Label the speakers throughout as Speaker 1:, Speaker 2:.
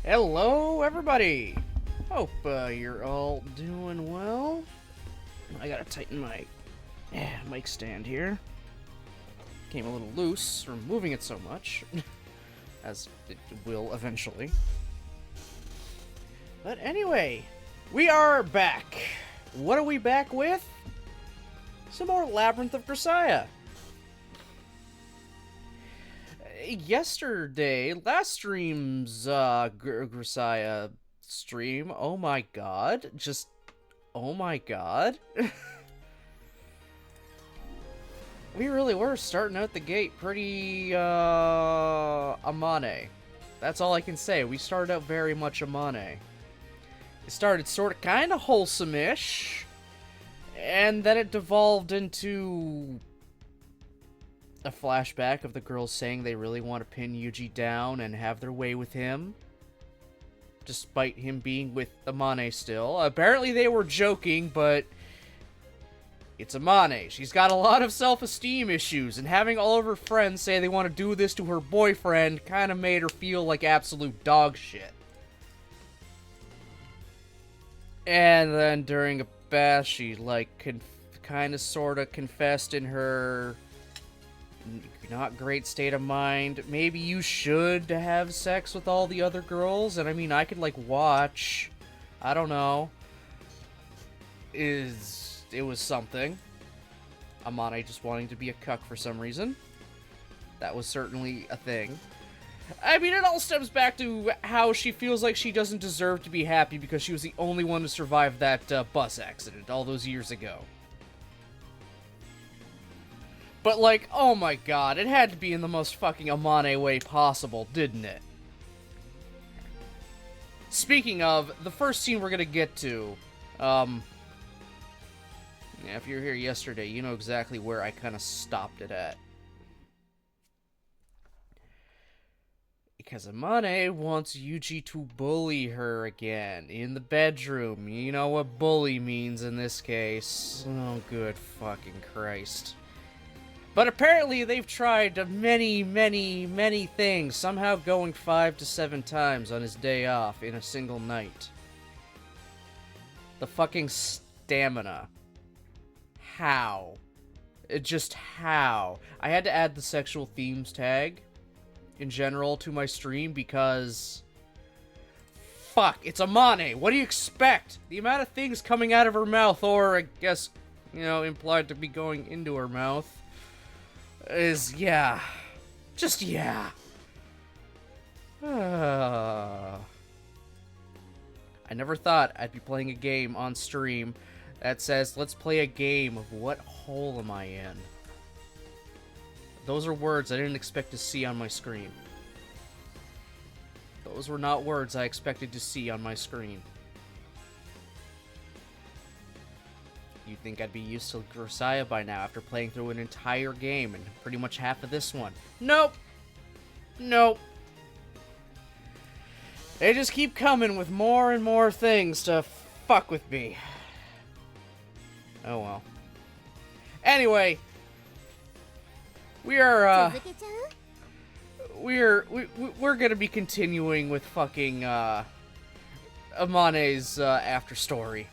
Speaker 1: Hello, everybody! Hope you're all doing well. I gotta tighten my mic stand here. Came a little loose from moving it so much, as it will eventually. But anyway, we are back. What are we back with? Some more Labyrinth of Grisaia. Yesterday, last stream's Grisaia stream, oh my god, just, oh my god. We really were starting out the gate pretty, Amane. That's all I can say. We started out very much Amane. It started sort of kind of wholesome-ish, and then it devolved into a flashback of the girls saying they really want to pin Yuji down and have their way with him, despite him being with Amane still. Apparently they were joking, but it's Amane. She's got a lot of self-esteem issues, and having all of her friends say they want to do this to her boyfriend kind of made her feel like absolute dog shit. And then during a bath, she, like, kind of sort of confessed in her not great state of mind. Maybe you should have sex with all the other girls, and I mean, I could, like, watch. I don't know. It was something. Amane just wanting to be a cuck for some reason. That was certainly a thing. I mean, it all stems back to how she feels like she doesn't deserve to be happy because she was the only one to survive that bus accident all those years ago. But, like, oh my god, it had to be in the most fucking Amane way possible, didn't it? Speaking of, the first scene we're gonna get to, yeah, if you were here yesterday, you know exactly where I kind of stopped it at. Because Amane wants Yuji to bully her again in the bedroom. You know what bully means in this case. Oh, good fucking Christ. But apparently they've tried many, many, many things, somehow going 5 to 7 times on his day off in a single night. The fucking stamina. How? Just how? I had to add the sexual themes tag in general to my stream because fuck, it's Amane. What do you expect? The amount of things coming out of her mouth, or I guess, you know, implied to be going into her mouth, is, yeah. Just, yeah. I never thought I'd be playing a game on stream that says, let's play a game of what hole am I in? Those are words I didn't expect to see on my screen. Those were not words I expected to see on my screen. You'd think I'd be used to Grisaia by now after playing through an entire game and pretty much half of this one. Nope. Nope. They just keep coming with more and more things to fuck with me. Oh well. Anyway, we're gonna be continuing with fucking Amane's after story.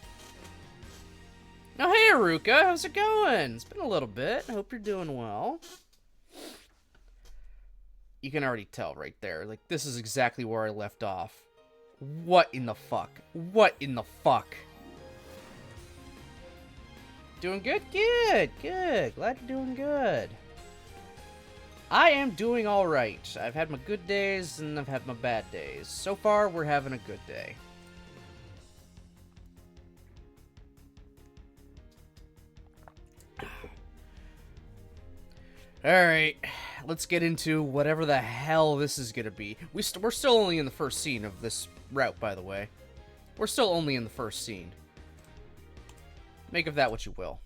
Speaker 1: Now, hey, Aruka, how's it going? It's been a little bit. I hope you're doing well. You can already tell right there. Like, this is exactly where I left off. What in the fuck? What in the fuck? Doing good? Good, good. Glad you're doing good. I am doing alright. I've had my good days, and I've had my bad days. So far, we're having a good day. Alright, let's get into whatever the hell this is gonna be. We're still only in the first scene of this route, by the way. We're still only in the first scene. Make of that what you will.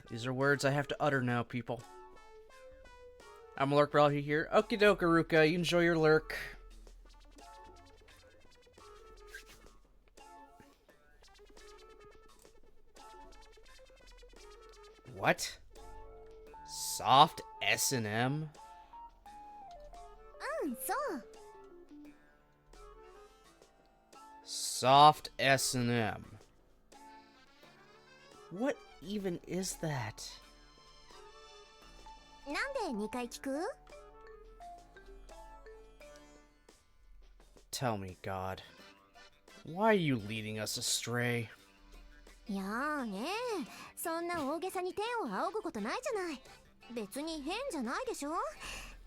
Speaker 1: These are words I have to utter now, people. I'm a lurk for all you here. Okie doke, Aruka. You enjoy your lurk. What? Soft S&M?
Speaker 2: そう。
Speaker 1: Soft S&M. What even is that?
Speaker 2: なんで2回聞く？
Speaker 1: Tell me, God. Why are you leading us astray?
Speaker 2: いやーねー、そんな大げさに天を仰ぐことないじゃない。別に変じゃないでしょ。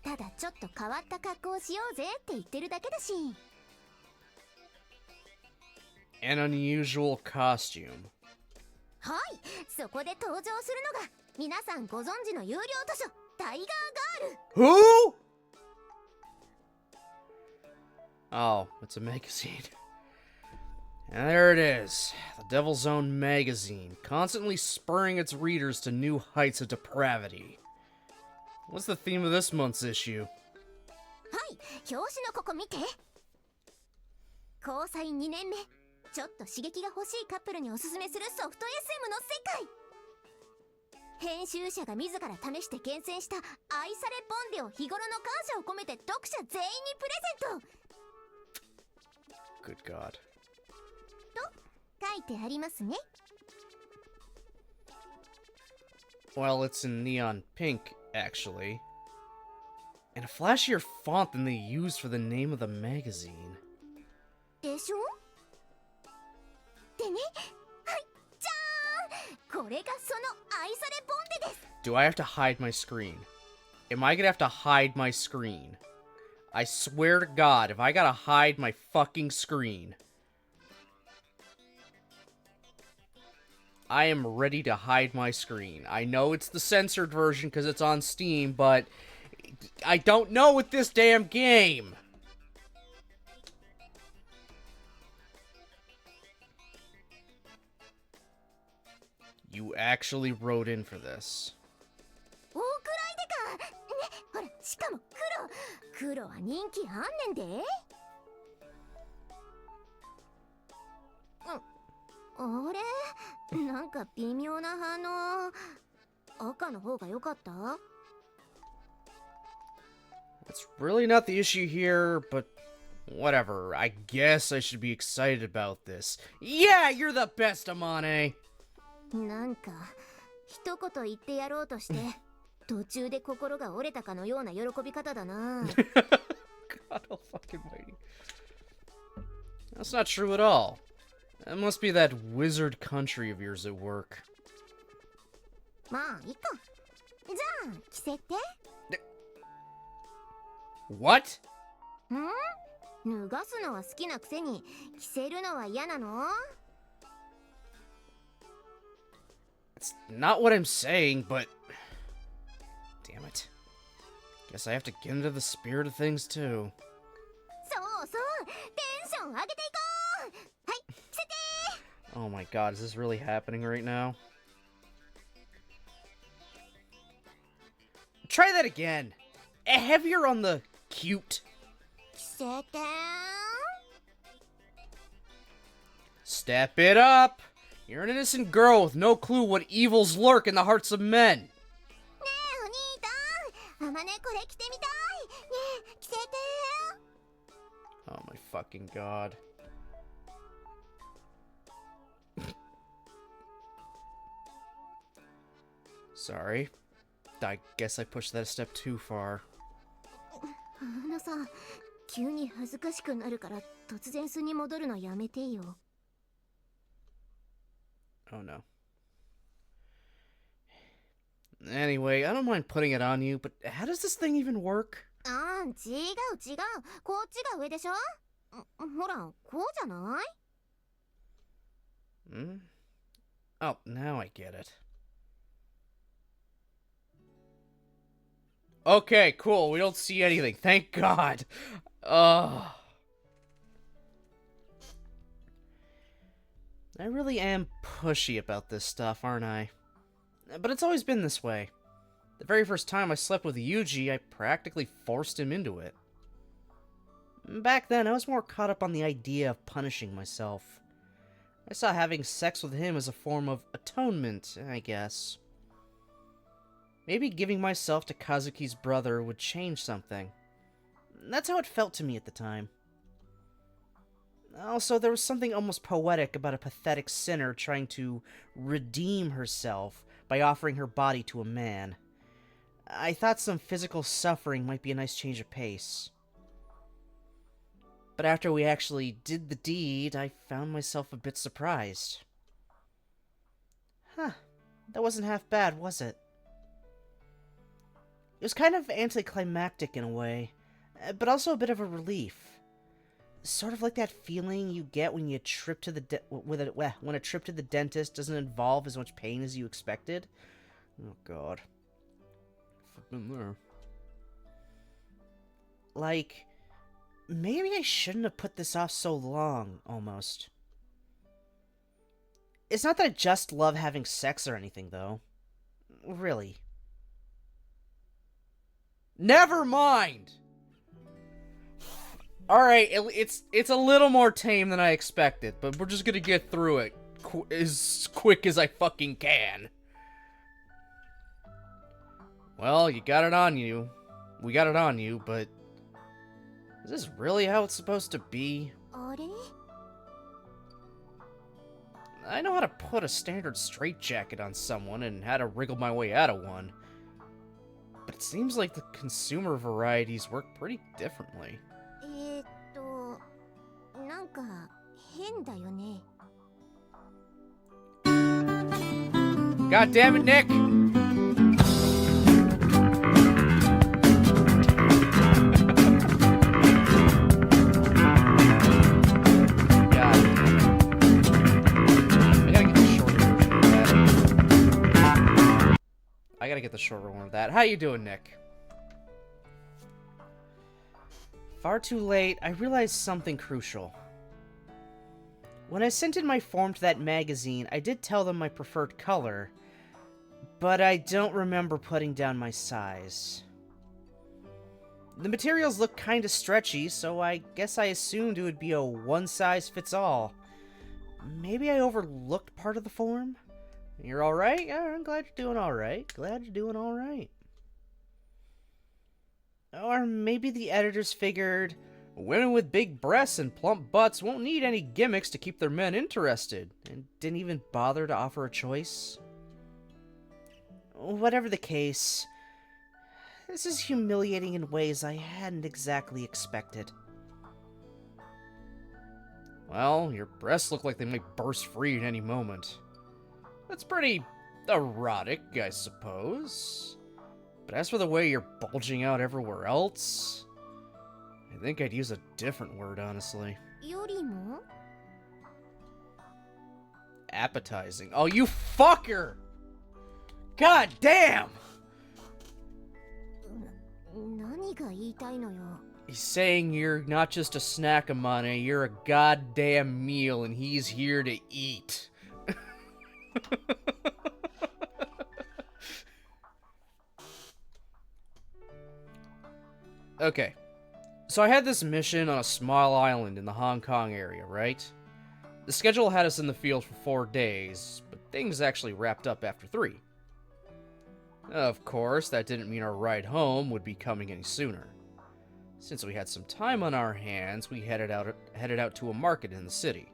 Speaker 2: ただちょっと変わった格好をしようぜって言ってるだけだし。
Speaker 1: An unusual costume.
Speaker 2: はい、そこで登場するのが皆さんご存知の有料図書タイガーガール。
Speaker 1: Who? Oh, it's a magazine. And there it is, the Devil's Own magazine, constantly spurring its readers to new heights of depravity. What's the theme of this month's issue?
Speaker 2: はい、表紙のここ見て。交際2年目、ちょっと刺激が欲しいカップルにおすすめするソフト SM の世界。編集者が自ら試して厳選した愛されボンデを日頃の感謝を込めて読者全員にプレゼント。
Speaker 1: Good God.
Speaker 2: と書いてありますね。
Speaker 1: Well, it's in neon pink, actually. And a flashier font than they used for the name of the magazine.
Speaker 2: でしょ？でね、はい、じゃーん、これがその愛されボンデです。
Speaker 1: Do I have to hide my screen? Am I gonna have to hide my screen? I swear to God, if I gotta hide my fucking screen, I am ready to hide my screen. I know it's the censored version because it's on Steam, but I don't know with this damn game. You actually wrote in for this.
Speaker 2: 大くらいでか。ね、ほら、しかも黒。黒は人気あんねんで。あれ？なんか微妙な反応。赤の方が良かった？
Speaker 1: It's really not the issue here, but whatever. I guess I should be excited about this. Yeah, you're the best, Amane!
Speaker 2: なんか一言言ってやろうとして途中で心が折れたかのような喜び方だな。
Speaker 1: God almighty. That's not true at all. That must be that wizard country of yours at work.
Speaker 2: まあいいか。じゃあ着せて。
Speaker 1: What?
Speaker 2: 脱がすのは好きなくせに着せるのは嫌なの？
Speaker 1: It's not what I'm saying, but... Damn it. Guess I have to get into the spirit of things, too.
Speaker 2: そうそう、テンション上げていこう。はい、着せて。
Speaker 1: Oh my God, is this really happening right now? Try that again! Heavier on the cute.
Speaker 2: 着せて。
Speaker 1: Step it up! You're an innocent girl with no clue what evils lurk in the hearts of men.
Speaker 2: ねえお兄たん、あまねこれ着てみたい。ねえ着せて。
Speaker 1: Oh my fucking God. Sorry. I guess I pushed that a step too far.
Speaker 2: あのさ、急に恥ずかしくなるから突然素に戻るのやめてよ。
Speaker 1: Oh no. Anyway, I don't mind putting it on you, but how does this thing even work?
Speaker 2: ああ、違う。こっちが上でしょ。ほら、こうじゃない？
Speaker 1: Hmm? Oh, now I get it. Okay, cool. We don't see anything. Thank God. Ugh. I really am pushy about this stuff, aren't I? But it's always been this way. The very first time I slept with Yuji, I practically forced him into it. Back then, I was more caught up on the idea of punishing myself. I saw having sex with him as a form of atonement, I guess. Maybe giving myself to Kazuki's brother would change something. That's how it felt to me at the time. Also, there was something almost poetic about a pathetic sinner trying to redeem herself by offering her body to a man. I thought some physical suffering might be a nice change of pace. But after we actually did the deed, I found myself a bit surprised. Huh, that wasn't half bad, was it? It was kind of anticlimactic in a way, but also a bit of a relief. Sort of like that feeling you get when you trip to the when a trip to the dentist doesn't involve as much pain as you expected. Oh God, I've been there. Like, maybe I shouldn't have put this off so long. Almost. It's not that I just love having sex or anything, though. Really. Never mind! Alright, it's a little more tame than I expected, but we're just gonna get through it as quick as I fucking can. Well, you got it on you. We got it on you, but... is this really how it's supposed to be? I know how to put a standard straitjacket on someone and how to wriggle my way out of one. But it seems like the consumer varieties work pretty differently. God damn it, Nick! I gotta get the shorter one of that. How you doing, Nick? Far too late, I realized something crucial. When I sent in my form to that magazine, I did tell them my preferred color, but I don't remember putting down my size. The materials look kinda stretchy, so I guess I assumed it would be a one-size-fits-all. Maybe I overlooked part of the form? You're alright? Yeah, I'm glad you're doing alright. Glad you're doing alright. Or maybe the editors figured women with big breasts and plump butts won't need any gimmicks to keep their men interested, and didn't even bother to offer a choice. Whatever the case, this is humiliating in ways I hadn't exactly expected. Well, your breasts look like they might burst free at any moment. That's pretty erotic, I suppose. But as for the way you're bulging out everywhere else, I think I'd use a different word, honestly. Appetizing. Oh, you fucker! God damn! He's saying you're not just a snack, Amane, you're a goddamn meal, and he's here to eat. Okay, so I had this mission on a small island in the Hong Kong area, right? The schedule had us in the field for 4 days, but things actually wrapped up after 3. Of course, that didn't mean our ride home would be coming any sooner. Since we had some time on our hands, we headed out to a market in the city.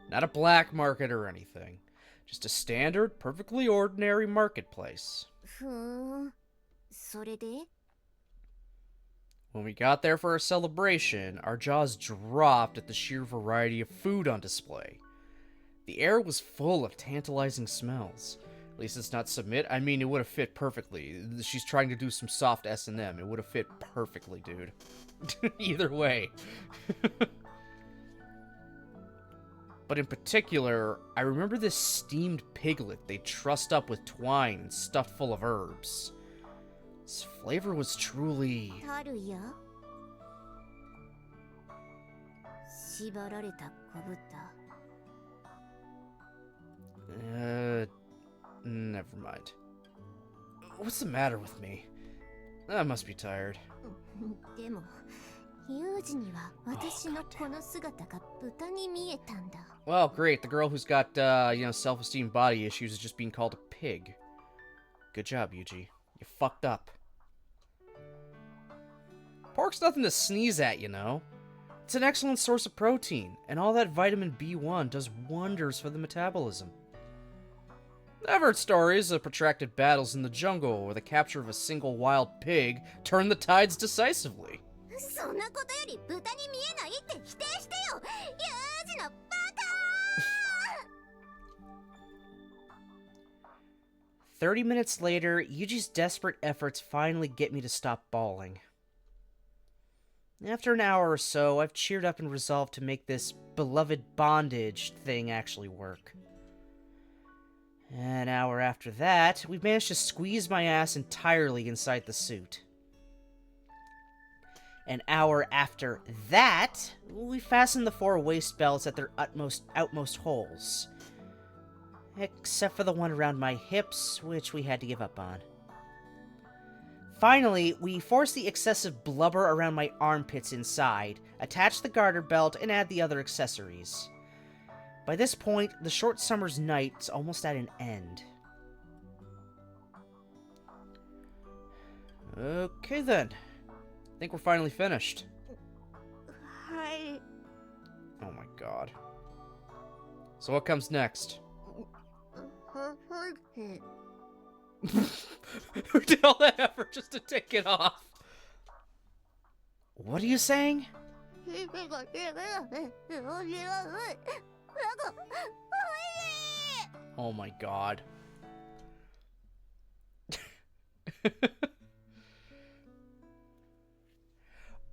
Speaker 1: Not a black market or anything. Just a standard, perfectly ordinary marketplace. When we got there for our celebration, our jaws dropped at the sheer variety of food on display. The air was full of tantalizing smells. At least it's not submit. I mean, it would have fit perfectly. She's trying to do some soft S&M. It would have fit perfectly, dude. Either way. But in particular, I remember this steamed piglet they trussed up with twine and stuffed full of herbs. Its flavor was truly... never mind. What's the matter with me? I must be tired.
Speaker 2: ユージには私のこの姿が豚に見えたんだ。
Speaker 1: Well, great. The girl who's got, self-esteem body issues is just being called a pig. Good job, Yuji. You fucked up. Pork's nothing to sneeze at, you know. It's an excellent source of protein, and all that vitamin B1 does wonders for the metabolism. I've heard stories of protracted battles in the jungle where the capture of a single wild pig turned the tides decisively.
Speaker 2: そんなことより豚に見えないって否定してよ、ユージのバカ
Speaker 1: 30 minutes later, Yuji's desperate efforts finally get me to stop bawling. After an hour or so, I've cheered up and resolved to make this beloved bondage thing actually work. An hour after that, we've managed to squeeze my ass entirely inside the suit. An hour after that, we fastened the 4 waist belts at their outmost holes. Except for the one around my hips, which we had to give up on. Finally, we forced the excessive blubber around my armpits inside, attach the garter belt, and add the other accessories. By this point, the short summer's night's almost at an end. Okay then. I think we're finally finished.
Speaker 2: Hi.
Speaker 1: Oh my god. So what comes next? Who did all that effort just to take it off? What are you saying? Oh my god.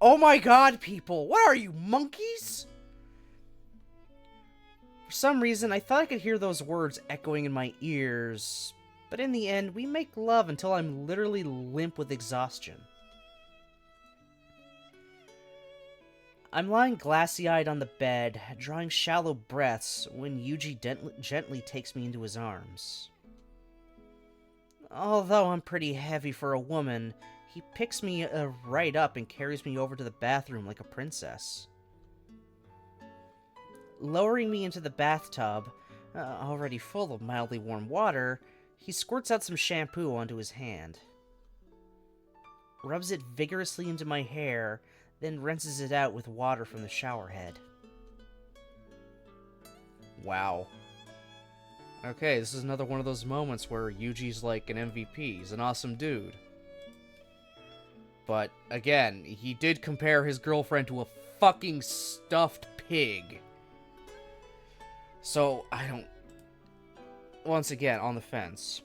Speaker 1: Oh my god, people! What are you, monkeys? For some reason, I thought I could hear those words echoing in my ears, but in the end, we make love until I'm literally limp with exhaustion. I'm lying glassy-eyed on the bed, drawing shallow breaths, when Yuji gently takes me into his arms. Although I'm pretty heavy for a woman, he picks me right up and carries me over to the bathroom like a princess. Lowering me into the bathtub, already full of mildly warm water, he squirts out some shampoo onto his hand. Rubs it vigorously into my hair, then rinses it out with water from the shower head. Wow. Okay, this is another one of those moments where Yuji's like an MVP. He's an awesome dude. But, again, he did compare his girlfriend to a fucking stuffed pig. So, I don't... Once again, on the fence.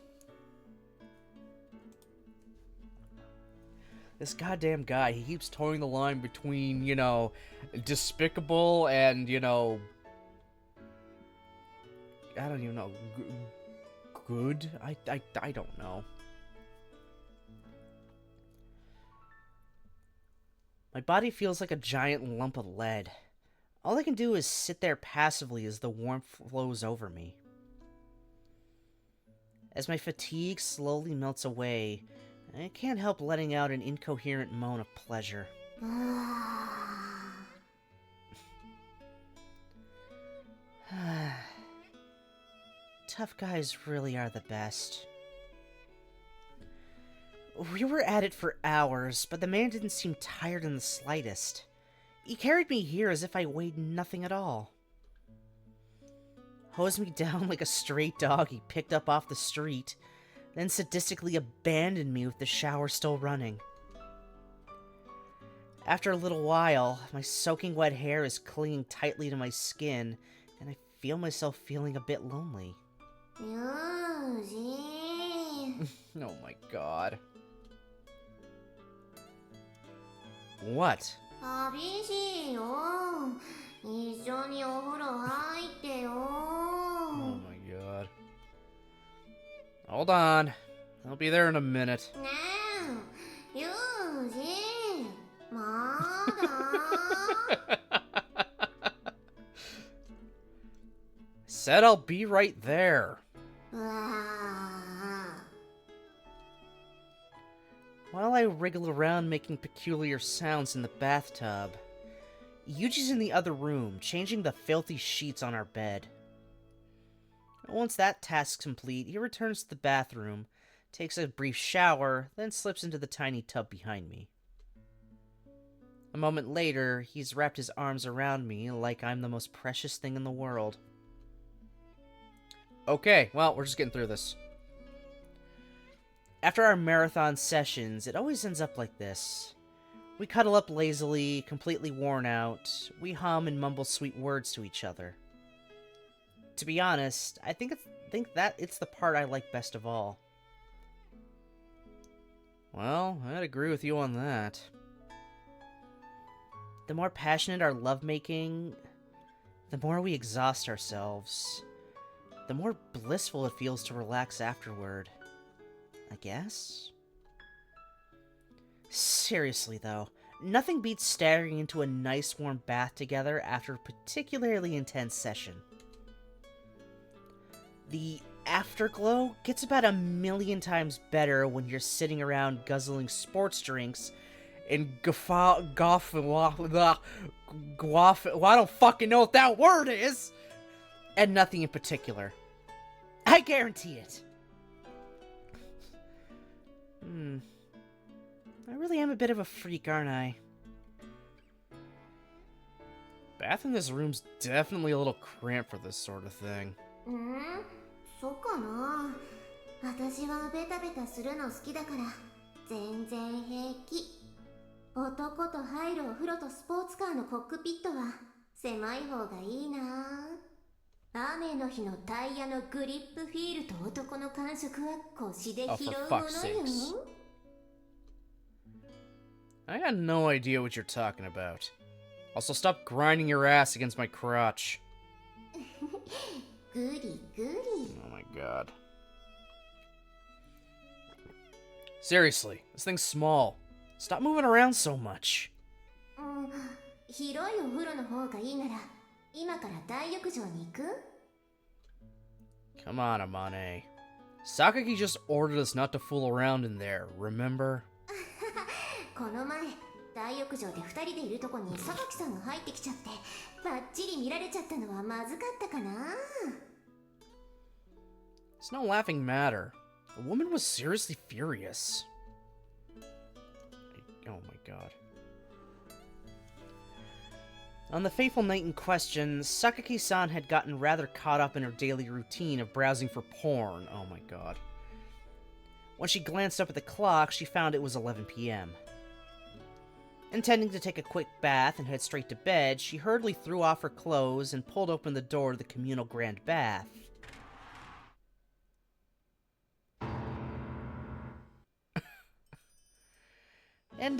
Speaker 1: This goddamn guy, he keeps towing the line between, you know, despicable and, you know... I don't even know. Good? I don't know. My body feels like a giant lump of lead. All I can do is sit there passively as the warmth flows over me. As my fatigue slowly melts away, I can't help letting out an incoherent moan of pleasure. Tough guys really are the best. We were at it for hours, but the man didn't seem tired in the slightest. He carried me here as if I weighed nothing at all. Hosed me down like a stray dog he picked up off the street, then sadistically abandoned me with the shower still running. After a little while, my soaking wet hair is clinging tightly to my skin, and I feel myself feeling a bit lonely. Oh my god. What? Oh my god. Hold on. I'll be there in a minute. Said I'll be right there. while I wriggle around making peculiar sounds in the bathtub, Yuji's in the other room, changing the filthy sheets on our bed. Once that task's complete, he returns to the bathroom, takes a brief shower, then slips into the tiny tub behind me. A moment later, he's wrapped his arms around me like I'm the most precious thing in the world. Okay, well, we're just getting through this. After our marathon sessions, it always ends up like this. We cuddle up lazily, completely worn out. We hum and mumble sweet words to each other. To be honest, I think that it's the part I like best of all. Well, I'd agree with you on that. The more passionate our lovemaking, the more we exhaust ourselves. The more blissful it feels to relax afterward. I guess? Seriously, though, nothing beats staring into a nice warm bath together after a particularly intense session. The afterglow gets about 1,000,000 times better when you're sitting around guzzling sports drinks and I don't fucking know what that word is! And nothing in particular. I guarantee it. I really am a bit of a freak, aren't I? Bath in this room's definitely a little cramped for this sort of thing.
Speaker 2: そうかな。私はベタベタするの好きだから全然平気。男と入るお風呂とスポーツカーのコックピットは狭い方がいいな。雨の日のタイヤのグリップフィールと男の感触は腰で拾うものよ。
Speaker 1: I got no idea what you're talking about. Also, stop grinding your ass against my crotch.
Speaker 2: グリグリ。
Speaker 1: Oh my god. Seriously, this thing's small. Stop moving around so much.
Speaker 2: 広いお風呂の方がいいなら今から大浴場に行く?
Speaker 1: Come on, Amane. Sakaki just ordered us not to fool around in there, remember?
Speaker 2: この前大浴場で2人でいるとこに榊さんが入ってきちゃってバッチリ見られちゃったのはまずかったかな。
Speaker 1: It's no laughing matter. The woman was seriously furious. Oh my god. On the fateful night in question, Sakaki-san had gotten rather caught up in her daily routine of browsing for porn. Oh my god. When she glanced up at the clock, she found it was 11 p.m. Intending to take a quick bath and head straight to bed, she hurriedly threw off her clothes and pulled open the door to the communal grand bath. And,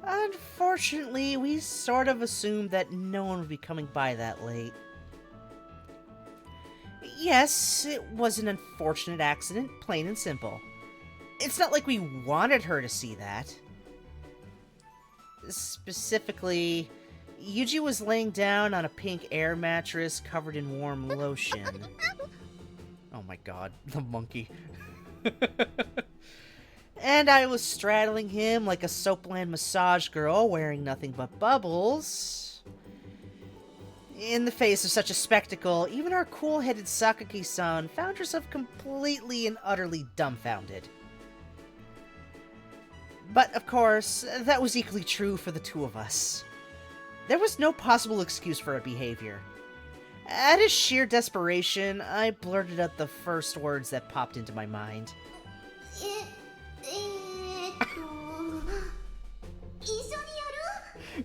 Speaker 1: unfortunately, we sort of assumed that no one would be coming by that late. Yes, it was an unfortunate accident, plain and simple. It's not like we wanted her to see that. Specifically, Yuji was laying down on a pink air mattress covered in warm lotion. Oh my god, the monkey. And I was straddling him like a soapland massage girl wearing nothing but bubbles. In the face of such a spectacle, even our cool-headed Sakaki-san found herself completely and utterly dumbfounded. But, of course, that was equally true for the two of us. There was no possible excuse for our behavior. Out of sheer desperation, I blurted out the first words that popped into my mind.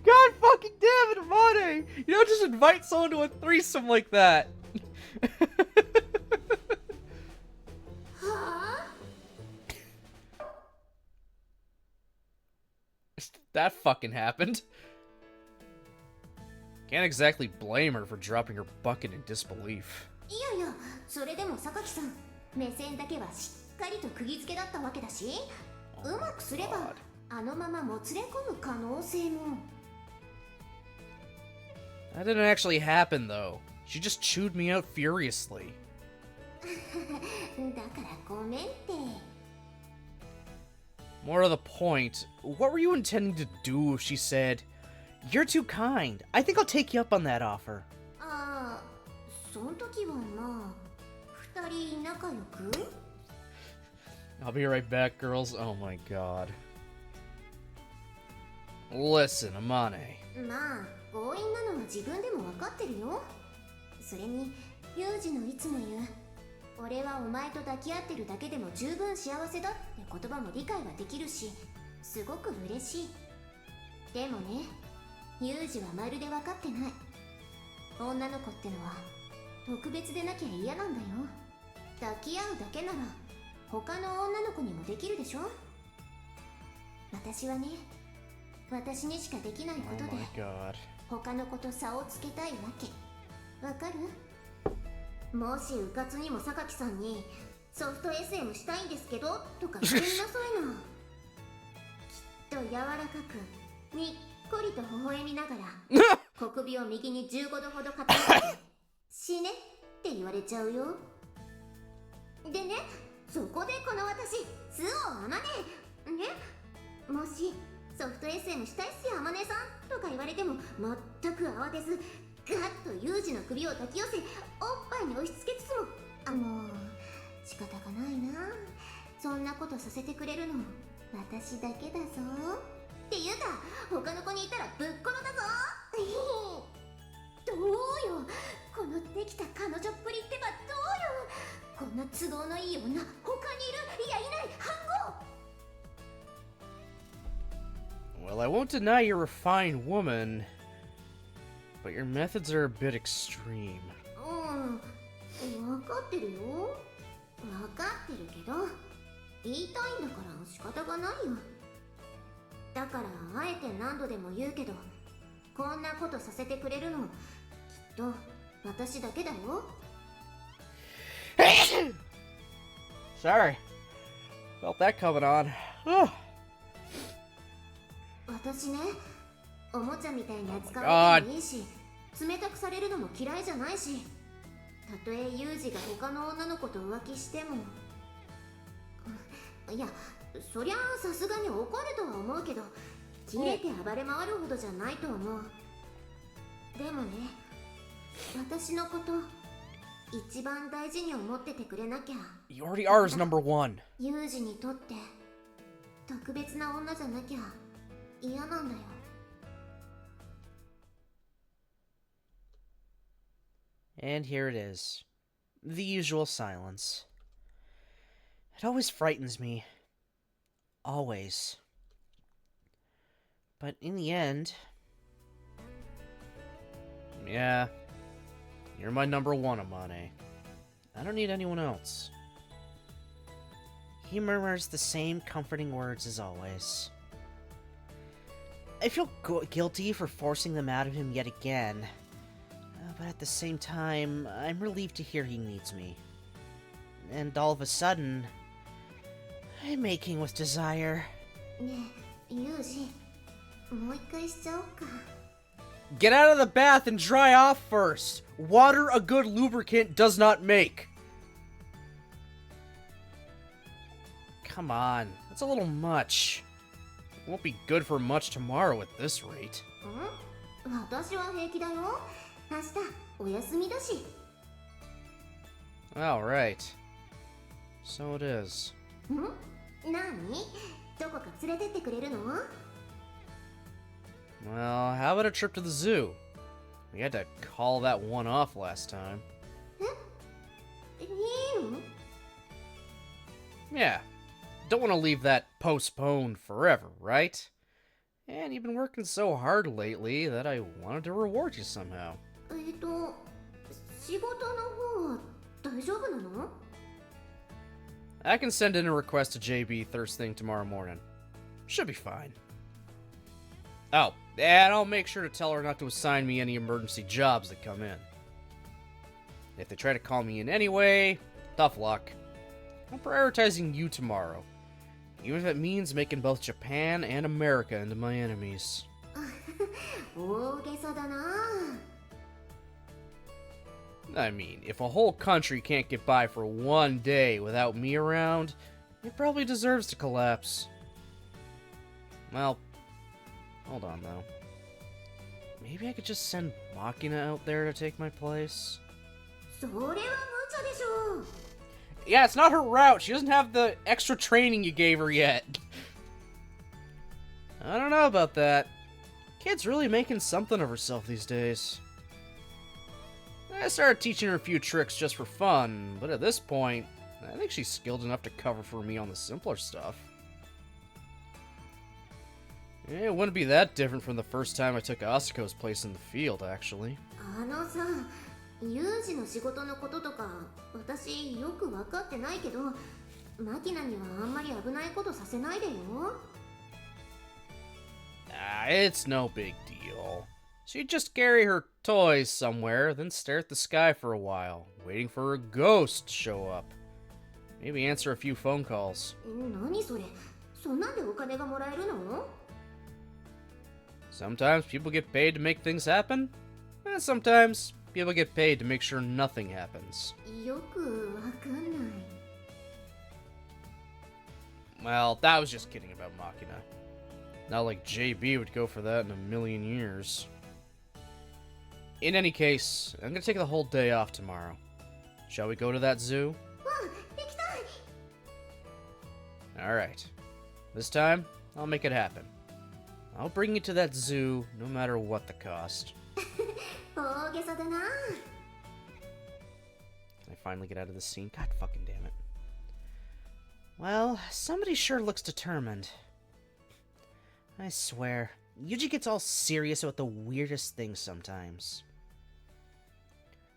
Speaker 1: God fucking damn it, Amane! You don't just invite someone to a threesome like that! That fucking happened. Can't exactly blame her for dropping her bucket in disbelief.
Speaker 2: いやいや、それでも榊さん、目線だけはしっかりと釘付けだったわけだし、うまくすればあのままもつれ込む可能性も。
Speaker 1: That didn't actually happen, though. She just chewed me out furiously.
Speaker 2: だからごめんって。
Speaker 1: more to the point, what were you intending to do if she said, "You're too kind. I think I'll take you up on that offer"?
Speaker 2: ああ、その時はまあ、二人仲良く
Speaker 1: I'll be right back, girls. Oh my god. Listen, Amane.
Speaker 2: まあ、強引なのは自分でも分かってるよ。それに、ユージのいつも言う、俺はお前と抱き合ってるだけでも十分幸せだって言葉も理解はできるし、すごく嬉しい。でもね、ユージはまるで分かってない。女の子ってのは特別でなきゃ嫌なんだよ。抱き合うだけなら他の女の子にもできるでしょ。私はね、私にしかできないことで
Speaker 1: Oh my god.
Speaker 2: 他の子と差をつけたいわけ。わかる？もしうかつにも榊さんにソフト SM したいんですけどとか言ってみなさいな。きっと柔らかくにっこりと微笑みながら小首を右に15度ほど傾けて死ねって言われちゃうよ。でね、そこでこの私素をあまねね、もしソフト SM したいっすよあまねさんとか言われても全く慌てずガッとユージの首を抱き寄せおっぱいに押し付けつつも、もう仕方がないな、そんなことさせてくれるの私だけだぞっていうか他の子にいたらぶっ殺だぞどうよ、このできた彼女っぷりってばどうよ、こんな都合のいい女他にいる、いやいない、反抗。
Speaker 1: Well, I won't deny you're a fine woman, but your methods are a bit extreme.
Speaker 2: 分かってるよ。分かってるけど言いたいんだから仕方がないよ。だからあえて何度でも言うけど、こんなことさせてくれるのきっと私だけだよ。
Speaker 1: Sorry. Felt that coming on.
Speaker 2: 私ね、おもちゃみたいに扱われてもいいし、冷たくされるのも嫌いじゃないし、たとえユージが他の女の子と浮気しても、いや、そりゃあさすがに怒るとは思うけど、切れて暴れ回るほどじゃないと思う。でもね、私のこと一番大事に思っててくれなきゃ。
Speaker 1: You already are his number one.
Speaker 2: ユージにとって特別な女じゃなきゃ嫌なんだよ。
Speaker 1: And here it is. The usual silence. It always frightens me. Always. But in the end... Yeah. You're my number one, Amane. I don't need anyone else. He murmurs the same comforting words as always. I feel guilty for forcing them out of him yet again. But at the same time, I'm relieved to hear he needs me. And all of a sudden, I'm aching with desire.
Speaker 2: ねえ、ユージ、もう一回しちゃおうか。
Speaker 1: Get out of the bath and dry off first! Water a good lubricant does not make! Come on, that's a little much. It won't be good for much tomorrow at this rate.
Speaker 2: 私は平気だよ。明日お休みだし。
Speaker 1: Alright. So it is.
Speaker 2: 何？どこか連れてってくれるの？
Speaker 1: Well, how about a trip to the zoo? We had to call that one off last time.
Speaker 2: いいの？
Speaker 1: Yeah. Don't want to leave that postponed forever, right? And you've been working so hard lately that I wanted to reward you somehow.
Speaker 2: 仕事の方は大丈夫なの？
Speaker 1: I can send in a request to JB first thing tomorrow morning. Should be fine. Oh, and I'll make sure to tell her not to assign me any emergency jobs that come in. If they try to call me in anyway, tough luck. I'm prioritizing you tomorrow, even if it means making both Japan and America into my enemies.
Speaker 2: 大げさだな。
Speaker 1: I mean, if a whole country can't get by for one day without me around, it probably deserves to collapse. Well, hold on though. Maybe I could just send Machina out there to take my place?
Speaker 2: それは無茶でしょう。
Speaker 1: Yeah, it's not her route. She doesn't have the extra training you gave her yet. I don't know about that. Kid's really making something of herself these days. I started teaching her a few tricks just for fun, but at this point, I think she's skilled enough to cover for me on the simpler stuff. It wouldn't be that different from the first time I took Asuko's place in the field, actually.
Speaker 2: あのさ、有事の仕事のこととか私よく分かってないけど、マキナにはあんまり危ないことさせないでよ。
Speaker 1: It's no big deal. She'd just carry her toys somewhere, then stare at the sky for a while, waiting for a ghost to show up. Maybe answer a few phone calls.
Speaker 2: 何それ、そんなんでお金がもらえるの？
Speaker 1: Sometimes people get paid to make things happen, and sometimes people get paid to make sure nothing happens.
Speaker 2: よくわかんない。
Speaker 1: Well, that was just kidding about Machina. Not like JB would go for that in a million years. In any case, I'm gonna take the whole day off tomorrow. Shall we go to that zoo?
Speaker 2: 行きたい。
Speaker 1: Alright. This time, I'll make it happen. I'll bring you to that zoo, no matter what the cost.
Speaker 2: 大げさだな。
Speaker 1: Can I finally get out of this scene? God fucking damn it. Well, somebody sure looks determined. I swear, Yuji gets all serious about the weirdest things sometimes.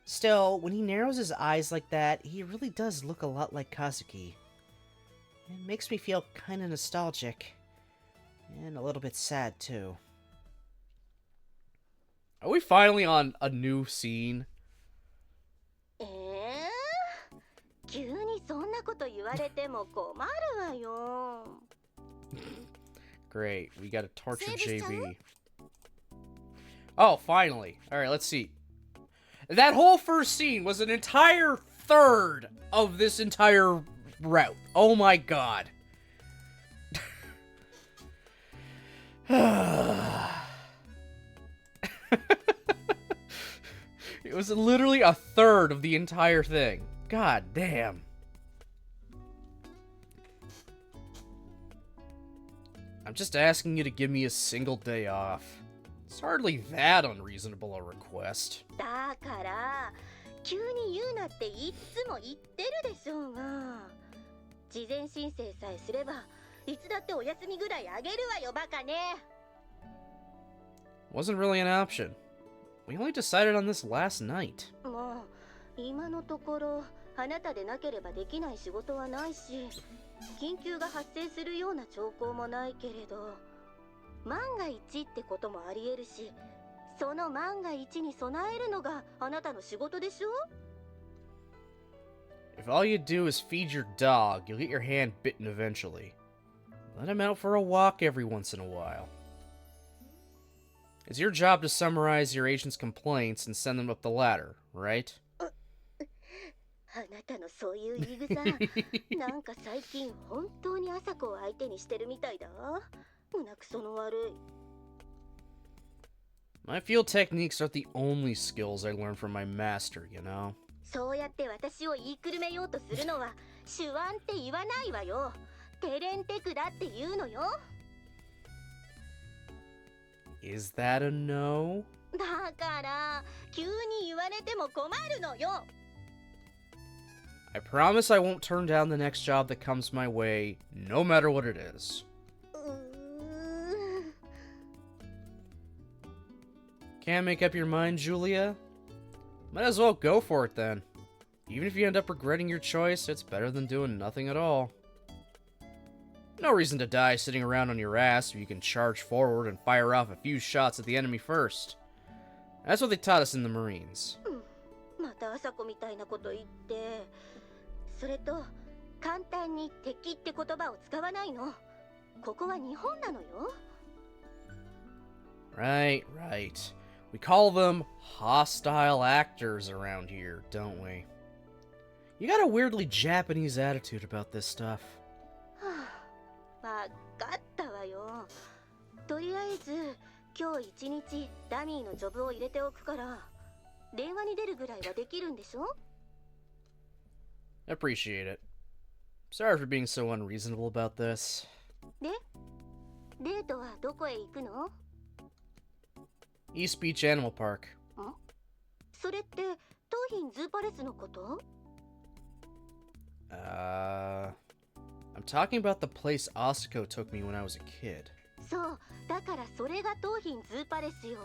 Speaker 1: Still, when he narrows his eyes like that, he really does look a lot like Kazuki. It makes me feel kinda nostalgic. And a little bit sad, too. Are we finally on a new scene?
Speaker 3: 急にそんなこと言われても困るわよ。
Speaker 1: Great, we gotta torture JB. Oh, finally. Alright, let's see. That whole first scene was an entire third of this entire route. Oh my god. It was literally a third of the entire thing. God damn. I'm just asking you to give me a single day off. It's hardly that unreasonable a request.
Speaker 3: だから急に言うなっていつも言ってるでしょうが。事前申請さえすればいつだってお休みぐらいあげるわよバカね。
Speaker 1: Wasn't really an option. We only decided on this last night.
Speaker 3: もう今のところあなたでなければできない仕事はないし、緊急が発生するような兆候もないけれど、万が一ってこともありえるし、その万が一に備えるのがあなたの仕事でしょ?
Speaker 1: If all you do is feed your dog, you'll get your hand bitten eventually. Let him out for a walk every once in a while. It's your job to summarize your agent's complaints and send them up the ladder, right?
Speaker 3: あなたのそういう言い草、なんか最近本当に朝子を相手にしてるみたいだ。胸くその悪い。
Speaker 1: My field techniques aren't the only skills I learned from my master, you know?
Speaker 3: そうやって私を言いくるめようとするのは手腕って言わないわよ。テレンテクだって言うのよ。
Speaker 1: Is that a no?
Speaker 3: だから急に言われても困るのよ。
Speaker 1: I promise I won't turn down the next job that comes my way, no matter what it is. Can't make up your mind, Julia? Might as well go for it then. Even if you end up regretting your choice, it's better than doing nothing at all. No reason to die sitting around on your ass if you can charge forward and fire off a few shots at the enemy first. That's what they taught us in the Marines.
Speaker 3: また朝子みたいなこと言って。それと簡単に敵って言葉を使わないの。ここは日本なのよ。
Speaker 1: Right, right. We call them hostile actors around here, don't we? You got a weirdly Japanese attitude about this stuff.
Speaker 3: わかったわよ。今日一日ダミーのジョブを入れておくから電話に出るぐらいはできるんでしょ？
Speaker 1: Appreciate it. Sorry for being so unreasonable about this.
Speaker 3: で、デートはどこへ行くの？
Speaker 1: East Beach Animal Park.
Speaker 3: それって桃浜ズーパレスのこと？
Speaker 1: I'm talking about the place Asako took me when I was a kid.
Speaker 3: そう、だからそれが桃浜ズーパレスよ。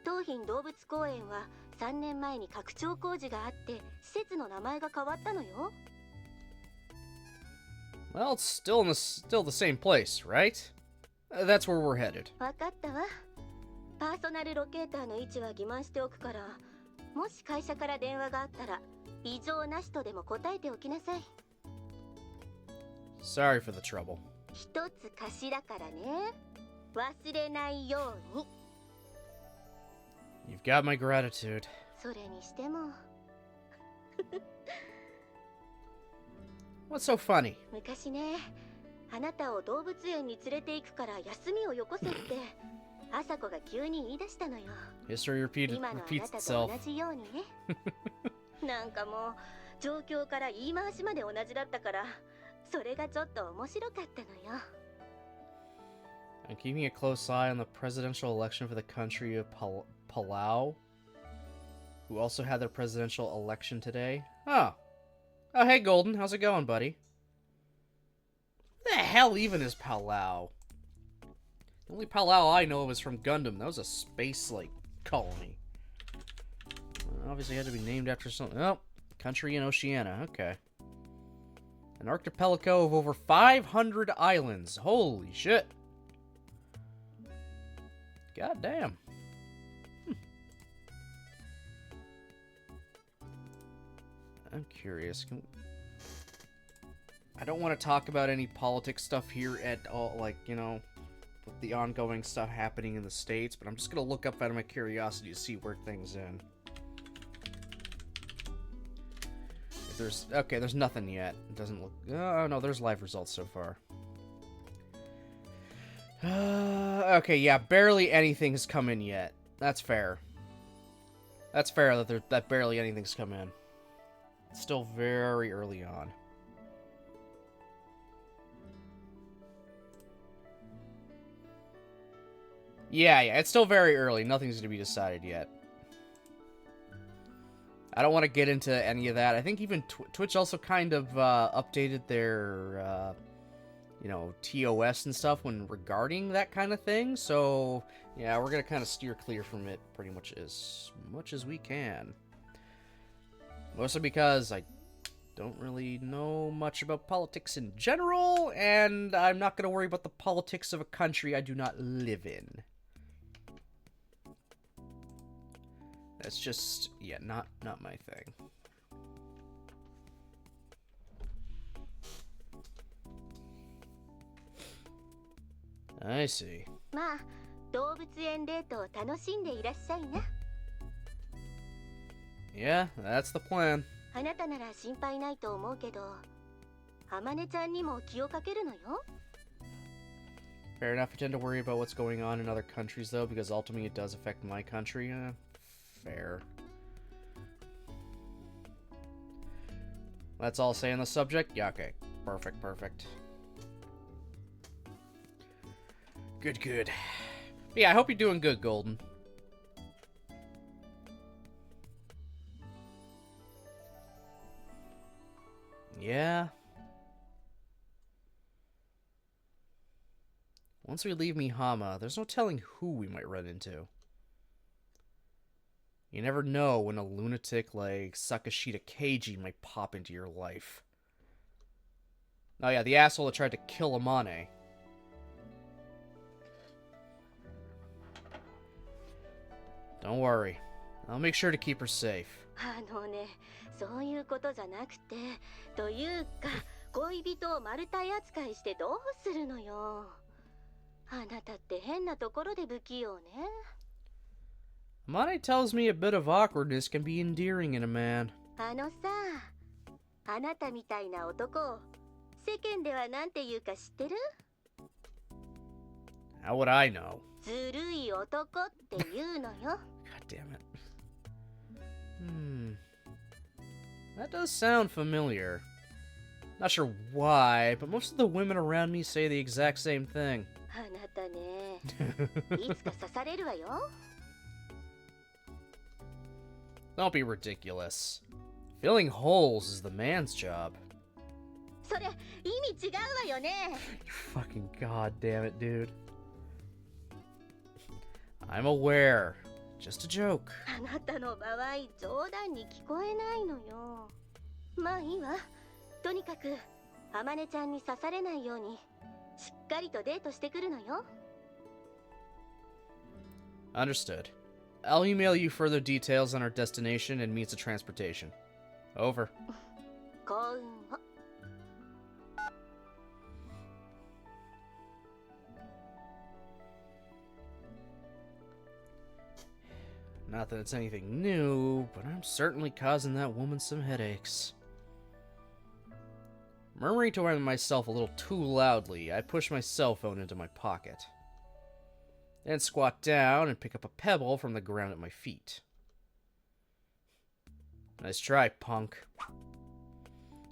Speaker 3: 桃浜動物公園は3年前に拡張工事があって施設の名前が変わったのよ。
Speaker 1: Well, it's still the same place, right? That's where we're headed.
Speaker 3: わかったわ。パーソナルロケーターの位置は欺瞞しておくから、もし会社から電話があったら異常なしとでも答えておきなさい。
Speaker 1: Sorry for the trouble.
Speaker 3: 一つ頭からね。忘れないように。
Speaker 1: You've got my gratitude.
Speaker 3: それにしても
Speaker 1: What's so funny?
Speaker 3: 昔ね、あなたを動物園に連れて行くから休みをよこせって朝子が急に言い出したのよ。
Speaker 1: History
Speaker 3: 今のあ
Speaker 1: repeats
Speaker 3: なたと
Speaker 1: itself.
Speaker 3: 同じようにねなんかもう状況から言い回しまで同じだったからそれがちょっと面白かったのよ。
Speaker 1: I'm keeping a close eye on the presidential election for the country of Palau, who also had their presidential election today. Oh, hey Golden, how's it going, buddy? Who the hell even is Palau? The only Palau I know of is from Gundam. That was a space-like colony. Obviously had to be named after something. Oh, country in Oceania. Okay. An archipelago of over 500 islands. Holy shit. God damn. I'm curious. I don't want to talk about any politics stuff here at all, like, you know, with the ongoing stuff happening in the States, but I'm just going to look up out of my curiosity to see where things end. If there's... Okay, there's nothing yet. It doesn't look... Oh, no, there's live results so far. Okay, yeah, barely anything has come in yet. That's fair. That's fair that barely anything's come in. It's still very early on. Yeah, it's still very early. Nothing's going to be decided yet. I don't want to get into any of that. I think even Twitch also kind of updated their... you know, TOS and stuff when regarding that kind of thing. So, yeah, we're going to kind of steer clear from it pretty much as we can. Mostly because I don't really know much about politics in general, and I'm not going to worry about the politics of a country I do not live in. That's just, yeah, not my thing. I see.
Speaker 3: まあ、動物園デートを楽しんでいらっしゃいな。
Speaker 1: Yeah, that's the plan.
Speaker 3: あなたなら心配ないと思うけど、あまねちゃんにも気をかけるのよ。
Speaker 1: Fair enough. I tend to worry about what's going on in other countries, though, because ultimately it does affect my country. Fair. That's all say on the subject? Yeah, okay. Perfect, perfect. Good, good. But yeah, I hope you're doing good, Golden. Yeah. Once we leave Mihama, there's no telling who we might run into. You never know when a lunatic like Sakashita Keiji might pop into your life. Oh yeah, the asshole that tried to kill Amane. Don't worry. I'll make sure to keep her safe.
Speaker 3: ね、そういうことじゃなくて、というか、恋人をマルタイ扱いしてどうするのよ。あなたって変なところで不器用ね。
Speaker 1: Amane tells me a bit of awkwardness can be endearing in a man.
Speaker 3: あのさ、あなたみたいな男を世間ではなんて言うか知ってる？
Speaker 1: How would I know?
Speaker 3: ずるい男って言うのよ。
Speaker 1: God damn it. That does sound familiar. Not sure why, but most of the women around me say the exact same thing.
Speaker 3: あなたね、いつか刺されるわよ。
Speaker 1: Don't be ridiculous. Filling holes is the man's job.
Speaker 3: それ意味違うわよね。
Speaker 1: Fucking god damn it, dude. I'm aware. Just a joke.
Speaker 3: あなたの場合冗談に聞こえないのよ。まあいいわ。とにかくあまねちゃんに刺されないようにしっかりとデートしてくるのよ。
Speaker 1: Understood. I'll email you further details on our destination and means of transportation. Over.
Speaker 3: 幸運を。
Speaker 1: Not that it's anything new, but I'm certainly causing that woman some headaches. Murmuring to myself a little too loudly, I push my cell phone into my pocket. Then squat down and pick up a pebble from the ground at my feet. Nice try, punk.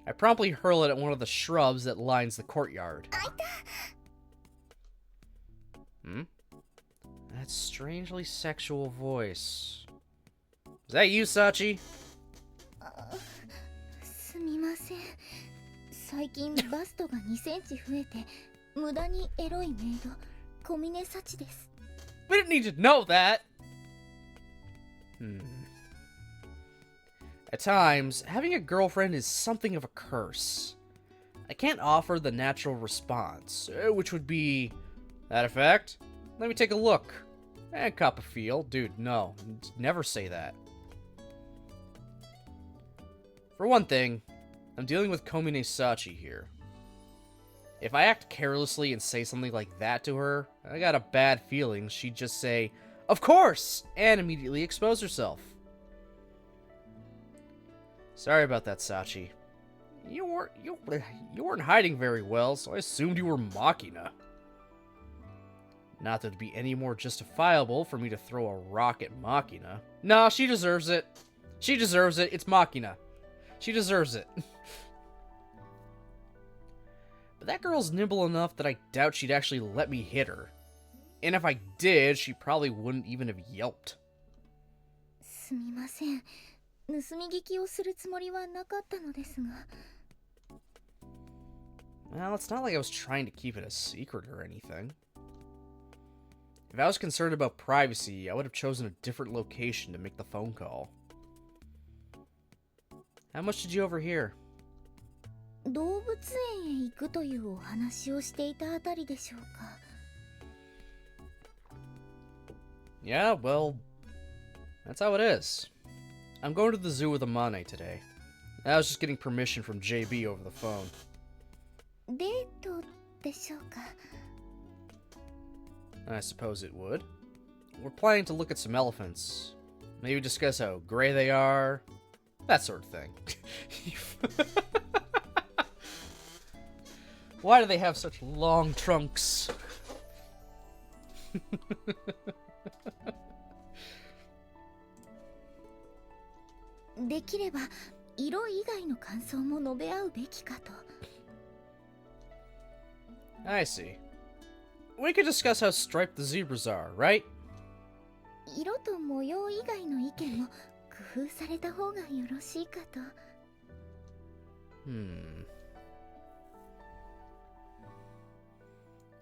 Speaker 1: I promptly hurl it at one of the shrubs that lines the courtyard. That strangely sexual voice. Is that you, Sachi?
Speaker 2: すみません。最近バストが2センチ増えて無駄にエロいメイド小峰幸です。
Speaker 1: We didn't need to know that! At times, having a girlfriend is something of a curse. I can't offer the natural response, which would be... That effect? Let me take a look. And cop a feel. Dude, no. Never say that. For one thing, I'm dealing with Komine Sachi here. If I act carelessly and say something like that to her, I got a bad feeling she'd just say, "Of course!" and immediately expose herself. Sorry about that, Sachi. You weren't hiding very well, so I assumed you were Machina. Not that it'd be any more justifiable for me to throw a rock at Machina. Nah, she deserves it. She deserves it. It's Machina. She deserves it. But that girl's nimble enough that I doubt she'd actually let me hit her. And if I did, she probably wouldn't even have yelped.
Speaker 2: すみません。盗み聞きをするつもりはなかったのですが。
Speaker 1: Well, it's not like I was trying to keep it a secret or anything. If I was concerned about privacy, I would have chosen a different location to make the phone call. How much did you overhear?
Speaker 2: 動物園へ行くというお話をしていたあたりでしょうか。
Speaker 1: Yeah, well, that's how it is. I'm going to the zoo with Amane today. I was just getting permission from JB over the phone.
Speaker 2: デートでしょうか。
Speaker 1: I suppose it would. We're planning to look at some elephants. Maybe discuss how gray they are. That sort of thing. Why do they have such long trunks?
Speaker 2: できれば色以外の感想も述べ合うべきかと。
Speaker 1: I see. We could discuss how striped the zebras are, right?
Speaker 2: 色と模様以外の意見も工夫された方がよろしいかと。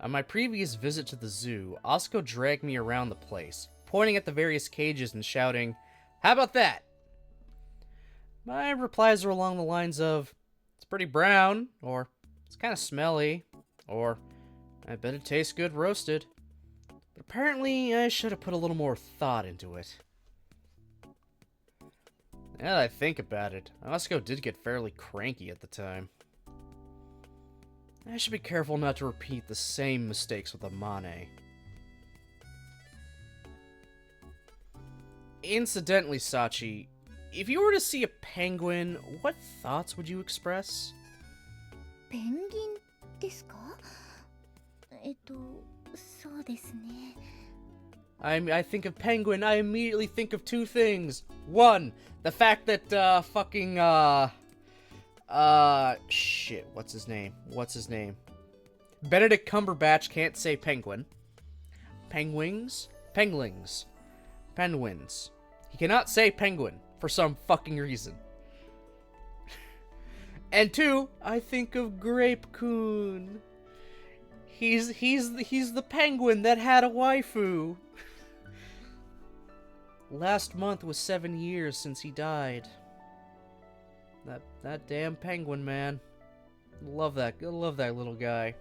Speaker 1: On my previous visit to the zoo, Osco dragged me around the place, pointing at the various cages and shouting, "How about that?" My replies are along the lines of, "It's pretty brown," or "It's kind of smelly," or "I bet it tastes good roasted." But apparently, I should have put a little more thought into it. Now that I think about it, Osco did get fairly cranky at the time. I should be careful not to repeat the same mistakes with Amane. Incidentally, Sachi, if you were to see a penguin, what thoughts would you express?
Speaker 2: ペンギンですか？そうですね。
Speaker 1: I think of penguin, I immediately think of two things. One, the fact that, shit, what's his name? Benedict Cumberbatch can't say penguin. Penguins? Penguins. Penguins. He cannot say penguin for some fucking reason. And two, I think of Grape-kun. He's the penguin that had a waifu. Last month was 7 years since he died. That damn penguin, man. Love that little guy.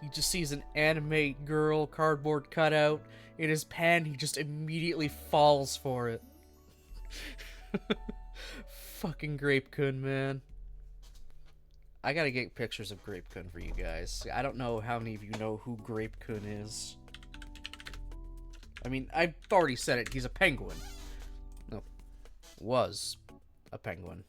Speaker 1: He just sees an anime girl cardboard cutout in his pen, he just immediately falls for it. Fucking Grape-kun, man. I gotta get pictures of Grape-kun for you guys. I don't know how many of you know who Grape-kun is. I mean, I've already said it. He's a penguin. No, was a penguin.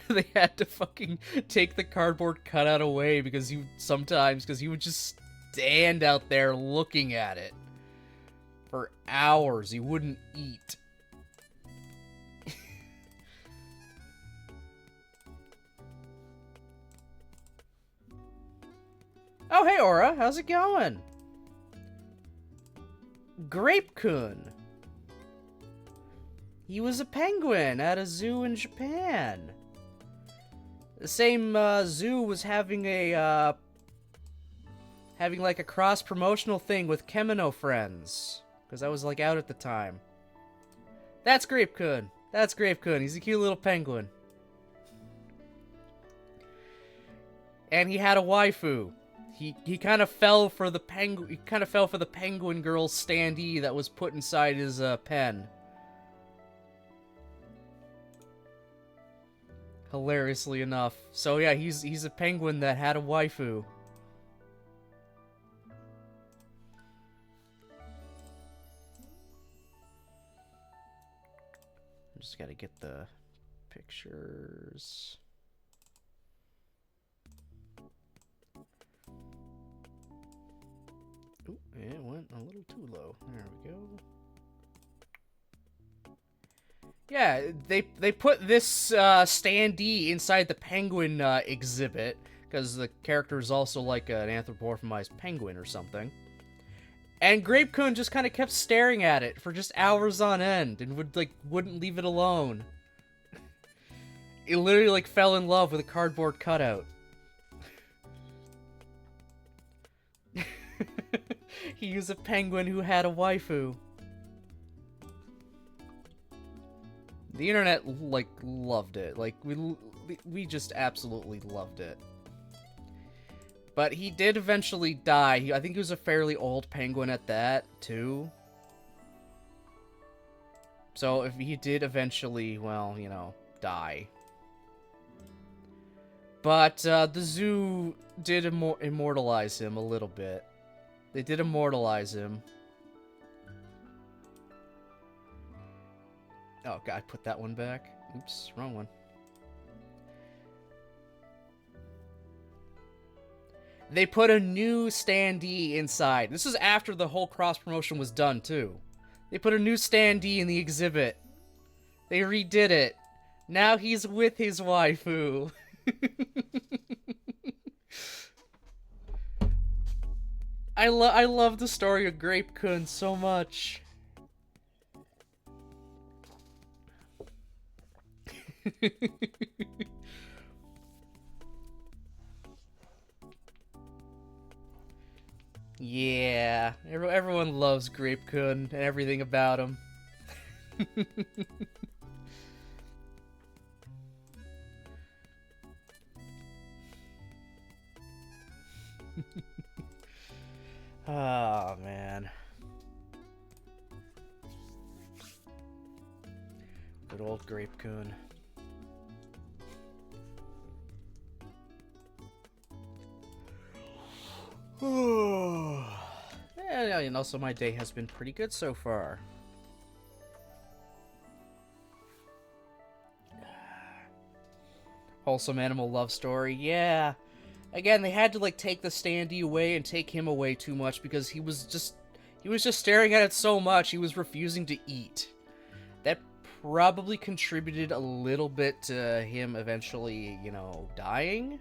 Speaker 1: They had to fucking take the cardboard cutout away because he would just stand out there looking at it for hours. He wouldn't eat. Oh, hey, Aura. How's it going? Grape-kun. He was a penguin at a zoo in Japan. The same zoo was having a cross-promotional thing with Kemino Friends. Because I was, like, out at the time. That's Grape-kun. That's Grape-kun. He's a cute little penguin. And he had a waifu. He kind of fell for the penguin girl standee that was put inside his pen. Hilariously enough. So yeah, he's a penguin that had a waifu. Just gotta get the pictures. Ooh, it went a little too low. There we go. Yeah, they put this standee inside the penguin exhibit, because the character is also like an anthropomorphized penguin or something. And Grape-kun just kind of kept staring at it for just hours on end, and wouldn't leave it alone. It literally fell in love with a cardboard cutout. He was a penguin who had a waifu. The internet, loved it. We just absolutely loved it. But he did eventually die. I think he was a fairly old penguin at that, too. So if he did eventually, well, die. But the zoo did immortalize him a little bit. They did immortalize him. Oh, God, I put that one back. Oops, wrong one. They put a new standee inside. This is after the whole cross-promotion was done, too. They put a new standee in the exhibit. They redid it. Now he's with his waifu. I love the story of Grape-kun so much. Yeah, everyone loves Grape-kun and everything about him. Oh, man. Good old Grape-kun. And also my day has been pretty good so far. Wholesome animal love story, yeah. Again, they had to, like, take the standee away and take him away too much because he was just staring at it so much, he was refusing to eat. That probably contributed a little bit to him eventually, you know, dying.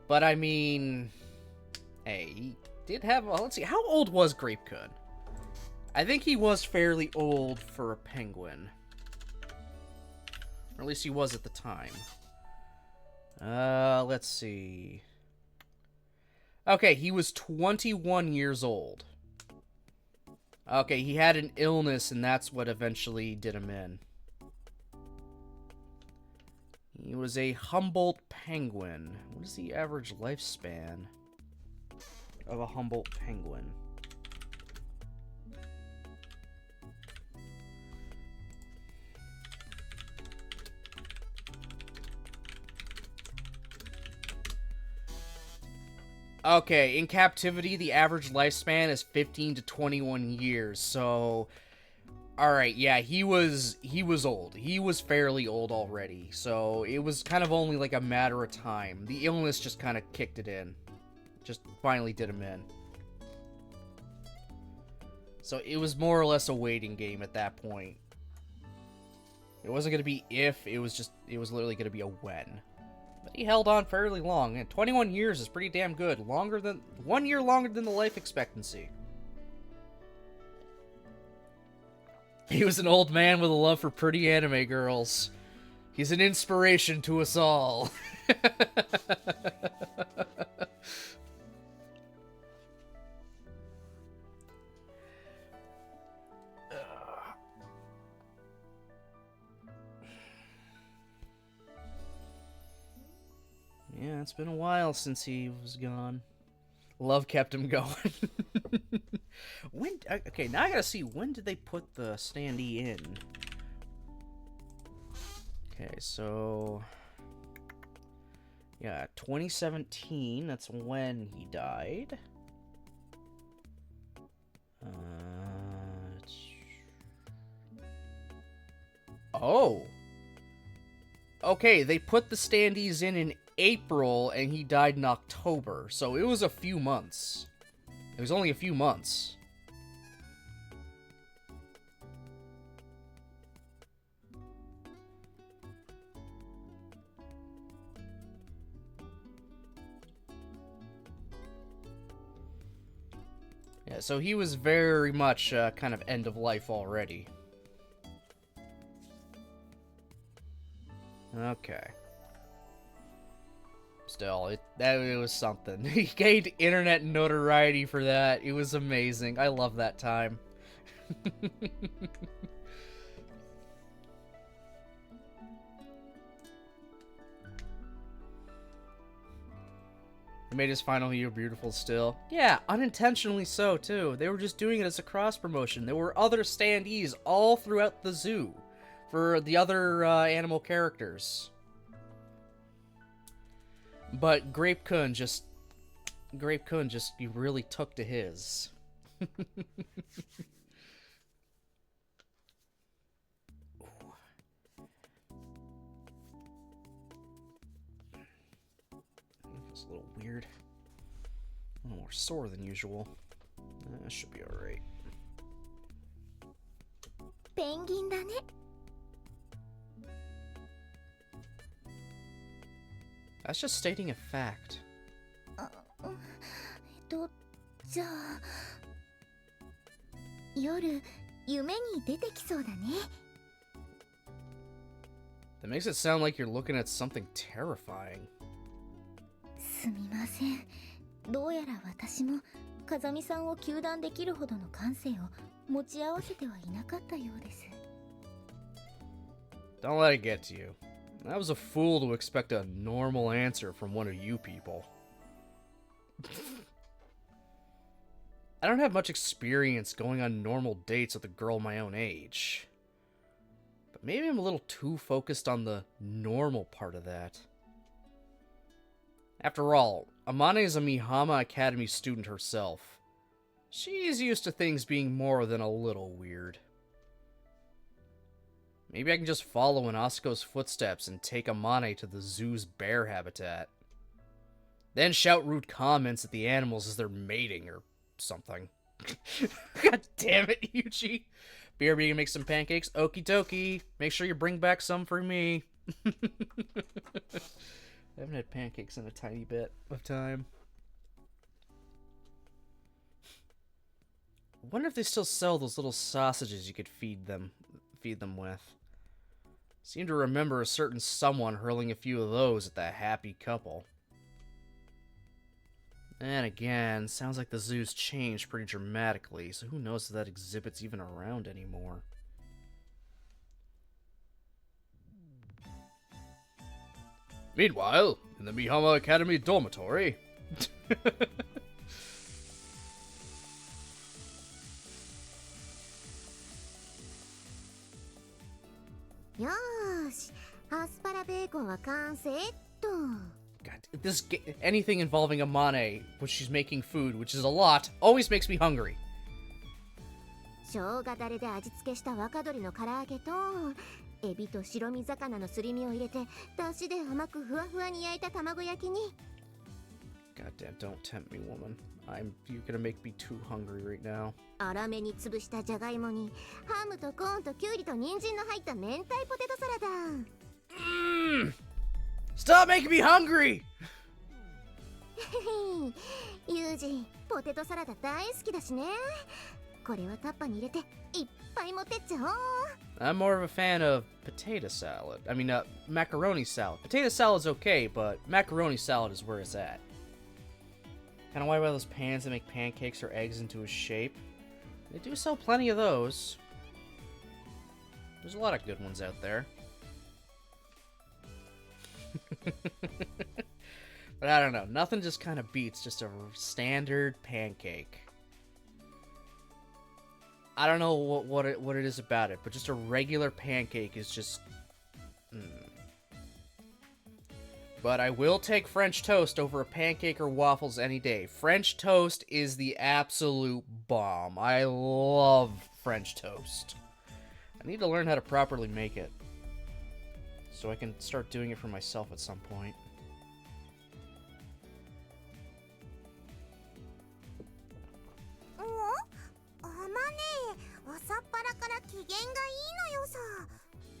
Speaker 1: But, I mean, hey, he did have, well, let's see, how old was Grape-kun? I think he was fairly old for a penguin. Or at least he was at the time. Let's see. Okay, he was 21 years old. Okay, he had an illness, and that's what eventually did him in. He was a Humboldt penguin. What is the average lifespan of a Humboldt penguin? Okay, in captivity, the average lifespan is 15 to 21 years, so... Alright, yeah, he was old. He was fairly old already, so it was kind of only like a matter of time. The illness just kind of kicked it in. Just finally did him in. So it was more or less a waiting game at that point. It wasn't going to be if, it was literally going to be a when. But he held on fairly long, and 21 years is pretty damn good. 1 year longer than the life expectancy. He was an old man with a love for pretty anime girls. He's an inspiration to us all. Yeah, it's been a while since he was gone. Love kept him going. Okay, now I gotta see, when did they put the standee in? Okay, so... yeah, 2017, that's when he died. Oh! Okay, they put the standees in April, and he died in October, so it was a few months. It was only a few months. Yeah, so he was very much kind of end of life already. Okay. Still, it was something. He gained internet notoriety for that. It was amazing. I love that time. It made his final year beautiful still. Yeah, unintentionally so, too. They were just doing it as a cross-promotion. There were other standees all throughout the zoo for the other animal characters. But Grape-kun just, he really took to his. It's a little weird. A little more sore than usual. That should be alright.
Speaker 2: Penguin だね。
Speaker 1: That's just stating a fact.
Speaker 2: じゃあ夜夢に出てきそうだね。
Speaker 1: That makes it sound like you're looking at something terrifying.
Speaker 2: すみません。どうやら私も風見さんを糾弾できるほどの感性を持ち合わせてはいなかったようです。
Speaker 1: Don't let it get to you. I was a fool to expect a normal answer from one of you people. I don't have much experience going on normal dates with a girl my own age. But maybe I'm a little too focused on the normal part of that. After all, Amane is a Mihama Academy student herself. She's used to things being more than a little weird. Maybe I can just follow in Asuko's footsteps and take Amane to the zoo's bear habitat. Then shout rude comments at the animals as they're mating or something. God damn it, Yuji. BRB gonna make some pancakes? Okie dokie. Make sure you bring back some for me. I haven't had pancakes in a tiny bit of time. I wonder if they still sell those little sausages you could feed them with. Seem to remember a certain someone hurling a few of those at that happy couple. And again, sounds like the zoo's changed pretty dramatically, so who knows if that exhibit's even around anymore. Meanwhile, in the Mihama Academy dormitory...
Speaker 2: Yosh, アスパラベーコンは完成っと。
Speaker 1: God, anything involving Amane, when she's making food, which is a lot, always makes me hungry.
Speaker 2: 生姜だれで味付けした若鶏の唐揚げとエビと白身魚のすり身を入れて出汁で甘くふわふわに焼いた卵焼きに
Speaker 1: Goddamn, don't tempt me, woman. You're gonna make me too hungry right now.
Speaker 2: 粗めに潰したじゃがいもにハムとコーンとキュウリと人参の入った明太ポテトサラダ。
Speaker 1: Stop making me hungry!
Speaker 2: ユージ、ポテトサラダ大好きだしね。これはタッパに入れていっぱい持ってっちゃおう。
Speaker 1: I'm more of a fan of potato salad. I mean, macaroni salad. Potato salad's okay, but macaroni salad is where it's at. Kinda why those pans that make pancakes or eggs into a shape. They do sell plenty of those. There's a lot of good ones out there. But I don't know. Nothing just kind of beats just a standard pancake. I don't know what it is about it, but just a regular pancake is just... But I will take French toast over a pancake or waffles any day. French toast is the absolute bomb. I love French toast. I need to learn how to properly make it, so I can start doing it for myself at some point.
Speaker 2: Amane, 朝っぱらから機嫌がいいのよさ。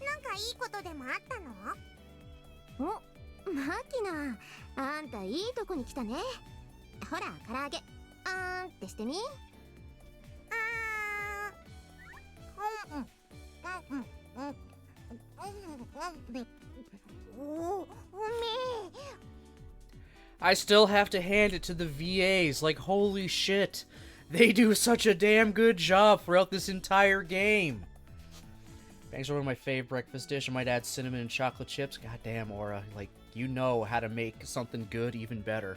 Speaker 2: なんかいいことでもあったの？お、マキナ、あんたいいとこに来たね。ほら、唐揚げ、あーんってしてみ。
Speaker 1: I still have to hand it to the VAs. Like, holy shit. They do such a damn good job throughout this entire game. Bangs are one of my favorite breakfast dish. I might add cinnamon and chocolate chips. God damn, Aura. Like, you know how to make something good even better.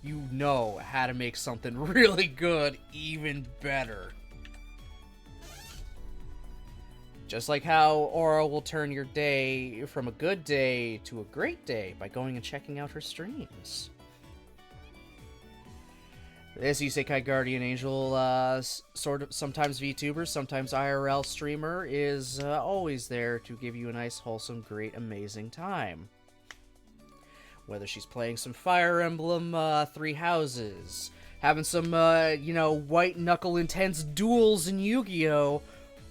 Speaker 1: You know how to make something really good even better. Just like how Aura will turn your day from a good day to a great day by going and checking out her streams. This Isekai Guardian Angel, sort of sometimes VTuber, sometimes IRL streamer, is always there to give you a nice, wholesome, great, amazing time. Whether she's playing some Fire Emblem, Three Houses, having some, white knuckle intense duels in Yu-Gi-Oh!,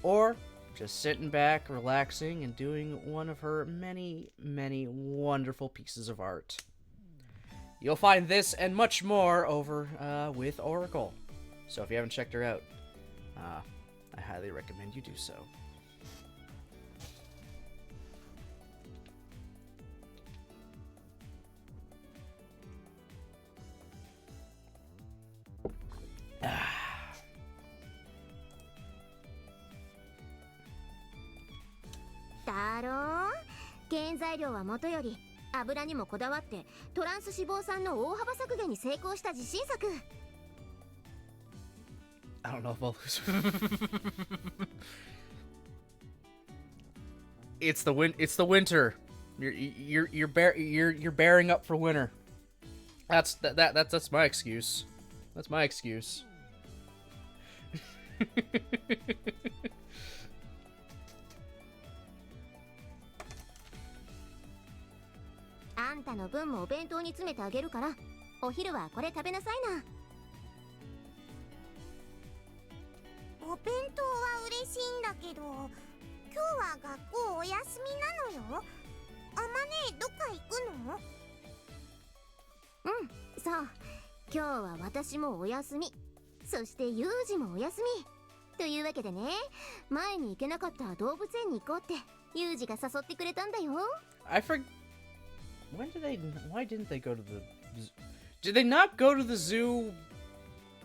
Speaker 1: or just sitting back, relaxing, and doing one of her many, many wonderful pieces of art. You'll find this and much more over with Oracle. So if you haven't checked her out, I highly recommend you do so.
Speaker 2: Taro, 原材料は元より油にもこだわってトランス脂肪酸の大幅削減に成功した自信作。
Speaker 1: I don't know if I'll lose. It's the winter. You're bearing up for winter. That's my excuse. That's my excuse.
Speaker 2: あんんたの分もお弁当に詰めてあげるから、お昼はこれ食べなさいな。
Speaker 4: お弁当は嬉しいんだけど、今日は学校お休みなのよ。あまね、どっか行くの？
Speaker 2: うん、そう。今日は私もお休み。そしてユージもお休み。というわけでね、前に行けなかった動物園に行こうってユージが誘ってくれたんだよ。
Speaker 1: I forgot. Why didn't they go to the Did they not go to the zoo?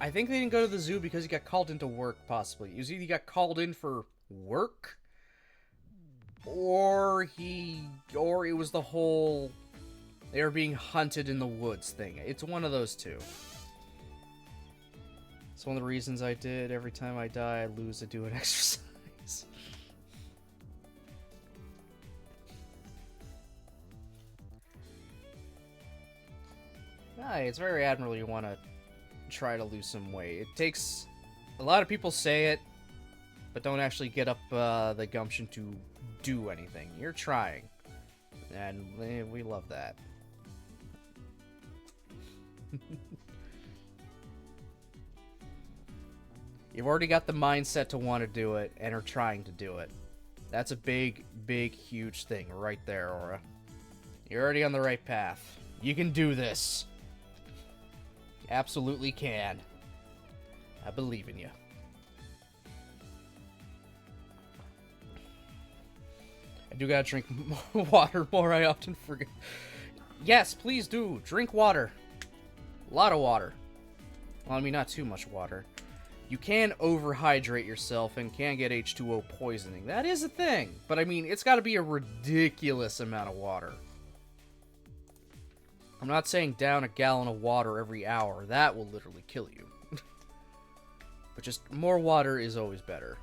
Speaker 1: I think they didn't go to the zoo because he got called into work, possibly. It was either he got called in for work, or it was the whole they were being hunted in the woods thing. It's one of those two. It's one of the reasons I did every time I die, I lose to do an exercise. It's very admirable you want to try to lose some weight. It takes... A lot of people say it, but don't actually get up the gumption to do anything. You're trying. And we love that. You've already got the mindset to want to do it, and are trying to do it. That's a big, big, huge thing right there, Aura. You're already on the right path. You can do this. You absolutely can. I believe in you. I do gotta drink water more. I often forget. Yes, please do. Drink water. A lot of water. Well, I mean, not too much water. You can overhydrate yourself and can get H2O poisoning. That is a thing. But I mean, it's got to be a ridiculous amount of water. I'm not saying down a gallon of water every hour. That will literally kill you. But just more water is always better.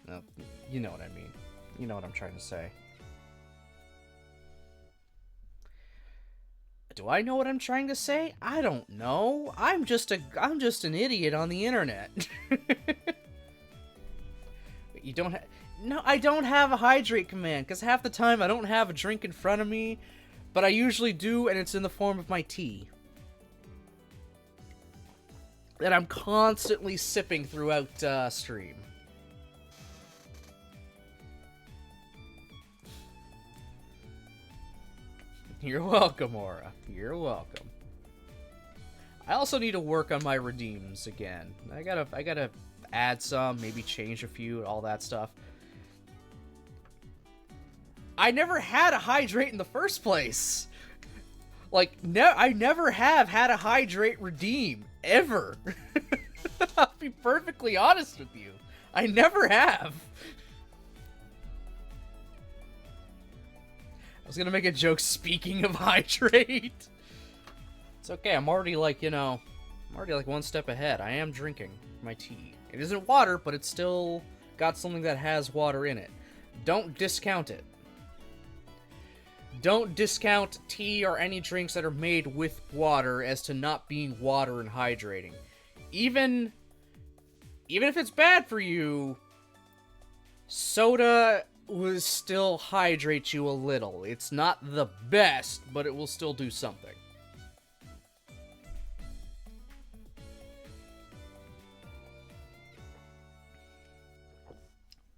Speaker 1: No, you know what I mean. You know what I'm trying to say. Do I know what I'm trying to say? I don't know. I'm just an idiot on the internet. You don't have... No, I don't have a hydrate command, because half the time I don't have a drink in front of me, but I usually do, and it's in the form of my tea. That I'm constantly sipping throughout stream. You're welcome, Aura. You're welcome. I also need to work on my redeems again. I gotta add some, maybe change a few, all that stuff. I never had a hydrate in the first place. Like, I never have had a hydrate redeem, ever. I'll be perfectly honest with you. I never have. I was gonna make a joke speaking of hydrate. It's okay, I'm already like, you know, I'm already like one step ahead. I am drinking my tea. It isn't water, but it's still got something that has water in it. Don't discount it. Don't discount tea or any drinks that are made with water as to not being water and hydrating. Even if it's bad for you, soda will still hydrate you a little. It's not the best, but it will still do something.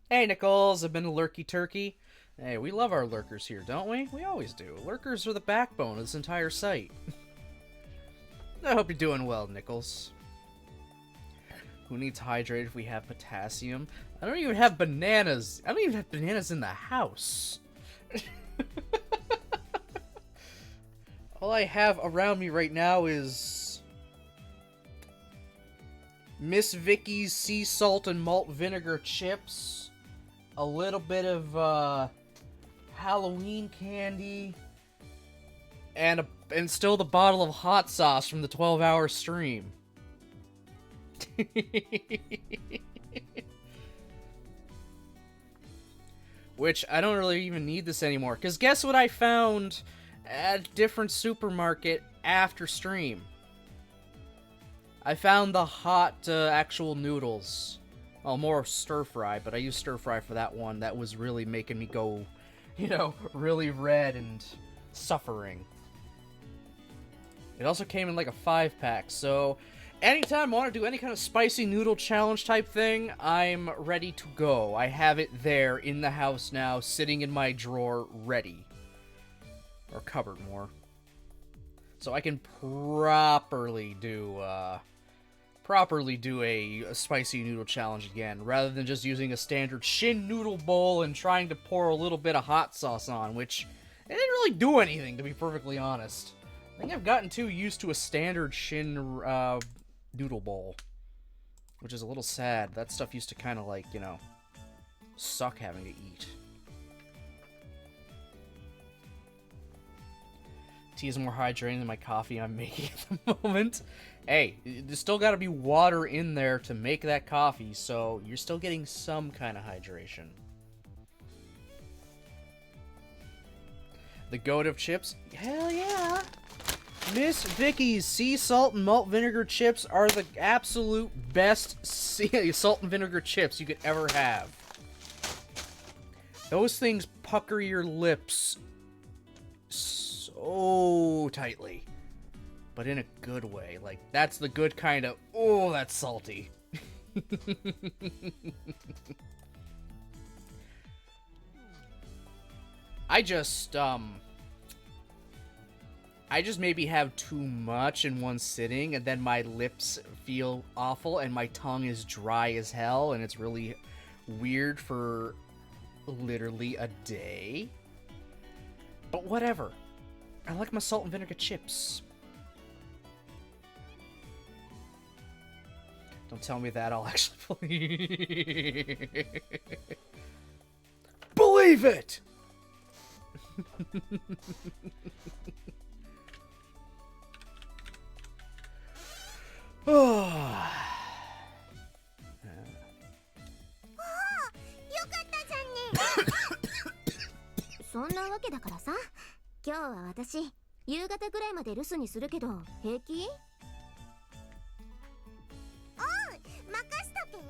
Speaker 1: Hey, Nichols, I've been a lurky turkey. Hey, we love our lurkers here, don't we? We always do. Lurkers are the backbone of this entire site. I hope you're doing well, Nichols. Who needs hydrate if we have potassium? I don't even have bananas. I don't even have bananas in the house. All I have around me right now is Miss Vicky's sea salt and malt vinegar chips, a little bit of Halloween candy, and still the bottle of hot sauce from the 12-hour stream. Which, I don't really even need this anymore, because guess what I found at a different supermarket after stream? I found the hot actual noodles. Well, more stir fry, but I used stir fry for that one. That was really making me go, you know, really red and suffering. It also came in like a 5-pack, so anytime I want to do any kind of spicy noodle challenge type thing, I'm ready to go. I have it there in the house now, sitting in my drawer, ready. Or cupboard, more. So I can properly do a spicy noodle challenge again, rather than just using a standard Shin noodle bowl and trying to pour a little bit of hot sauce on, which it didn't really do anything, to be perfectly honest. I think I've gotten too used to a standard Shin noodle bowl, which is a little sad. That stuff used to kind of like, you know, suck having to eat. Tea is more hydrating than my coffee I'm making at the moment. Hey, there's still got to be water in there to make that coffee, so you're still getting some kind of hydration. The goat of chips? Hell yeah! Miss Vicky's sea salt and malt vinegar chips are the absolute best salt and vinegar chips you could ever have. Those things pucker your lips so tightly, but in a good way. Like, that's the good kind of, oh, that's salty. I just maybe have too much in one sitting, and then my lips feel awful, and my tongue is dry as hell, and it's really weird for literally a day. But whatever. I like my salt and vinegar chips. Don't tell me that, I'll actually believe it!
Speaker 2: そんなわけだからさ、今日は私夕方ぐらいまで留守にするけど平気？
Speaker 4: 任しとけ。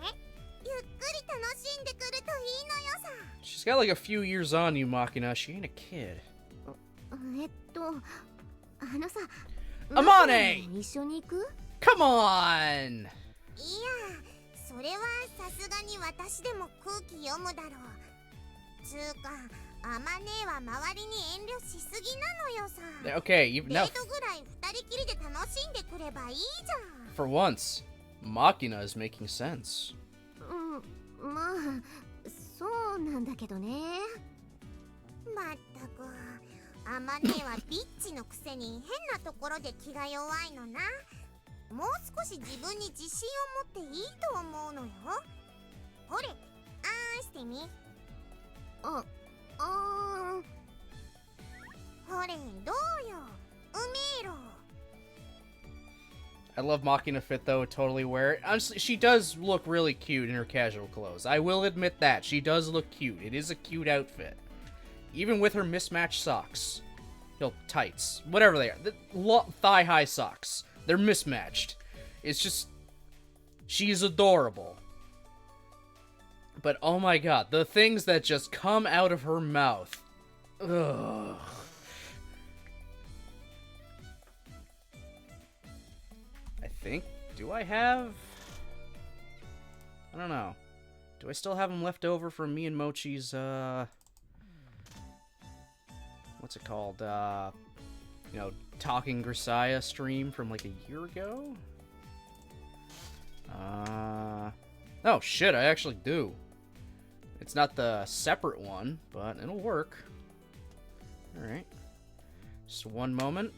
Speaker 4: ゆっくり楽しんでくるといいのよさ。
Speaker 1: She's got like a few years on you, Machina. She ain't a kid.
Speaker 2: さ、
Speaker 1: Amane!
Speaker 2: 一緒に行く？
Speaker 1: Come on!
Speaker 4: いや、それはさすがに私でも空気読むだろう。つうか、アマネは周りに遠慮しすぎなのよさ。
Speaker 1: Okay, you
Speaker 4: デ
Speaker 1: now
Speaker 4: ートぐらい二人きりで楽しんでくればいいじゃん。
Speaker 1: for once, Machina is making sense.
Speaker 2: まあ、そうなんだけどね。
Speaker 4: まったく、アマネはビッチのくせに変なところで気が弱いのな。もう少し自分に自信を持っていいと思うのよ。ほれ、あーんしてみ。ほれ、どうよ、うめえろ。
Speaker 1: I love Machina fit though, totally wear it. Honestly, she does look really cute in her casual clothes. I will admit that. She does look cute. It is a cute outfit. Even with her mismatched socks. You know, tights. Whatever they are. Thigh-high socks. They're mismatched. It's just... she's adorable. But oh my god, the things that just come out of her mouth. Ugh. I think... do I have... I don't know. Do I still have them left over from me and Mochi's, what's it called? You know, Talking Grisaia stream from like a year ago? Oh shit, I actually do. It's not the separate one, but it'll work. Alright. Just one moment.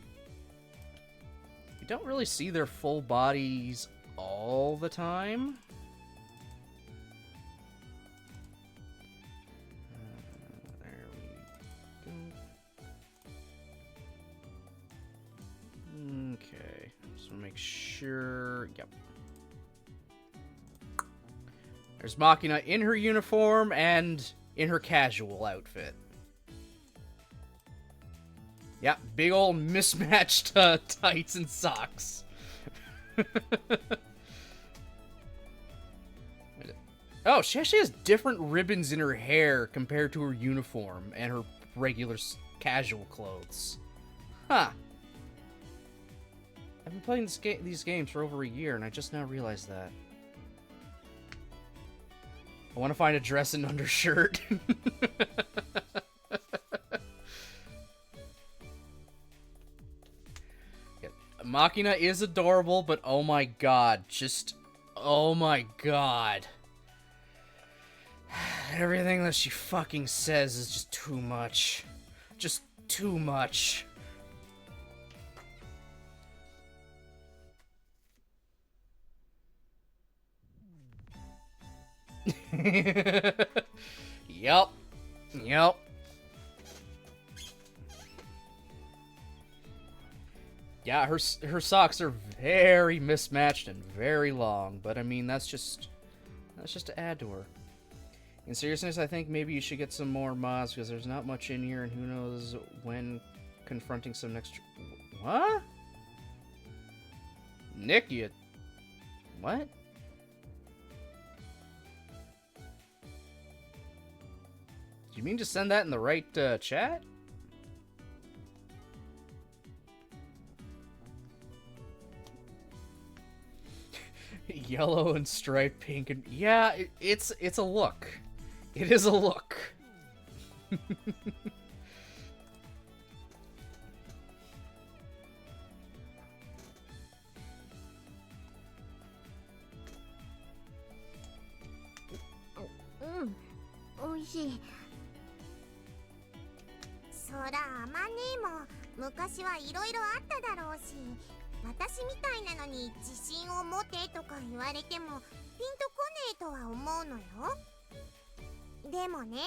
Speaker 1: You don't really see their full bodies all the time. There we go. Okay. Just want to make sure. Yep. There's Machina in her uniform and in her casual outfit. Yeah, big old mismatched tights and socks. Oh, she actually has different ribbons in her hair compared to her uniform and her regular casual clothes. Huh. I've been playing these games for over a year, and I just now realized that. I want to find a dress and undershirt. Yeah, Machina is adorable, but oh my god, just... oh my god. Everything that she fucking says is just too much. Just too much. Yup. Yup. Yeah, her socks are very mismatched and very long, but I mean that's just to add to her. In seriousness, I think maybe you should get some more mods because there's not much in here, and who knows when confronting some next. What? Nick, you. What? Do you mean to send that in the right chat? Yellow and striped pink and yeah, it's a look. It is a look.
Speaker 2: Oishii.
Speaker 4: そらあまねも昔はいろいろあっただろうし、私みたいなのに自信を持てとか言われてもピンとこねえとは思うのよ。でもね、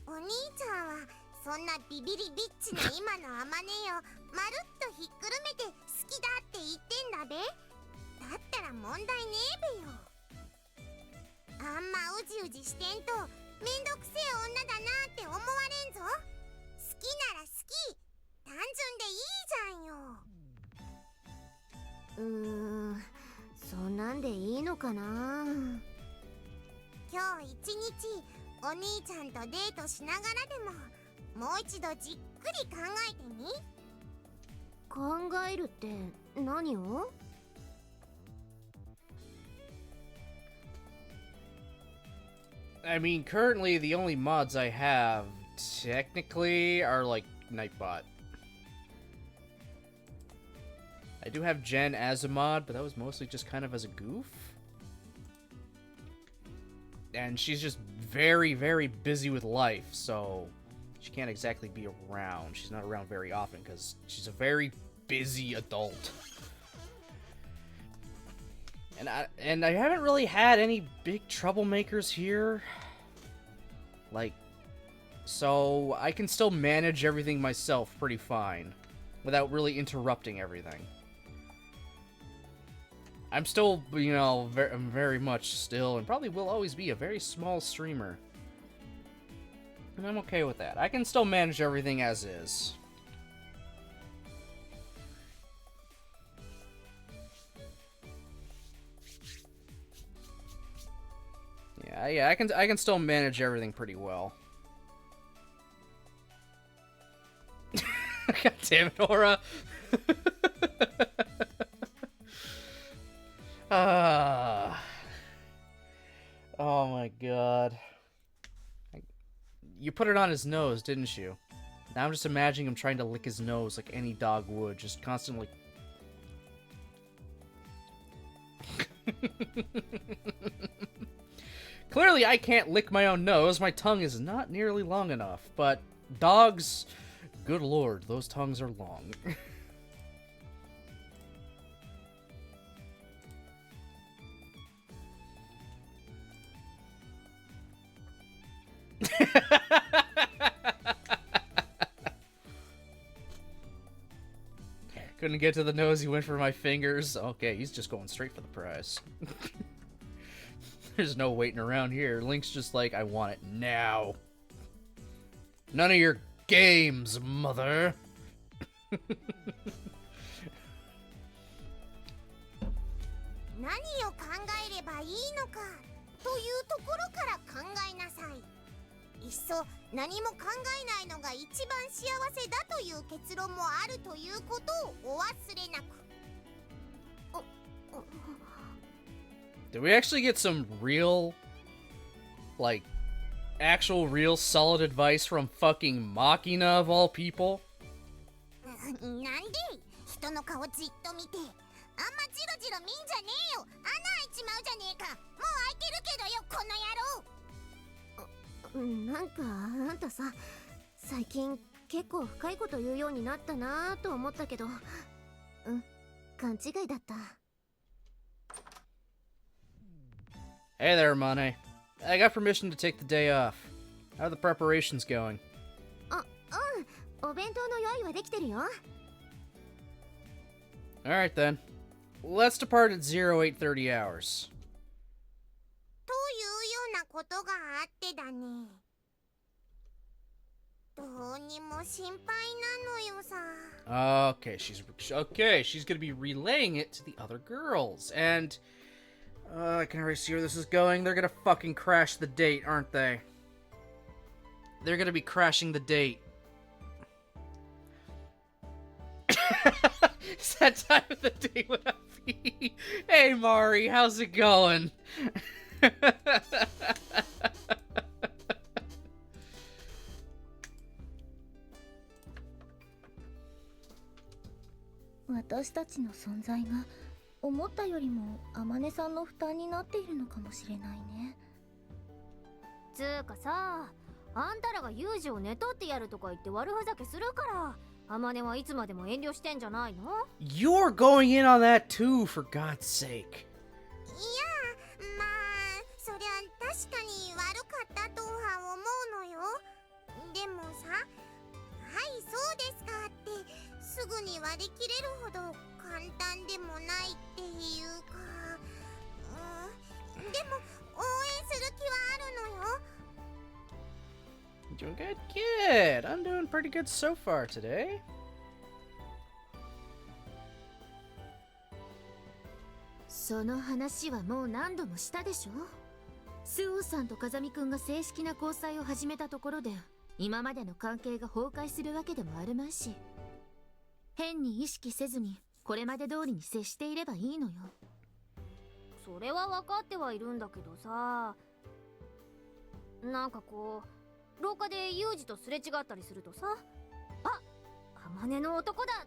Speaker 4: お兄ちゃんはそんなビビリビッチな今のあまねをまるっとひっくるめて好きだって言ってんだべ。だったら問題ねえべよ。あんまうじうじしてんとめんどくせえ女だなって思われんぞ。好きなら好き、単純でいいじゃんよ。
Speaker 2: そんなんでいいのかな。
Speaker 4: 今日一日お兄ちゃんとデートしながらでももう一度じっくり考えてみ。
Speaker 2: 考えるって何を
Speaker 1: I mean, currently the only mods I have technically are like Nightbot. I do have Jen as a mod, but that was mostly just kind of as a goof. And she's just very, very busy with life, so she can't exactly be around. She's not around very often because she's a very busy adult. And I haven't really had any big troublemakers here. Like, so I can still manage everything myself pretty fine without really interrupting everything. I'm still, you know, very much still and probably will always be a very small streamer. And I'm okay with that. I can still manage everything as is. Yeah, I can still manage everything pretty well. God damn it, Aura. Oh my god. You put it on his nose, didn't you? Now I'm just imagining him trying to lick his nose like any dog would, just constantly. Clearly, I can't lick my own nose. My tongue is not nearly long enough. But dogs, good lord, those tongues are long. Couldn't get to the nose, he went for my fingers. Okay, he's just going straight for the prize. There's no waiting around here. Link's just like, I want it now. None of your games, mother.
Speaker 4: 何を考えればいいのかというところから考えなさい。いっそ何も考えないのが一番幸せだという結論もあるということをお忘れなく。
Speaker 1: Did we actually get some real, like, actual real solid advice from fucking Machina of all people?
Speaker 4: なんで人の顔じっと見て、あんまジロジロ見んじゃねえよ。穴開いちまうじゃねえか。もう開いてるけどよ、この野郎。
Speaker 2: なんかあんたさ、最近結構深いこと言うようになったなぁと思ったけど、勘違いだった。
Speaker 1: Hey there, Amane. I got permission to take the day off. How are the preparations going?
Speaker 2: お弁当の用意はできてるよ。
Speaker 1: Alright then. Let's depart at 0830 hours.
Speaker 4: というようなことがあってだね。どうにも心配なのよさ。
Speaker 1: Okay, she's gonna be relaying it to the other girls. And I can already see where this is going. They're gonna fucking crash the date, aren't they? They're gonna be crashing the date. It's that time of the day when I be. Hey Mari, how's it going?
Speaker 5: 私たちの存在が思ったよりも天音さんの負担になっているのかもしれないね。
Speaker 2: つーかさ、あんたらがユージを寝取ってやるとか言って悪ふざけするから、あまねはいつまでも遠慮してんじゃないの？
Speaker 1: You're going in on that too, for God's sake.
Speaker 4: いや、まあそりゃ確かに悪かったとは思うのよ。でもさ、はいそうですかってすぐに割り切れるほど簡単でもないっていうか、でも応援する気はあるのよ。
Speaker 1: Doing good, kid. I'm doing pretty good so far today.
Speaker 2: その話はもう何度もしたでしょ。スオさんと風見くんが正式な交際を始めたところで、今までの関係が崩壊するわけでもあるまいし、変に意識せずにこれまで通りに接していればいいのよ。それは分かってはいるんだけどさ、なんかこう廊下でユージとすれ違ったりするとさ、あ、天音の男だっ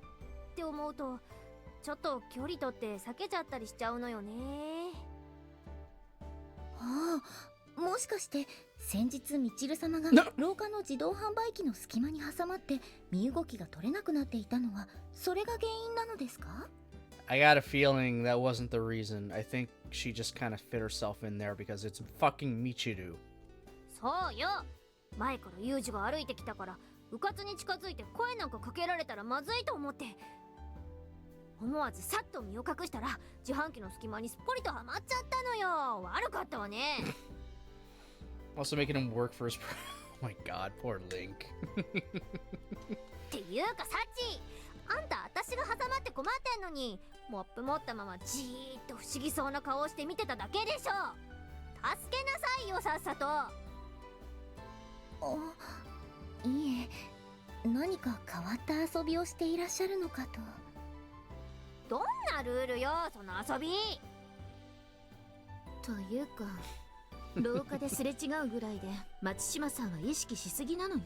Speaker 2: て思うと、ちょっと距離取って避けちゃったりしちゃうのよね。
Speaker 5: ああ、もしかして先日みちる様が廊下の自動販売機の隙間に挟まって身動きが取れなくなっていたのはそれが原因なのですか？
Speaker 1: I got a feeling that wasn't the reason. I think she just kind of fit herself in there because it's fucking Michiru.
Speaker 2: そうよ。前からユージが歩いてきたから、うかつに近づいて声なんかかけられたらまずいと思って、思わずさっと身を隠したら自販機の隙間にすっぽりとはまっちゃったのよ。悪かったわね。
Speaker 1: Also making him work for his... Oh my god, poor Link.
Speaker 2: っていうかサチ、あんた私が挟まって困ってんのにモップ持ったままじーっと不思議そうな顔をして見てただけでしょ。助けなさいよ、さっさと。
Speaker 5: いいえ、何か変わった遊びをしていらっしゃるのかと。
Speaker 2: どんなルールよ、その遊び。というか廊下ですれ違うぐらいで松島さんは意識しすぎなのよ。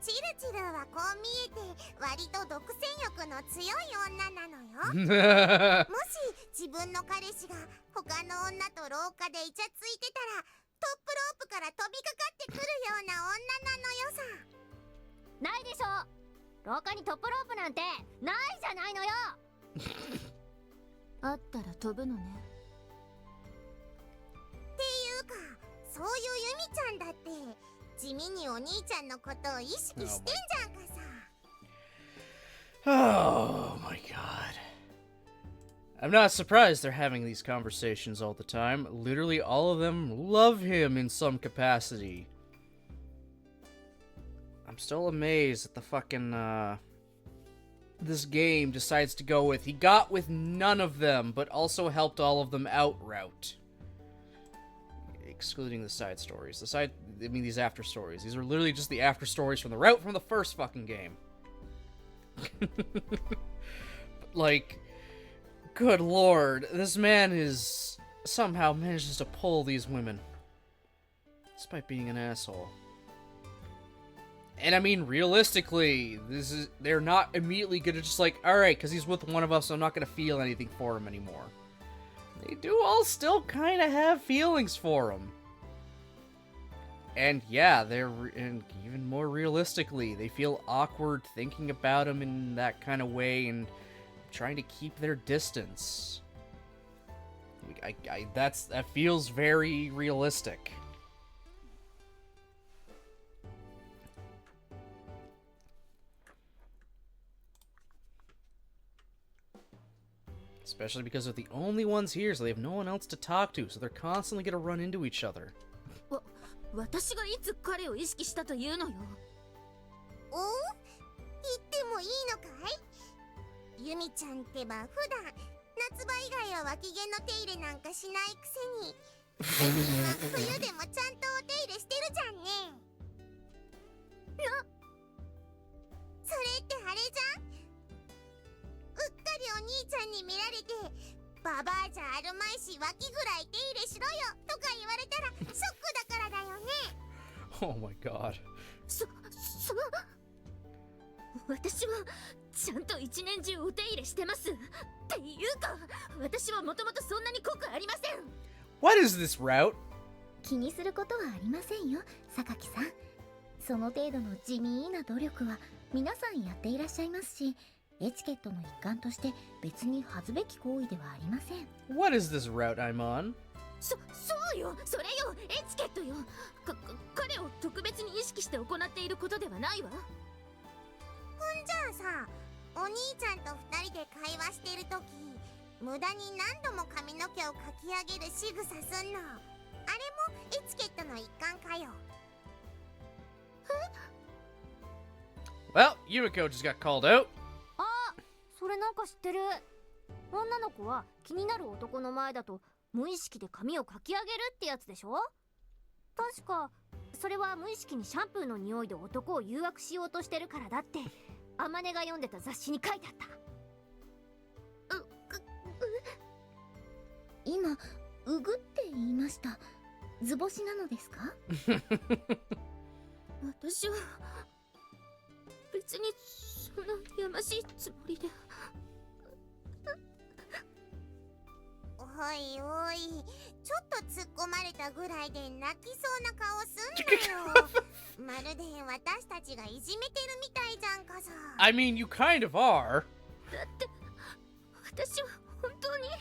Speaker 4: チルチルはこう見えて割と独占欲の強い女なのよ。もし自分の彼氏が他の女と廊下でイチャついてたら、トップロープから飛びかかってくるような女なのよさ。
Speaker 2: ないでしょ。廊下にトップロープなんてないじゃないのよ。あったら飛ぶのね。
Speaker 4: っていうか、そういうユミちゃんだって地味にお兄ちゃんのことを意識してんじゃんかさ。
Speaker 1: Oh my god. I'm not surprised they're having these conversations all the time. Literally all of them love him in some capacity. I'm still amazed that the fucking, this game decides to go with, he got with none of them, but also helped all of them out route. excluding the side stories. These after stories. These are literally just the after stories from the route from the first fucking game. Like, good lord, this man is somehow manages to pull these women, despite being an asshole. And I mean, realistically, they're not immediately gonna just like, alright, because he's with one of us, so I'm not gonna feel anything for him anymore. They do all still kind of have feelings for him. And yeah, and even more realistically, they feel awkward thinking about him in that kind of way and trying to keep their distance. That feels very realistic. Especially because they're the only ones here, so they have no one else to talk to, so they're constantly gonna run into each other.
Speaker 2: 私がいつ彼を意識したというのよ。
Speaker 4: お？言ってもいいのかい？ユミちゃんってば普段夏場以外は脇毛の手入れなんかしないくせに冬でもちゃんとお手入れしてるじゃんね。それってあれじゃん？うっかりお兄ちゃんに見られてババアじゃあるまいし脇ぐらい手入れしろよとか言われたらショックだからだよね。
Speaker 1: Oh my god.
Speaker 2: 私はちゃんと一年中お手入れしてますっていうか、私はもともとそんなに濃くありません。
Speaker 1: What is this route?
Speaker 5: 気にすることはありませんよ、榊さん。その程度の地味な努力は皆さんやっていらっしゃいますし、エチケットの一環として別に恥ずべき行為ではありません。
Speaker 1: What is this route I'm on?
Speaker 2: そうよ、それよ、エチケットよ。彼を特別に意識して行っていることではないわ。
Speaker 4: じゃあさ、お兄ちゃんと二人で会話してるとき無駄に何度も髪の毛をかき上げる仕草すんの、あれもエチケットの一環かよ。
Speaker 1: Well, Yumiko just got called out.
Speaker 2: あ、それなんか知ってる。女の子は気になる男の前だと無意識で髪をかき上げるってやつでしょ。確かそれは無意識にシャンプーの匂いで男を誘惑しようとしてるからだってアマネが読んでた雑誌に書いてあった。
Speaker 5: 今うぐって言いました。図星なのですか？
Speaker 2: 私は別にそんなやましいつもりで。
Speaker 4: おいおい、ちょっと突っ込まれたぐらいで泣きそうな顔すんなよ。まるで私たちがいじめてるみたいじゃんかさ。
Speaker 1: I mean, you kind of are.
Speaker 2: だって私は本当に。
Speaker 4: わ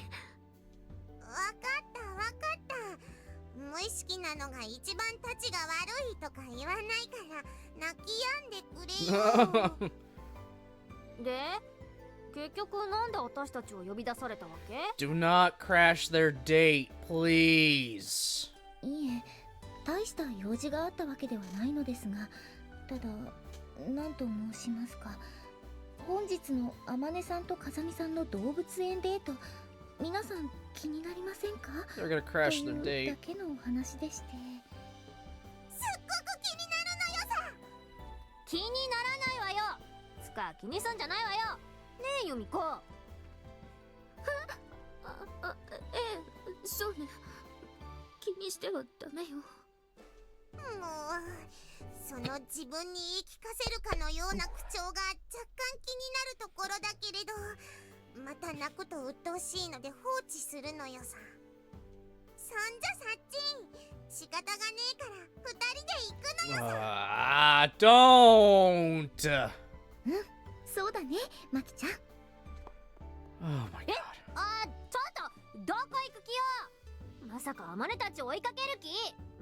Speaker 4: かったわかった。無意識なのが一番たちが悪いとか言わないから泣き止んでくれよ。
Speaker 2: で結局なんで私たちを呼び出されたわけ？
Speaker 1: Do not crash their date, please.
Speaker 5: いえ、大した用事があったわけではないのですが、ただ何と申しますか、本日の天音さんと風見さんの動物園デート、皆さん気になりませんか？
Speaker 1: They're gonna crash
Speaker 5: と
Speaker 1: their
Speaker 5: いうだ
Speaker 1: date.
Speaker 5: けのお話でして。
Speaker 4: すっごく気になるのよさ。
Speaker 2: 気にならないわよ。つか気にすんじゃないわよ。ねえユミコ。そうね。気にしてはダメよ。
Speaker 4: もうその自分に言い聞かせるかのような口調が若干気になるところだけれど、また泣くと鬱陶しいので放置するのよさ。そんじゃさっちん、仕方がねえから二人で行くのよさ。
Speaker 1: Don't.
Speaker 5: そうだね、マキちゃん。
Speaker 1: Oh my god.
Speaker 2: あ、ちょっとどこ行く気よ。まさかアマネたち追いかける気？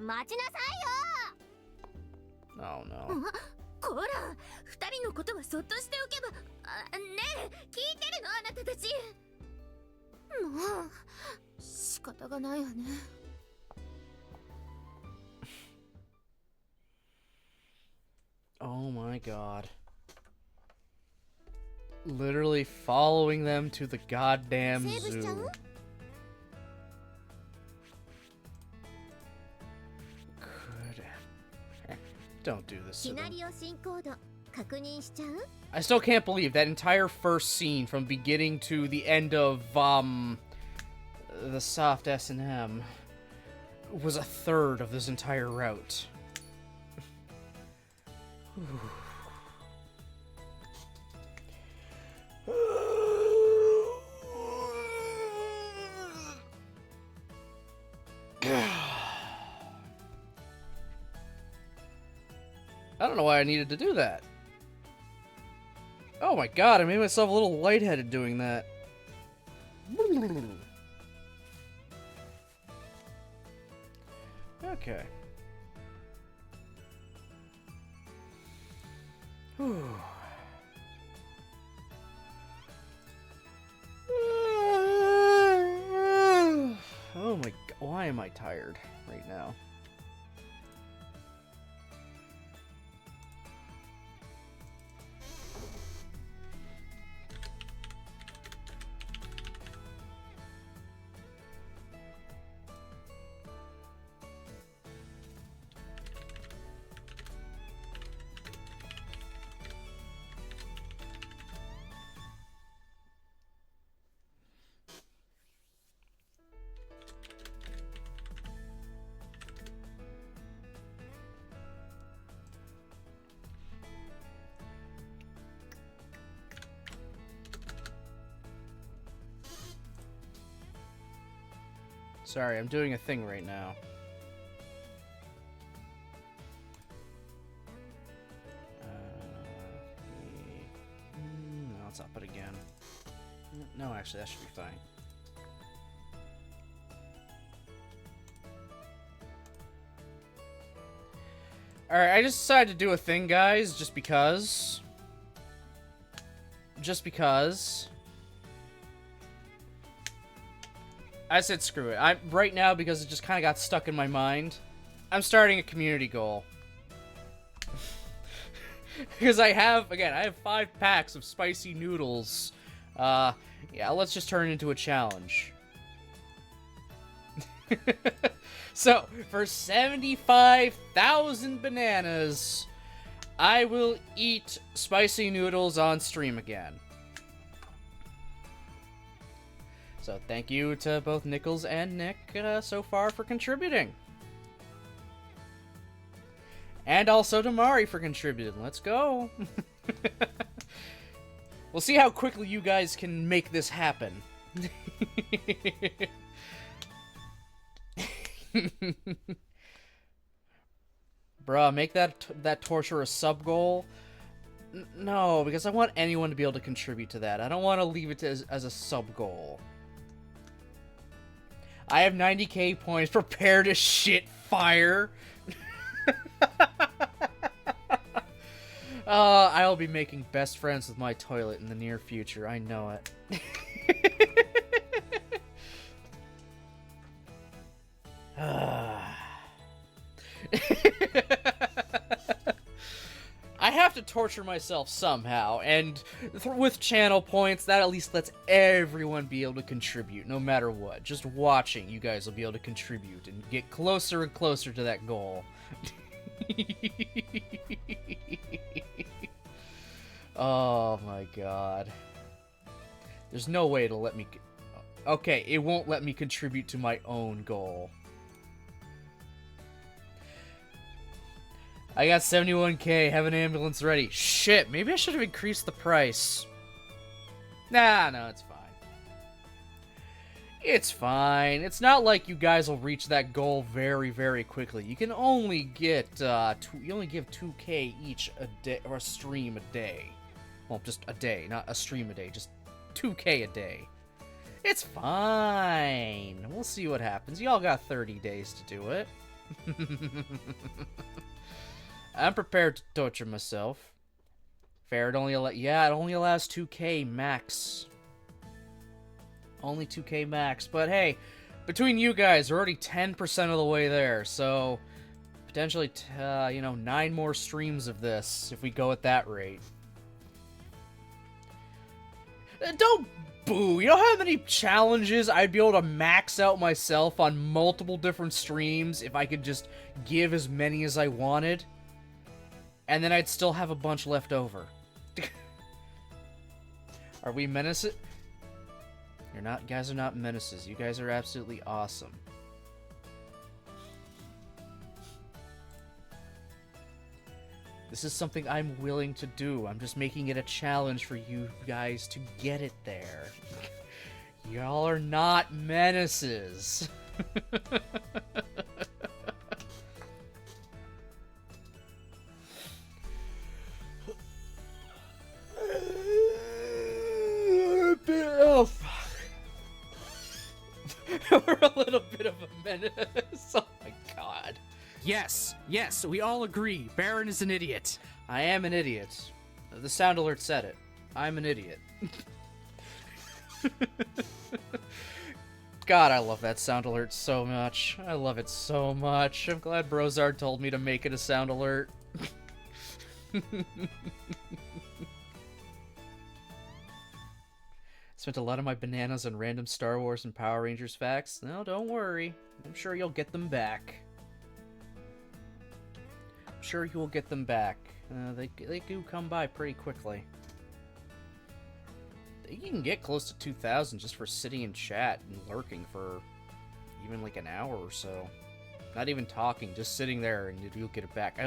Speaker 2: 待ちなさいよ。
Speaker 1: Oh no.
Speaker 2: こら、二人のことはそっとしておけば。ねえ、聞いてるのあなたたち。もう仕方がないわね。
Speaker 1: Oh my god. Literally following them to the goddamn
Speaker 4: セーブしちゃう？
Speaker 1: zoo. Don't do this
Speaker 2: シ
Speaker 1: to
Speaker 2: ナ
Speaker 1: them.
Speaker 2: リオ進行度確認しちゃう？
Speaker 1: I still can't believe that entire first scene from beginning to the end of, the soft S&M was a third of this entire route. I don't know why I needed to do that. Oh my god, I made myself a little lightheaded doing that. Okay. Whew. Oh my god, why am I tired right now? Sorry, I'm doing a thing right now. No, let's up it again. No, actually, that should be fine. Alright, I just decided to do a thing, guys, just because. Just because. I said screw it. Right now, because it just kind of got stuck in my mind, I'm starting a community goal. Because I have 5 packs of spicy noodles. Yeah, let's just turn it into a challenge. So, for 75,000 bananas, I will eat spicy noodles on stream again. So thank you to both Nichols and Nick so far for contributing. And also to Mari for contributing. Let's go. We'll see how quickly you guys can make this happen. Bruh, make that torture a sub-goal? No, because I want anyone to be able to contribute to that. I don't want to leave it as a sub-goal. I have 90k points. Prepare to shit fire. I'll be making best friends with my toilet in the near future. I know it. I have to torture myself somehow, and with channel points, that at least lets everyone be able to contribute, no matter what. Just watching, you guys will be able to contribute and get closer and closer to that goal. Oh my god. There's no way it'll let me... Okay, it won't let me contribute to my own goal. I got 71k, have an ambulance ready. Shit, maybe I should have increased the price. Nah, no, it's fine. It's fine. It's not like you guys will reach that goal very, very quickly. You can only get, you only give 2k each a day, or a stream a day. Well, just a day, not a stream a day, just 2k a day. It's fine. We'll see what happens. Y'all got 30 days to do it. I'm prepared to torture myself. Fair, it only allows 2k max. Only 2k max, but hey, between you guys, we're already 10% of the way there, so potentially, 9 more streams of this if we go at that rate. Don't boo! You know how many challenges I'd be able to max out myself on multiple different streams if I could just give as many as I wanted? and then I'd still have a bunch left over. Are we menaces? You're not, guys are not menaces. You guys are absolutely awesome. This is something I'm willing to do. I'm just making it a challenge for you guys to get it there. Y'all are not menaces. Oh, fuck. We're a little bit of a menace. Oh my god.
Speaker 6: Yes, we all agree. Baron is an idiot.
Speaker 1: I am an idiot. The sound alert said it. I'm an idiot. God, I love that sound alert so much. I love it so much. I'm glad Brozard told me to make it a sound alert. Spent a lot of my bananas on random Star Wars and Power Rangers facts. No, don't worry. I'm sure you'll get them back. I'm sure you will get them back. They do come by pretty quickly. You can get close to 2,000 just for sitting in chat and lurking for even like an hour or so. Not even talking, just sitting there and you'll get it back.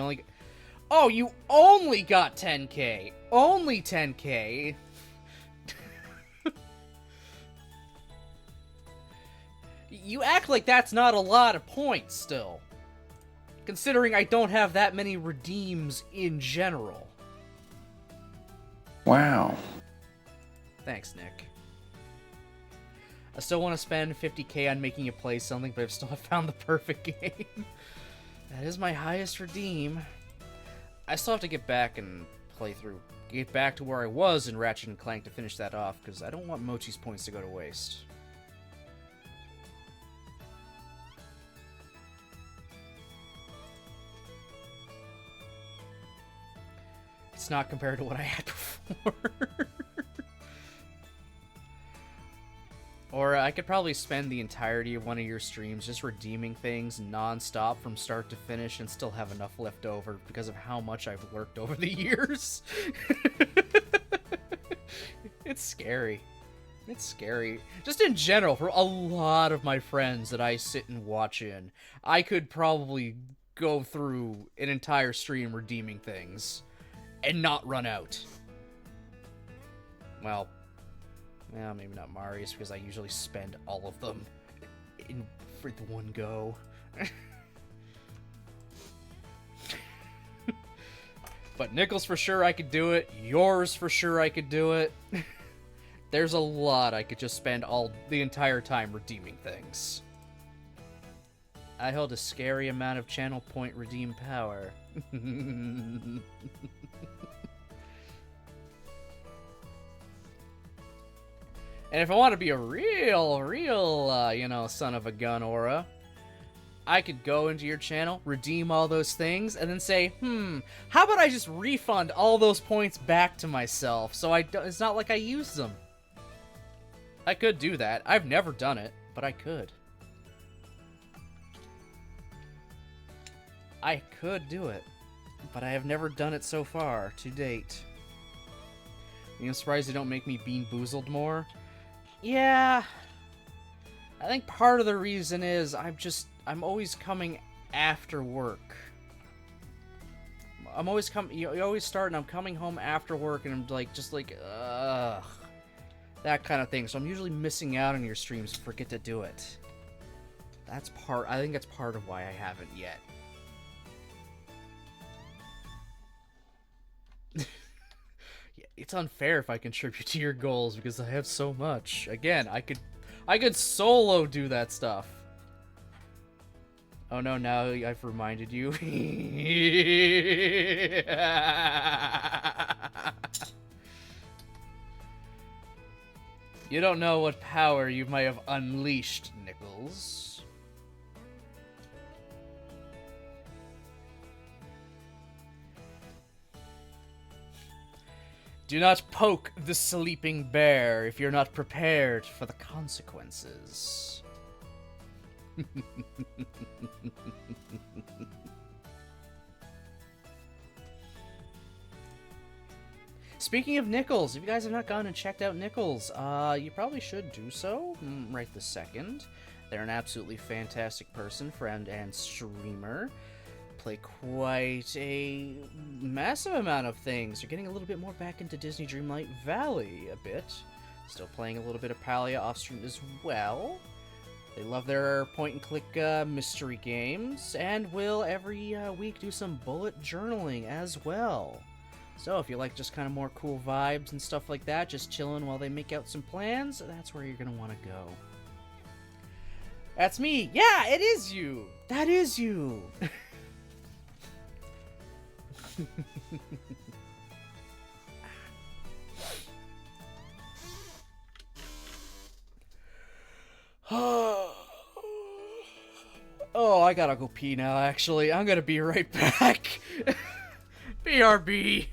Speaker 1: Oh, you only got 10k! Only 10k! You act like that's not a lot of points still. Considering I don't have that many redeems in general.
Speaker 7: Wow.
Speaker 1: Thanks, Nick. I still want to spend 50k on making you play something, but I've still found the perfect game. That is my highest redeem. I still have to get back and get back to where I was in Ratchet and Clank to finish that off, because I don't want Mochi's points to go to waste. It's not compared to what I had before. Or I could probably spend the entirety of one of your streams just redeeming things non-stop from start to finish and still have enough left over because of how much I've lurked over the years. It's scary. It's scary. Just in general, for a lot of my friends that I sit and watch in, I could probably go through an entire stream redeeming things and not run out. Well, maybe not Marius, because I usually spend all of them for the one go. But Nichols, for sure I could do it. Yours, for sure I could do it. There's a lot I could just spend the entire time redeeming things. I held a scary amount of channel point redeem power. And if I want to be a real, son of a gun aura, I could go into your channel, redeem all those things, and then say, how about I just refund all those points back to myself so it's not like I used them. I could do that. I've never done it, but I could. I could do it, but I have never done it so far, to date. I'm surprised they don't make me Bean Boozled more. Yeah, I think part of the reason is I'm always coming after work. You always start and I'm coming home after work and I'm ugh, that kind of thing. So I'm usually missing out on your streams and forget to do it. I think that's part of why I haven't yet. It's unfair if I contribute to your goals because I have so much. Again, I could solo do that stuff. Oh no, now I've reminded you. You don't know what power you might have unleashed, Nichols. Do not poke the sleeping bear if you're not prepared for the consequences. Speaking of Nichols, if you guys have not gone and checked out Nichols, you probably should do so right this second. They're an absolutely fantastic person, friend, and streamer. Play quite a massive amount of things. You're getting a little bit more back into Disney Dreamlight Valley a bit. Still playing a little bit of Palia off stream as well. They love their point-and-click mystery games, and will every week do some bullet journaling as well. So if you like just kind of more cool vibes and stuff like that, just chilling while they make out some plans, that's where you're going to want to go. That's me! Yeah, it is you! That is you! Oh, I gotta go pee now, actually. I'm gonna be right back. BRB.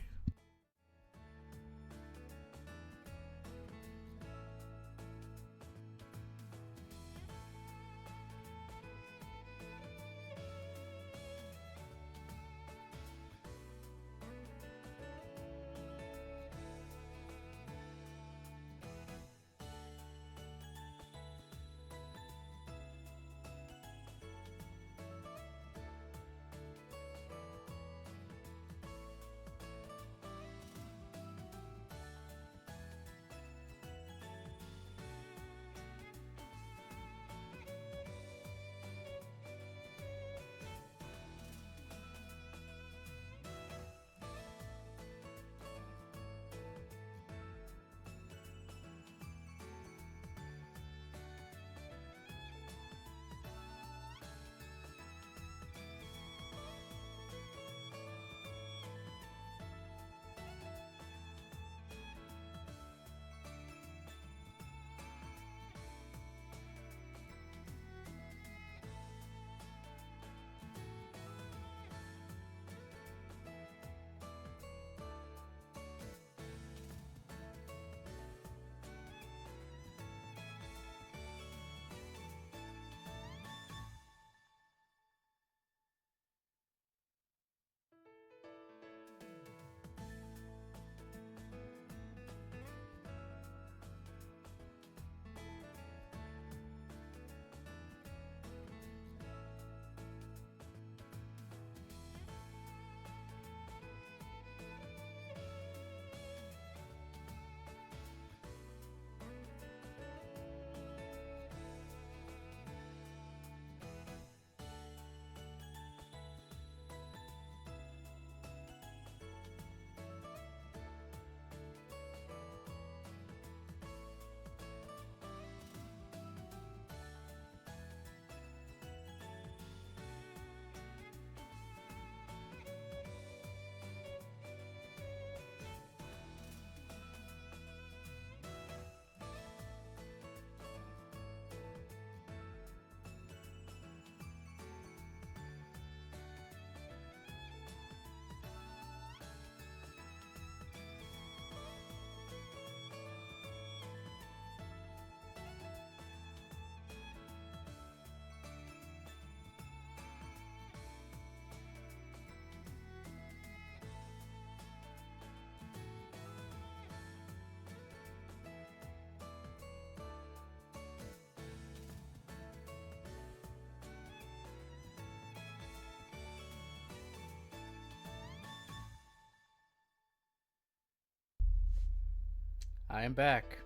Speaker 1: I am back.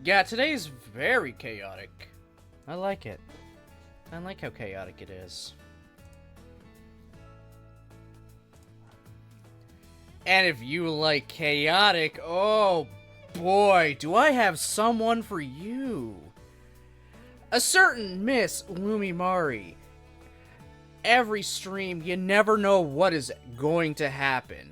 Speaker 1: Yeah, today's very chaotic. I like it. I like how chaotic it is. And if you like chaotic, oh boy, do I have someone for you. A certain Miss Lumimari. Every stream, you never know what is going to happen.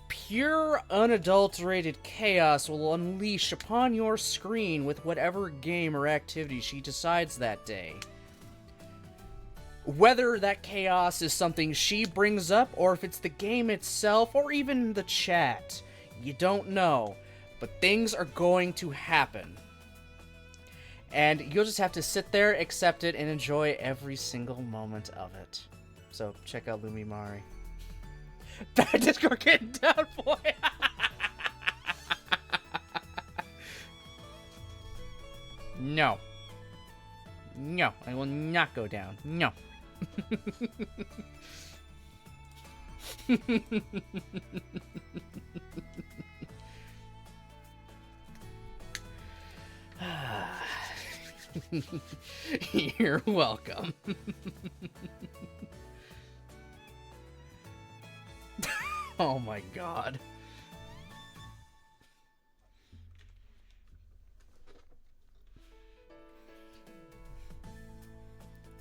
Speaker 1: Pure, unadulterated chaos will unleash upon your screen with whatever game or activity she decides that day. Whether that chaos is something she brings up, or if it's the game itself, or even the chat, you don't know, but things are going to happen. And you'll just have to sit there, accept it, and enjoy every single moment of it. So, check out Lumimari. That Discord getting down, boy. No. No, I will not go down. No. You're welcome. Oh my god.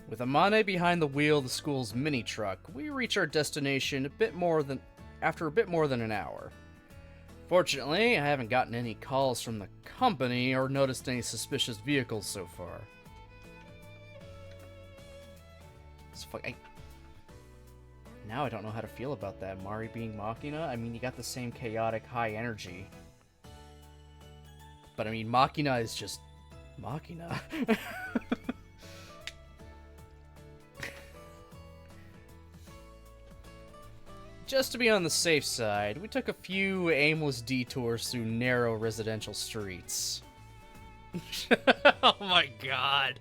Speaker 1: With Amane behind the wheel of the school's mini truck, we reach our destination after a bit more than an hour. Fortunately, I haven't gotten any calls from the company or noticed any suspicious vehicles so far. Now I don't know how to feel about that. Mari being Machina? I mean, you got the same chaotic high energy. But I mean, Machina is just Machina. Just to be on the safe side, we took a few aimless detours through narrow residential streets. Oh my god.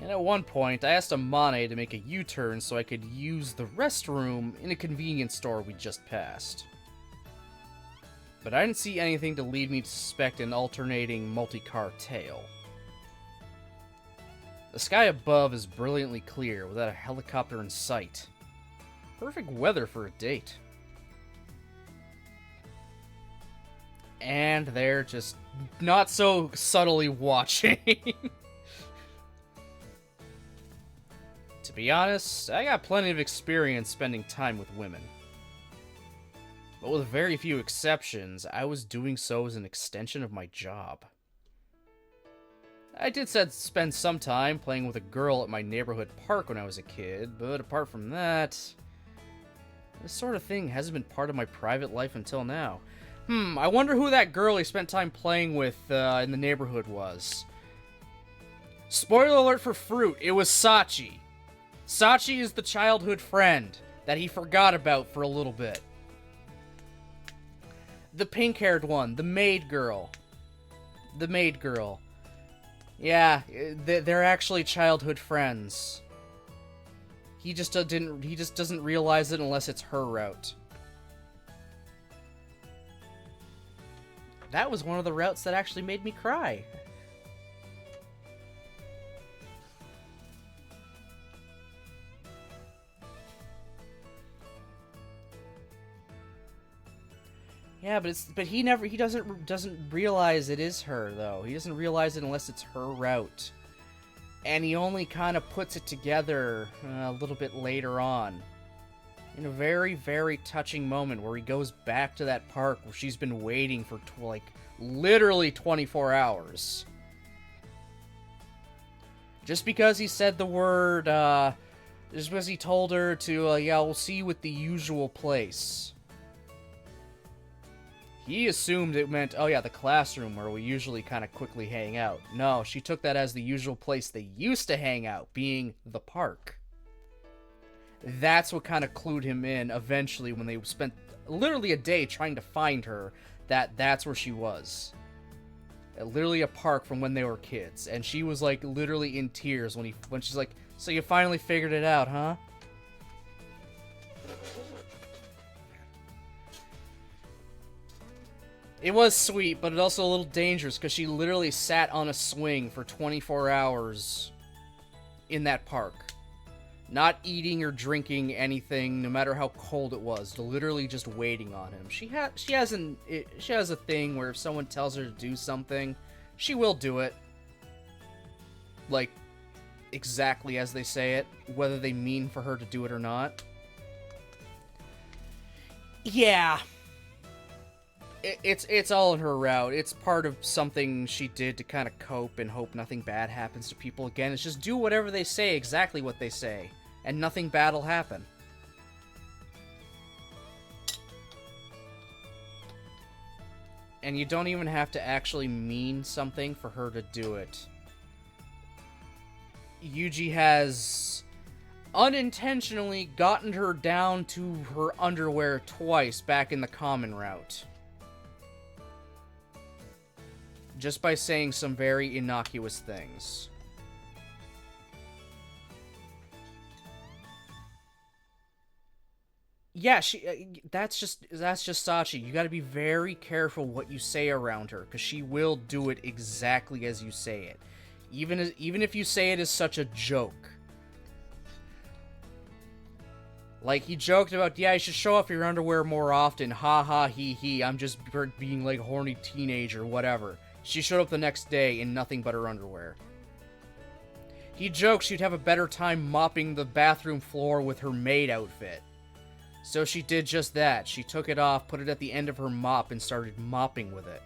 Speaker 1: And at one point, I asked Amane to make a U-turn so I could use the restroom in a convenience store we just passed. But I didn't see anything to lead me to suspect an alternating multi-car tail. The sky above is brilliantly clear without a helicopter in sight. Perfect weather for a date. And they're just not so subtly watching. To be honest, I got plenty of experience spending time with women. But with very few exceptions, I was doing so as an extension of my job. I did spend some time playing with a girl at my neighborhood park when I was a kid, but apart from that, this sort of thing hasn't been part of my private life until now. I wonder who that girl he spent time playing with in the neighborhood was. Spoiler alert for Fruit, it was Sachi. Sachi is the childhood friend that he forgot about for a little bit. The pink-haired one, the maid girl. The maid girl. Yeah, they're actually childhood friends. He just doesn't realize it unless it's her route. That was one of the routes that actually made me cry. Yeah, but he doesn't realize it is her though. He doesn't realize it unless it's her route. And he only kind of puts it together a little bit later on. In a very, very touching moment where he goes back to that park where she's been waiting for like literally 24 hours. Just because he said the word, just because he told her to, yeah, we'll see you at the usual place. He assumed it meant, oh yeah, the classroom where we usually kind of quickly hang out. No, she took that as the usual place they used to hang out, being the park. That's what kind of clued him in eventually when they spent literally a day trying to find her, that's where she was. Literally a park from when they were kids. And she was like literally in tears when she's like, so you finally figured it out, huh? It was sweet, but it also a little dangerous because she literally sat on a swing for 24 hours in that park. Not eating or drinking anything, no matter how cold it was, literally just waiting on him. She has a thing where if someone tells her to do something, she will do it. Like, exactly as they say it, whether they mean for her to do it or not. Yeah. It's all in her route. It's part of something she did to kind of cope and hope nothing bad happens to people again. It's just do whatever they say, exactly what they say, and nothing bad will happen. And you don't even have to actually mean something for her to do it. Yuji has unintentionally gotten her down to her underwear twice back in the common route. Just by saying some very innocuous things. Yeah, that's just Sachi. You gotta be very careful what you say around her, because she will do it exactly as you say it. Even if you say it as such a joke. Like, he joked about, yeah, you should show off your underwear more often. Ha ha, he he. I'm just being like a horny teenager, whatever. She showed up the next day in nothing but her underwear. He joked she'd have a better time mopping the bathroom floor with her maid outfit. So she did just that. She took it off, put it at the end of her mop, and started mopping with it.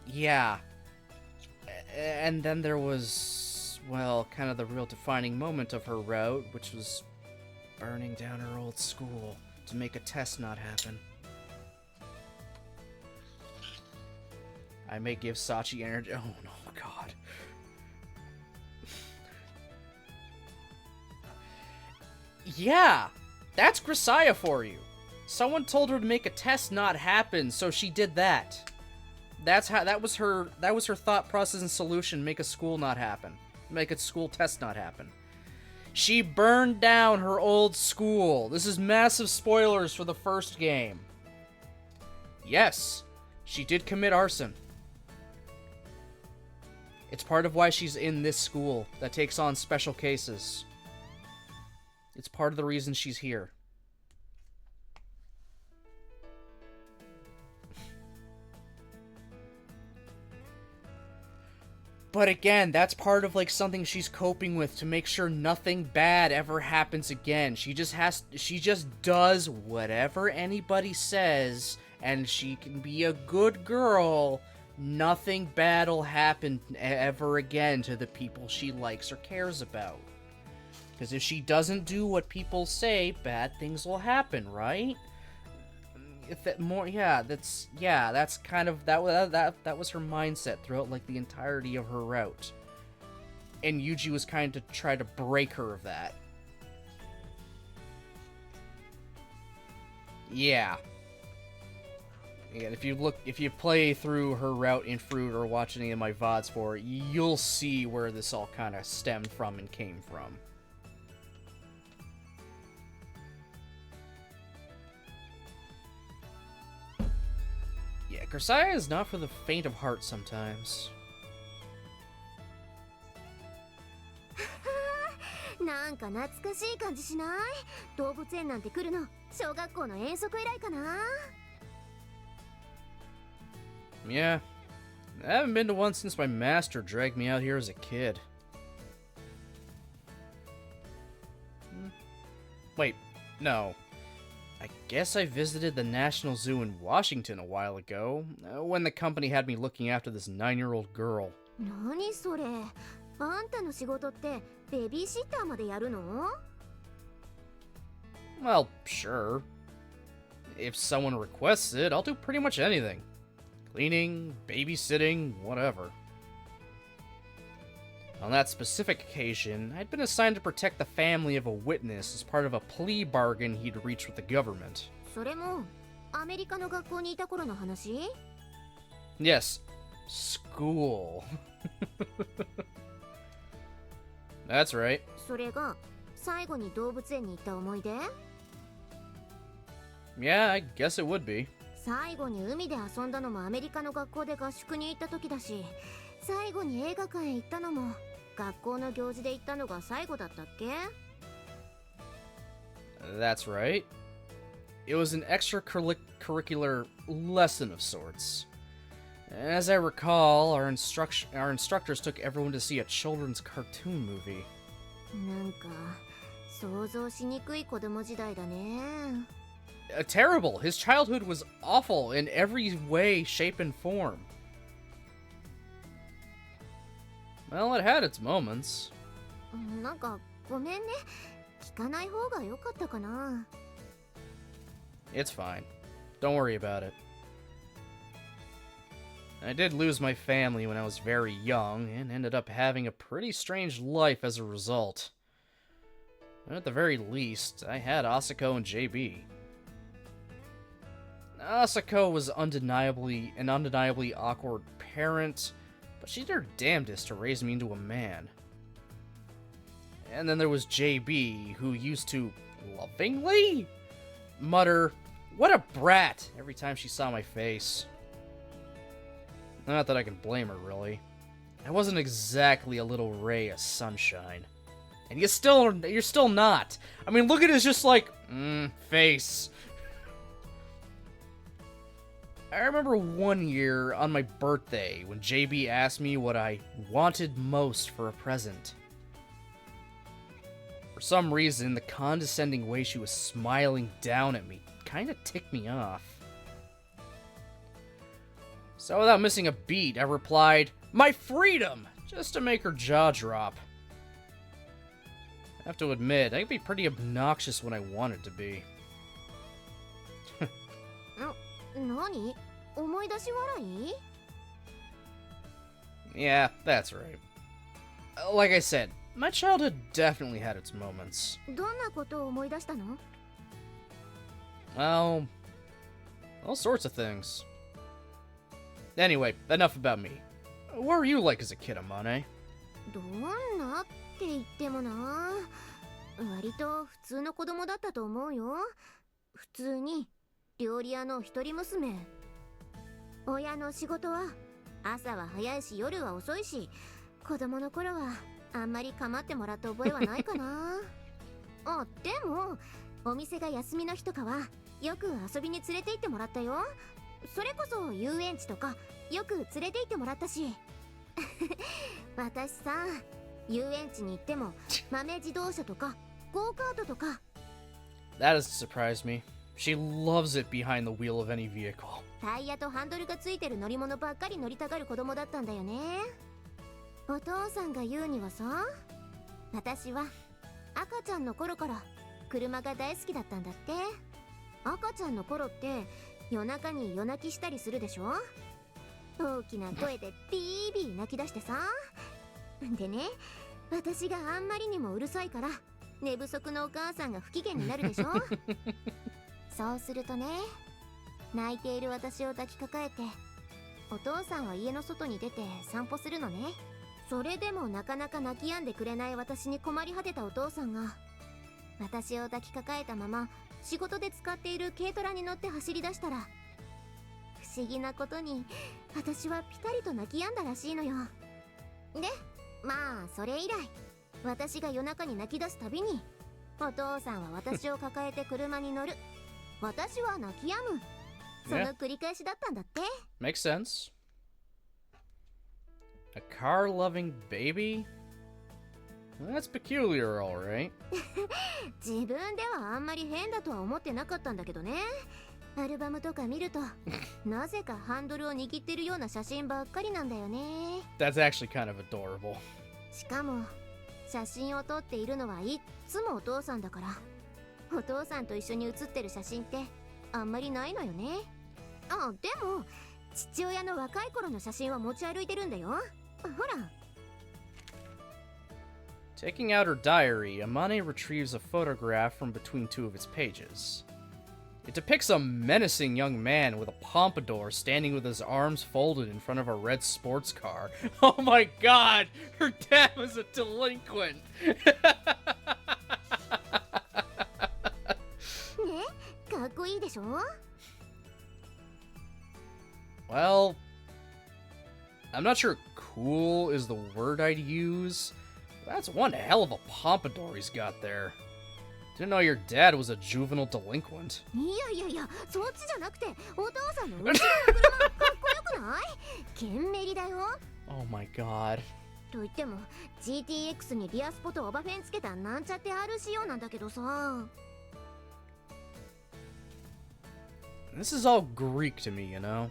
Speaker 1: Yeah. And then there was, well, kind of the real defining moment of her route, which was burning down her old school to make a test not happen. I may give Sachi energy. Oh no, God. Yeah, that's Grisaia for you. Someone told her to make a test not happen, so she did that. That was her thought process and solution. Make a school not happen. Make a school test not happen. She burned down her old school. This is massive spoilers for the first game. Yes, she did commit arson. It's part of why she's in this school that takes on special cases. It's part of the reason she's here. But again, that's part of like something she's coping with to make sure nothing bad ever happens again. She just does whatever anybody says, and she can be a good girl. Nothing bad will happen ever again to the people she likes or cares about. Because if she doesn't do what people say, bad things will happen, right? That's kind of that was her mindset throughout like the entirety of her route. And Yuji was kind of trying to break her of that. Yeah. And if you play through her route in Fruit or watch any of my VODs for it, you'll see where this all kind of stemmed from and came from. Yeah, Grisaia is not for the faint of heart sometimes.
Speaker 2: なんか懐かしい感じしない？動物園なんて来るの小学校の遠足以来かな？
Speaker 1: Yeah, I haven't been to one since my master dragged me out here as a kid. Wait, no. I guess I visited the National Zoo in Washington a while ago, when the company had me looking after this 9-year-old girl.
Speaker 2: 何それ？あんたの仕事ってベビーシッターまでやるの？
Speaker 1: Well, sure. If someone requests it, I'll do pretty much anything. Cleaning, babysitting, whatever. On that specific occasion, I'd been assigned to protect the family of a witness as part of a plea bargain he'd reached with the government.
Speaker 2: それもアメリカの学校にいた頃の話？
Speaker 1: Yes, school. That's right.
Speaker 2: それが最後に動物園に行った思い出？
Speaker 1: Yeah, I guess it would be.
Speaker 2: 最後に海で遊んだのもアメリカの学校で合宿に行った時だし、最後に映画館へ行ったのも学校の行事で行ったのが最後だったっけ？
Speaker 1: That's right. It was an extracurricular lesson of sorts. As I recall, our instructors took everyone to see a children's cartoon movie.
Speaker 2: なんか想像しにくい子供時代だね。
Speaker 1: Terrible. His childhood was awful in every way, shape, and form. Well, it had its moments.
Speaker 2: なんかごめんね。聞かない方が良かったかな。
Speaker 1: It's fine. Don't worry about it. I did lose my family when I was very young, and ended up having a pretty strange life as a result. And at the very least, I had Asako and JB. Asako was an undeniably awkward parent, but she did her damnedest to raise me into a man. And then there was JB, who used to lovingly mutter, "What a brat," every time she saw my face. Not that I can blame her, really. I wasn't exactly a little ray of sunshine. And you're still not. I mean, look at his just like, face. I remember one year on my birthday when JB asked me what I wanted most for a present. For some reason, the condescending way she was smiling down at me kinda ticked me off. So without missing a beat, I replied, "My freedom!" just to make her jaw drop. I have to admit, I can be pretty obnoxious when I wanted to be.
Speaker 2: 何？思い出し笑い？
Speaker 1: Yeah, that's right. Like I said, my childhood definitely had its moments.
Speaker 2: どんなことを思い出したの？
Speaker 1: Well, all sorts of things. Anyway, enough about me. What were you like as a kid, Amane?
Speaker 2: どんなって言ってもな。割と普通の子供だったと思うよ。普通に料理屋の一人娘。親の仕事は朝は早いし夜は遅いし、子供の頃はあんまり構ってもらった覚えはないかな。あ、でもお店が休みの日とかはよく遊びに連れて行ってもらったよ。それこそ遊園地とかよく連れて行ってもらったし。私さ、遊園地に行っても豆自動車とかゴーカートとか。
Speaker 1: That doesn't surprise me. She loves it behind the wheel of any vehicle.
Speaker 2: タイヤとハンドルがついてる乗り物ばっかり乗りたがる子供だったんだよね。お父さんが言うにはさ、私は赤ちゃんの頃から車が大好きだったんだって。赤ちゃんの頃って夜中に夜泣きしたりするでしょ。大きな声でビービー泣き出してさ。でね、私があんまりにもうるさいから寝不足のお母さんが不機嫌になるでしょ。そうするとね、泣いている私を抱きかかえて、お父さんは家の外に出て散歩するのね。それでもなかなか泣き止んでくれない私に困り果てたお父さんが、私を抱きかかえたまま仕事で使っている軽トラに乗って走り出したら、不思議なことに私はピタリと泣き止んだらしいのよ。で、まあそれ以来、私が夜中に泣き出すたびにお父さんは私を抱えて車に乗る。私は泣き止む。その繰り返しだったんだって。
Speaker 1: Makes sense. A car-loving baby? That's peculiar, alright.
Speaker 2: 自分ではあんまり変だとは思ってなかったんだけどね。アルバムとか見るとなぜかハンドルを握ってるような写真ばっかりなんだよね。
Speaker 1: That's actually kind of adorable.
Speaker 2: しかも写真を撮っているのはいっつもお父さんだから、お父さんと一緒に写ってる写真ってあんまりないのよね。あ、でも父親の若い頃の写真は持ち歩いてるんだよ。ほら。
Speaker 1: Taking out her diary, Amane retrieves a photograph from between two of its pages. It depicts a menacing young man with a pompadour standing with his arms folded in front of a red sports car. Oh my god! Her dad was a delinquent!
Speaker 2: ね、かっこいいでしょ?
Speaker 1: Well, I'm not sure cool is the word I'd use. That's one hell of a pompadour he's got there. Didn't know your dad was a juvenile delinquent.
Speaker 2: いやいやいや、そっちじゃなくてお父さんの後ろの車かっこよくない？ケンメリだよ。
Speaker 1: Oh my god.
Speaker 2: と言っても GTX にリアスポとオバフェンつけたなんちゃって R 仕様なんだけどさ。
Speaker 1: This is all Greek to me, you know?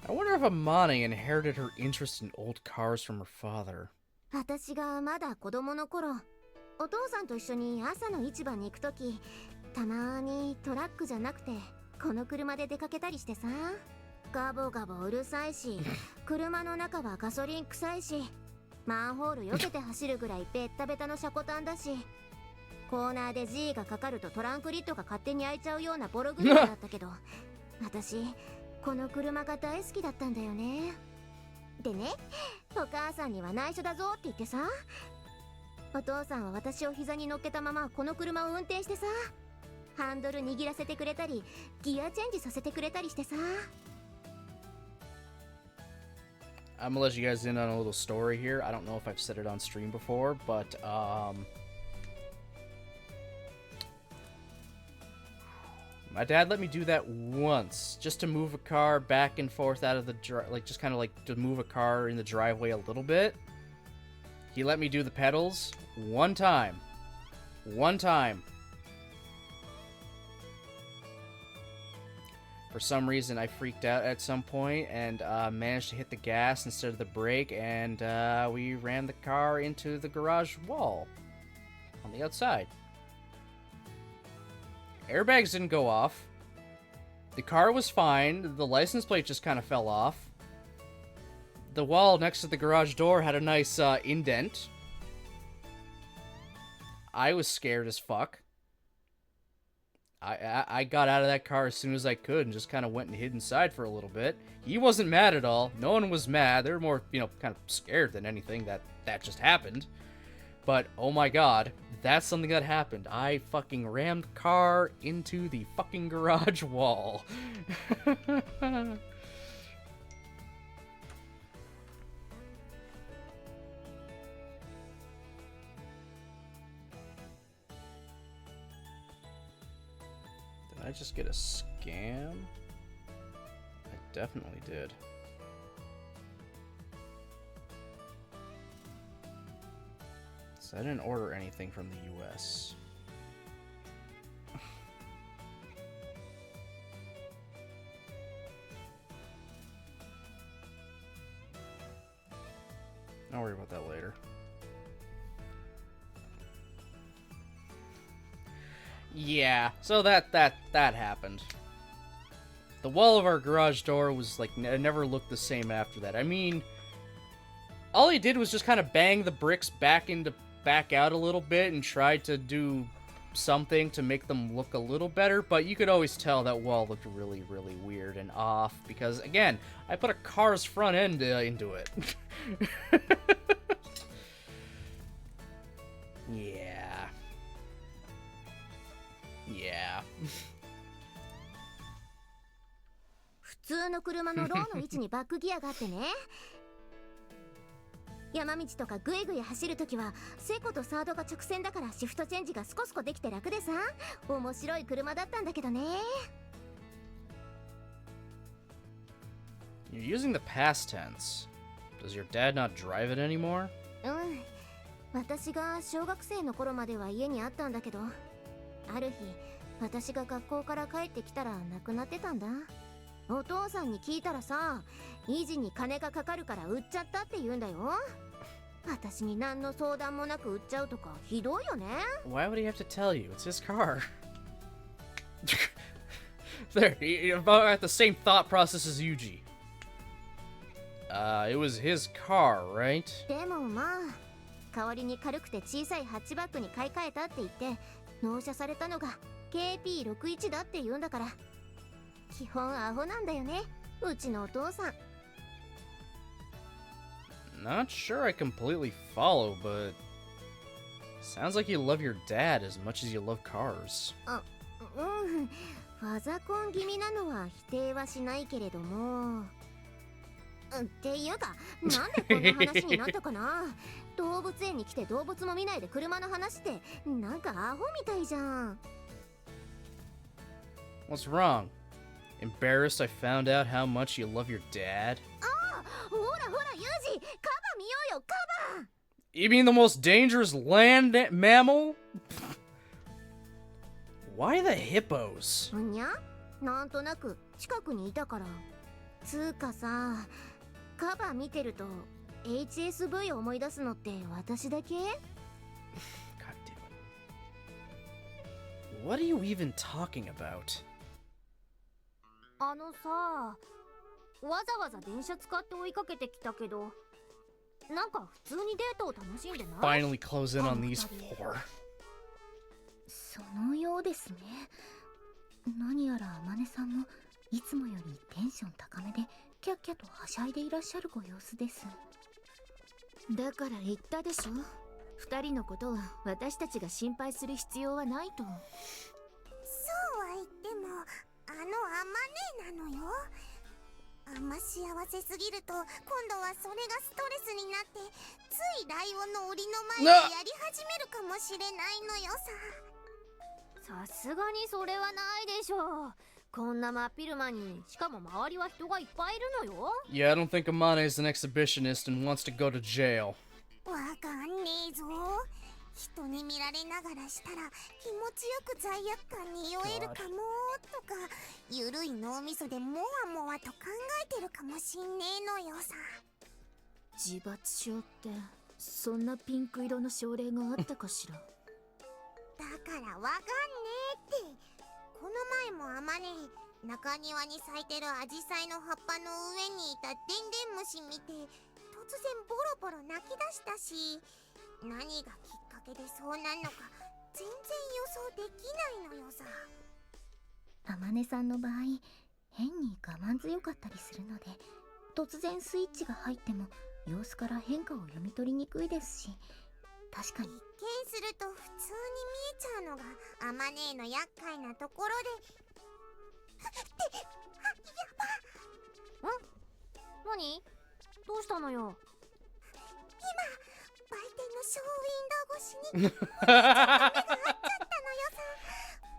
Speaker 1: I wonder if Amane inherited her interest in old cars from her father.
Speaker 2: 私がまだ子供の頃、お父さんと一緒に朝の市場に行くとき、たまにトラックじゃなくてこの車で出かけたりしてさ。ガボガボうるさいし、車の中はガソリン臭いし、マンホール避けて走るぐらいベッタベタのシャコタンだし、コーナーで G がかかるとトランクリッドが勝手に開いちゃうようなボロ車だったけど、私この車が大好きだったんだよね。でね、お母さんには内緒だぞって言ってさ、お父さんは私を膝に乗っけたままこの車を運転してさ、ハンドル握らせてくれたりギアチェンジさせてくれたりしてさ。
Speaker 1: I'm gonna let you guys in on a little story here. I don't know if I've said it on stream before, but my dad let me do that once, just to move a car back and forth out of the just kind of like to move a car in the driveway a little bit. He let me do the pedals one time. One time. For some reason, I freaked out at some point and managed to hit the gas instead of the brake, and we ran the car into the garage wall on the outside. Airbags didn't go off. The car was fine. The license plate just kind of fell off. The wall next to the garage door had a nice indent. I was scared as fuck. I got out of that car as soon as I could and just kind of went and hid inside for a little bit. He wasn't mad at all. No one was mad. They were more, kind of scared than anything that just happened. But, oh my god, that's something that happened. I fucking rammed the car into the fucking garage wall. Did I just get a scam? I definitely did. So I didn't order anything from the US. I'll worry about that later. Yeah, so that happened. The wall of our garage door was like never looked the same after that. I mean, all he did was just kind of bang the bricks back out a little bit and tried to do something to make them look a little better, but you could always tell that wall looked really, really weird and off because, again, I put a car's front end into it. Yeah. Yeah.
Speaker 2: 普通の車のローの位置にバックギアがあってね。山道とかグイグイ走るときはセコとサードが直線だからシフトチェンジがスコスコできて楽でさ、面白い車だったんだけどね。
Speaker 1: You're using the past tense. Does your dad not drive it anymore?
Speaker 2: うん。私が小学生の頃までは家にあったんだけど、ある日私が学校から帰ってきたらなくなってたんだ。お父さんに聞いたらさ、維持に金がかかるから売っちゃったって言うんだよ。私に何の相談もなく売っちゃうとかひどいよね。
Speaker 1: Why would he have to tell you? It's his car. There, you're about at the same thought process as Yuji. It was his car, right?
Speaker 2: でもまあ、代わりに軽くて小さいハッチバックに買い替えたって言って納車されたのが KP61 だって言うんだから、基本アホなんだよね、うちのお父さん。
Speaker 1: Not sure I completely follow, but sounds like you love your dad as much as you love cars.
Speaker 2: うん、ファザコン気味なのは否定はしないけれども、っていうか、なんでこんな話になったかな。動物園に来て動物も見ないで車の話ってなんかアホみたいじゃん。
Speaker 1: What's wrong? Embarrassed I found out how much you love your dad?
Speaker 2: ああ、ほらほらユージ、カバ見ようよ、カバ。
Speaker 1: You mean the most dangerous land mammal? Why the hippos?
Speaker 2: うにゃ、なんとなく近くにいたから。つうかさ、カバ見てると HSV 思い出すのって私だけ？
Speaker 1: God damn it. What are you even talking about?
Speaker 2: あのさ、わざわざ電車使って追いかけてきたけど、なんか普通にデートを楽しんでない？
Speaker 1: Finally close in on these four.
Speaker 5: そのようですね。何やら天音さんもいつもよりテンション高めでキャッキャとはしゃいでいらっしゃるご様子です。
Speaker 7: だから言ったでしょ。二人のことは私たちが心配する必要はないと。
Speaker 4: そうは言ってもあのアマネなのよ。あんま幸せすぎると今度はそれがストレスになってついライオンの檻の前でやり始めるかもしれないのよさ。
Speaker 2: さすがにそれはないでしょう。こんな真っ昼間に、しかも周りは人がいっぱいいるのよ。
Speaker 1: Yeah, I don't think Amane is an exhibitionist and wants to go to jail.
Speaker 4: わかんねえぞ。人に見られながらしたら気持ちよく罪悪感に酔えるかもとか、ゆるい脳みそでもわもわと考えてるかもしんねえのよさ。
Speaker 7: 自罰症ってそんなピンク色の症例があったかしら。
Speaker 4: だからわかんねえって。この前もあまね中庭に咲いてるアジサイの葉っぱの上にいたでんでん虫見て突然ボロボロ泣き出したし、何がきっかけでそうなんのか全然予想できないのよさ。
Speaker 5: 天音さんの場合、変に我慢強かったりするので、突然スイッチが入っても様子から変化を読み取りにくいですし、確かに
Speaker 4: 一見すると普通に見えちゃうのがアマネーの厄介なところで。って
Speaker 2: 何？どうしたのよ？
Speaker 4: 売店のショーウィンドウ越しに目が合っちゃったのよさ。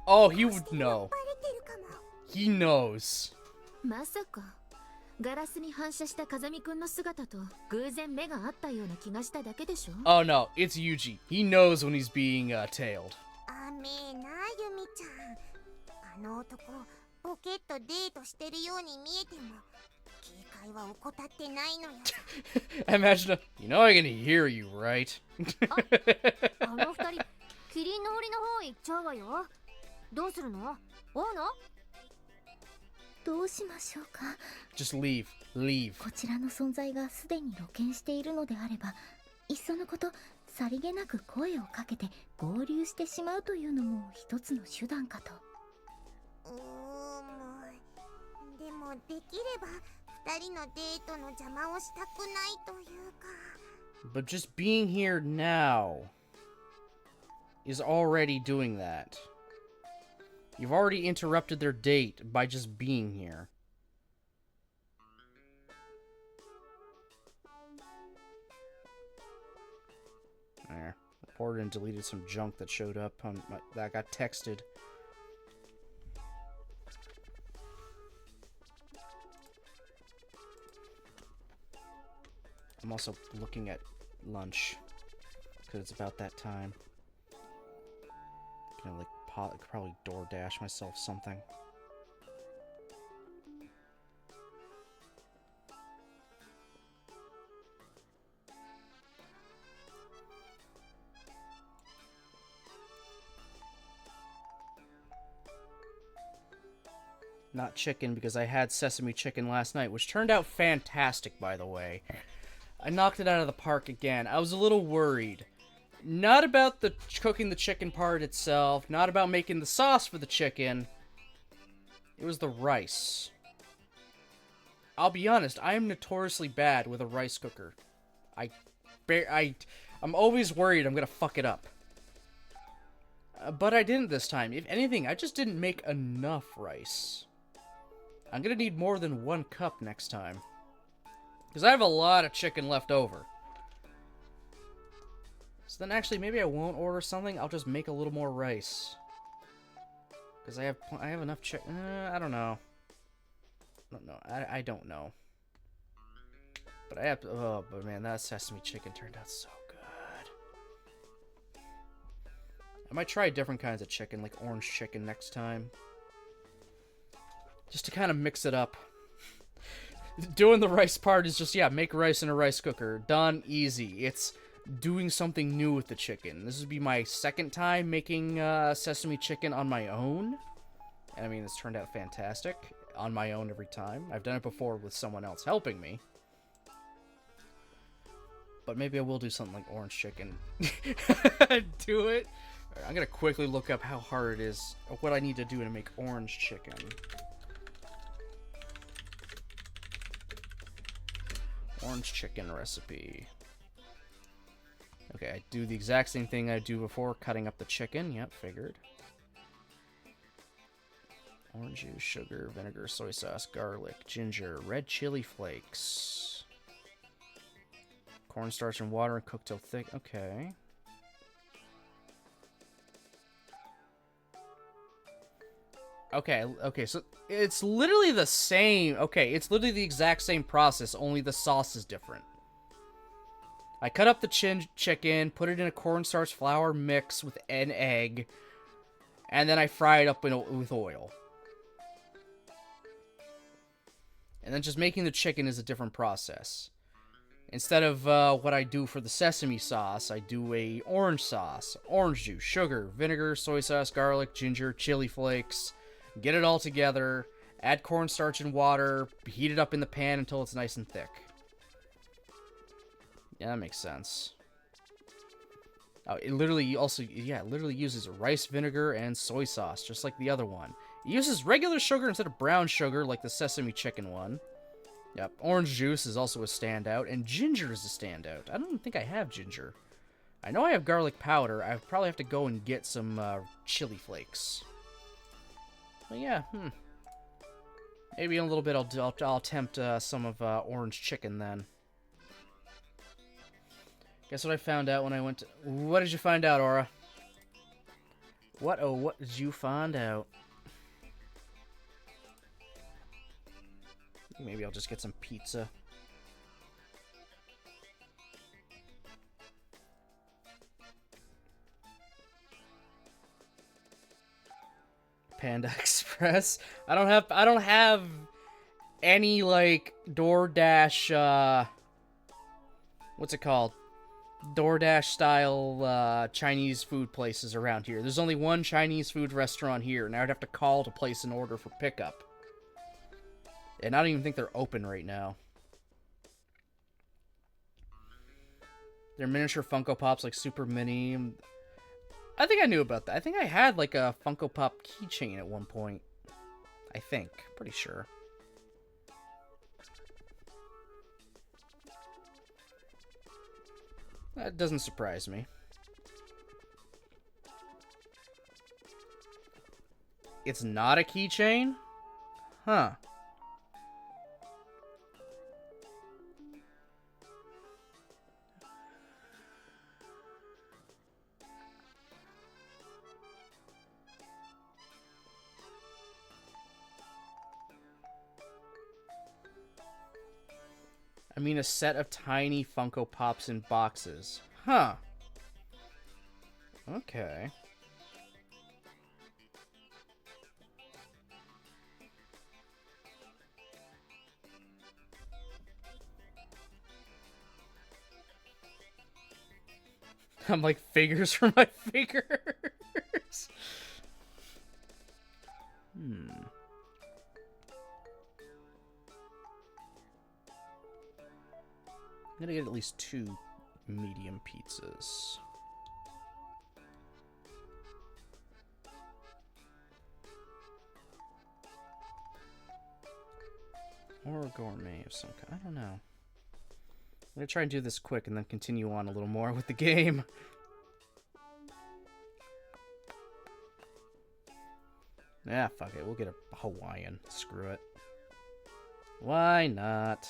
Speaker 1: Oh, he would know.
Speaker 4: バレてるかも。
Speaker 1: He knows.
Speaker 7: まさかガラスに反射した風見くんの姿と偶然目が合ったような気がしただけでしょ。
Speaker 1: Oh no, it's Yuji. He knows when he's being tailed.
Speaker 4: あめえなユミちゃん。あの男ボケっとデートしてるように見えても警戒は怠ってないのよ。
Speaker 1: Imagine, you know I can hear you, right?
Speaker 2: あの二人、キリンの檻の方行っちゃうわよ。どうするの？追うの？
Speaker 5: どうしましょうか。
Speaker 1: Just leave. Leave.
Speaker 5: こちらの存在がすでに露見しているのであれば、いっそのことさりげなく声をかけて合流してしまうというのも一つの手段かと。
Speaker 4: でもできれば二人のデートの邪魔をしたくないというか。
Speaker 1: But just being here now is already doing that. You've already interrupted their date by just being here. There. Reported and deleted some junk that showed up on that got texted. I'm also looking at lunch because it's about that time. Gonna like probably DoorDash myself something. Not chicken because I had sesame chicken last night, which turned out fantastic, by the way. I knocked it out of the park again. I was a little worried. Not about the cooking the chicken part itself, not about making the sauce for the chicken. It was the rice. I'll be honest, I am notoriously bad with a rice cooker. I'm always worried I'm gonna fuck it up. But I didn't this time. If anything, I just didn't make enough rice. I'm gonna need more than 1 cup next time. Because I have a lot of chicken left over. So then actually, maybe I won't order something. I'll just make a little more rice. Because I have enough chicken. I don't know. I don't know. But I have. Oh, but man, that sesame chicken turned out so good. I might try different kinds of chicken, like orange chicken next time. Just to kind of mix it up. Doing the rice part is just, yeah, make rice in a rice cooker. Done. Easy. It's doing something new with the chicken. This would be my second time making sesame chicken on my own. And I mean, it's turned out fantastic. on my own every time. I've done it before with someone else helping me. But maybe I will do something like orange chicken. Do it. Alright, I'm gonna quickly look up how hard it is, or what I need to do to make orange chicken. Orange chicken recipe. Okay, I do the exact same thing I do before, cutting up the chicken. Yep, figured. Orange juice, sugar, vinegar, soy sauce, garlic, ginger, red chili flakes. Cornstarch and water and cook till thick. Okay. Okay, so it's literally the same. Okay, it's literally the exact same process, only the sauce is different. I cut up the chicken, put it in a cornstarch flour mix with an egg, and then I fry it up with oil. And then just making the chicken is a different process. Instead of what I do for the sesame sauce, I do a orange sauce, orange juice, sugar, vinegar, soy sauce, garlic, ginger, chili flakes. Get it all together, add cornstarch and water, heat it up in the pan until it's nice and thick. Yeah, that makes sense. Oh, it literally also, yeah, it literally uses rice vinegar and soy sauce, just like the other one. It uses regular sugar instead of brown sugar, like the sesame chicken one. Yep, orange juice is also a standout, and ginger is a standout. I don't think I have ginger. I know I have garlic powder. I probably have to go and get some chili flakes. But yeah, maybe in a little bit I'll attempt some of orange chicken then. Guess what I found out when I went to... What did you find out, Aura? What did you find out? Maybe I'll just get some pizza. Panda Express. I don't have any like DoorDash what's it called? DoorDash style Chinese food places around here. There's only one Chinese food restaurant here, and I'd have to call to place an order for pickup. And I don't even think they're open right now. They're miniature Funko Pops, like Super Mini. I think I knew about that. I think I had like a Funko Pop keychain at one point. I think. Pretty sure. That doesn't surprise me. It's not a keychain? Huh. I mean, a set of tiny Funko Pops in boxes. Huh. Okay. I'm like, figures for my fingers. I'm gonna get at least 2 medium pizzas. Or a gourmet of some kind. I don't know. I'm gonna try and do this quick and then continue on a little more with the game. Yeah, fuck it. We'll get a Hawaiian. Screw it. Why not?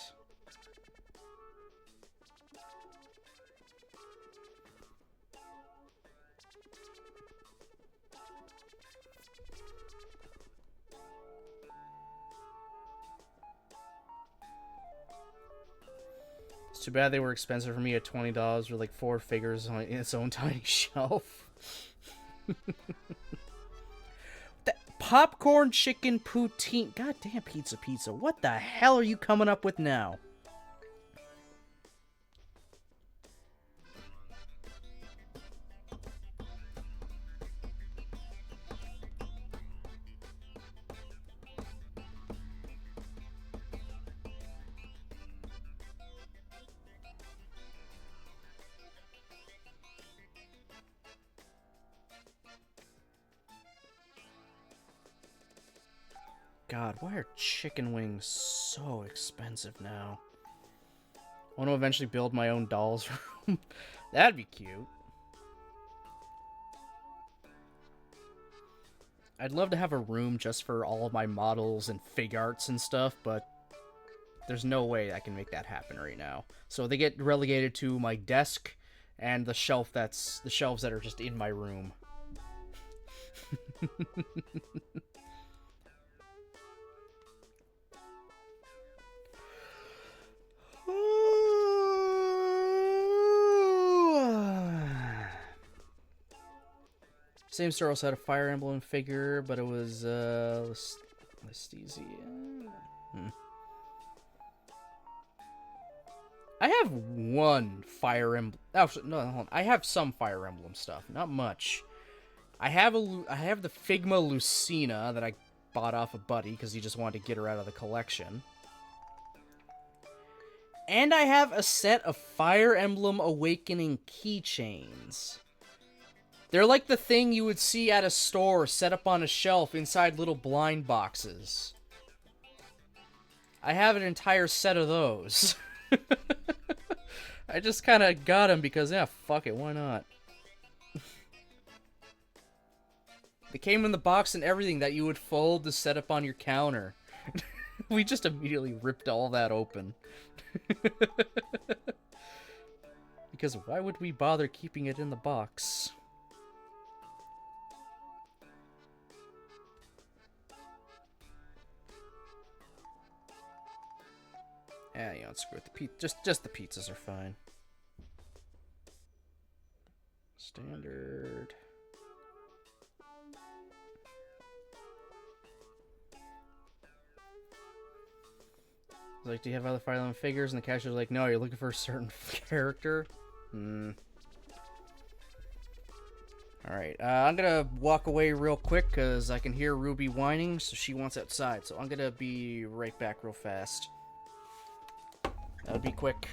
Speaker 1: It's too bad they were expensive for me at $20 with like 4 figures on its own tiny shelf. That popcorn chicken poutine. Goddamn pizza. What the hell are you coming up with now? God, why are chicken wings so expensive now? I want to eventually build my own doll's room. That'd be cute. I'd love to have a room just for all of my models and fig arts and stuff, but there's no way I can make that happen right now. So they get relegated to my desk and the shelves that are just in my room. Same store also had a Fire Emblem figure, but it was Lestesia. I have one Fire Emblem. Oh, no, hold on. I have some Fire Emblem stuff, not much. I have the Figma Lucina that I bought off a buddy because he just wanted to get her out of the collection. And I have a set of Fire Emblem Awakening keychains. They're like the thing you would see at a store set up on a shelf inside little blind boxes. I have an entire set of those. I just kind of got them because, yeah, fuck it, why not? They came in the box and everything that you would fold to set up on your counter. We just immediately ripped all that open. Because why would we bother keeping it in the box? Yeah, you know, screw it. Just the pizzas are fine. Standard. Like, do you have other Fire Emblem figures? And the cashier's like, no, you're looking for a certain character? Alright, I'm gonna walk away real quick because I can hear Ruby whining, so she wants outside. So I'm gonna be right back real fast. That would be quick.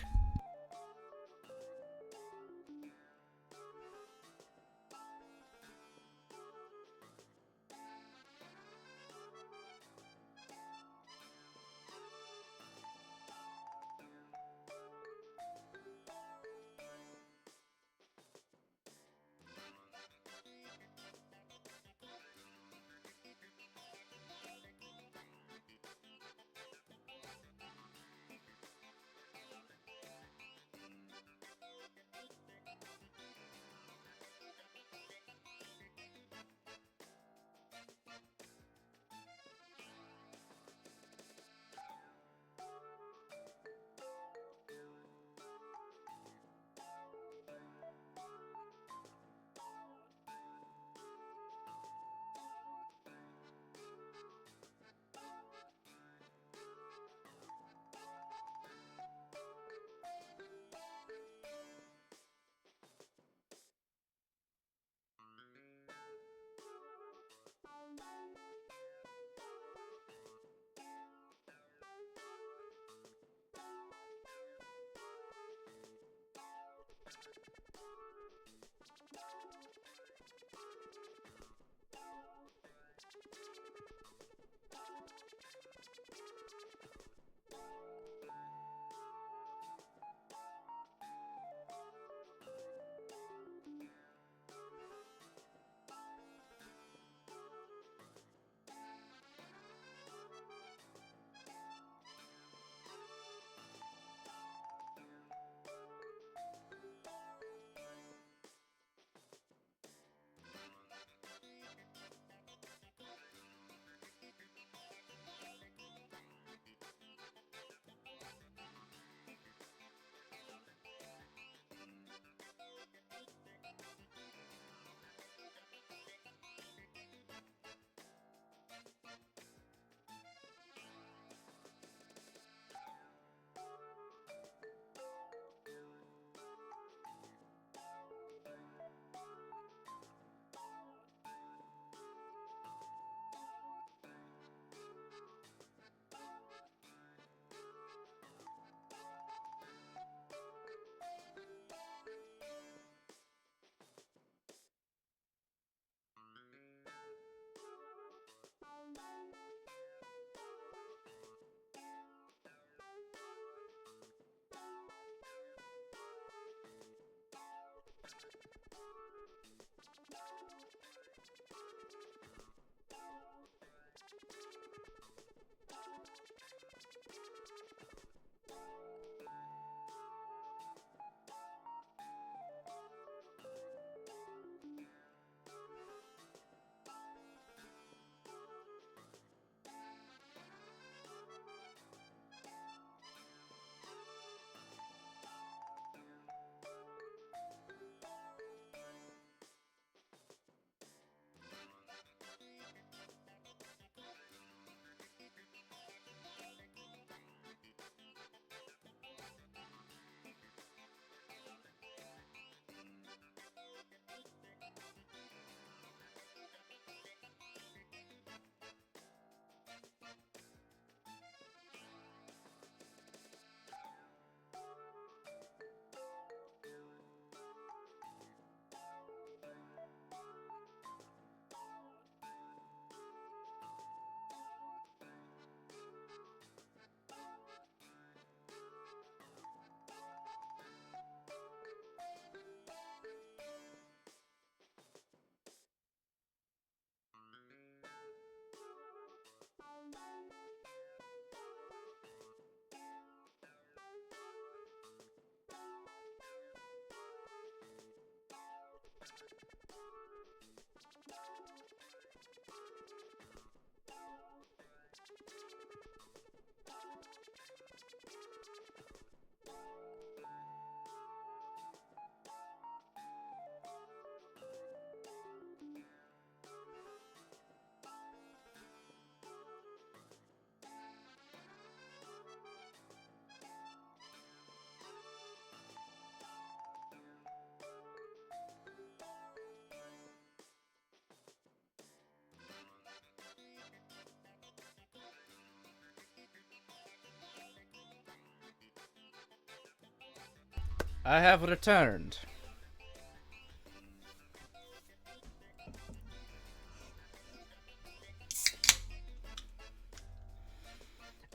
Speaker 1: I have returned.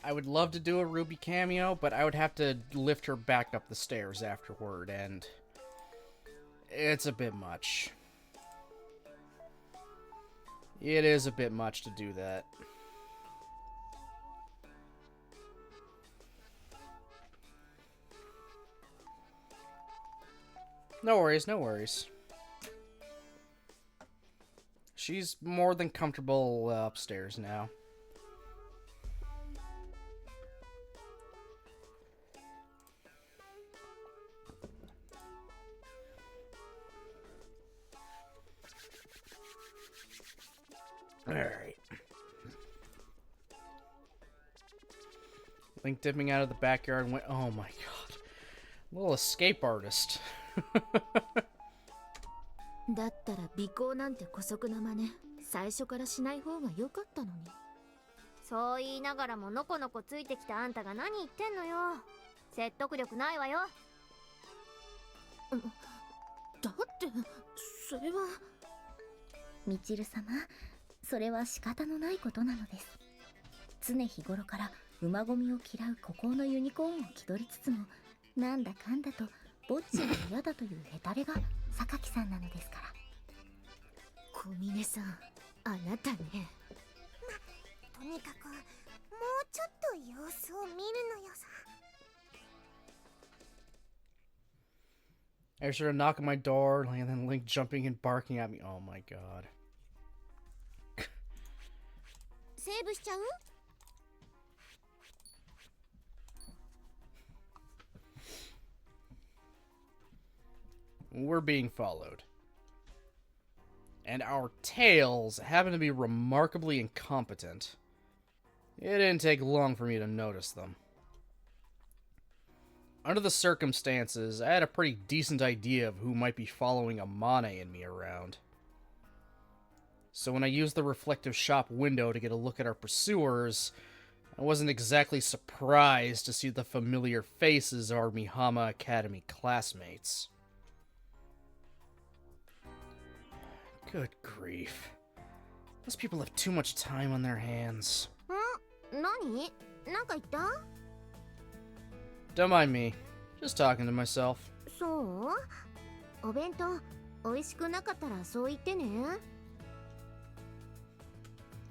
Speaker 1: I would love to do a Ruby cameo, but I would have to lift her back up the stairs afterward, and it's a bit much. It is a bit much to do that. No worries, no worries. She's more than comfortable upstairs now. Alright. Link dipping out of the backyard and went, oh my god. Little escape artist.
Speaker 7: だったら尾行なんて姑息な真似最初からしない方が良かったのに。
Speaker 2: そう言いながらものこのこついてきたあんたが何言ってんのよ。説得力ないわよ。
Speaker 7: だってそれは。
Speaker 5: みちる様、それは仕方のないことなのです。常日頃から馬込みを嫌う孤高のユニコーンを気取りつつも、なんだかんだとぼっちが嫌だというヘタレが榊さんなのですから。
Speaker 7: 小峰さん、あなたね。
Speaker 4: とにかくもうちょっと様子を見るのよさ。
Speaker 1: I should have knocked on my door, and then Link jumping and barking at me. Oh my god.
Speaker 2: セーブしちゃう？
Speaker 1: We're being followed. And our tails happen to be remarkably incompetent. It didn't take long for me to notice them. Under the circumstances, I had a pretty decent idea of who might be following Amane and me around. So when I used the reflective shop window to get a look at our pursuers, I wasn't exactly surprised to see the familiar faces of our Mihama Academy classmates. Good grief. Those people have too much time on their hands.
Speaker 2: 何？なんか言った？
Speaker 1: Don't mind me. Just talking to myself.
Speaker 2: そう？お弁当美味しくなかったらそう言ってね。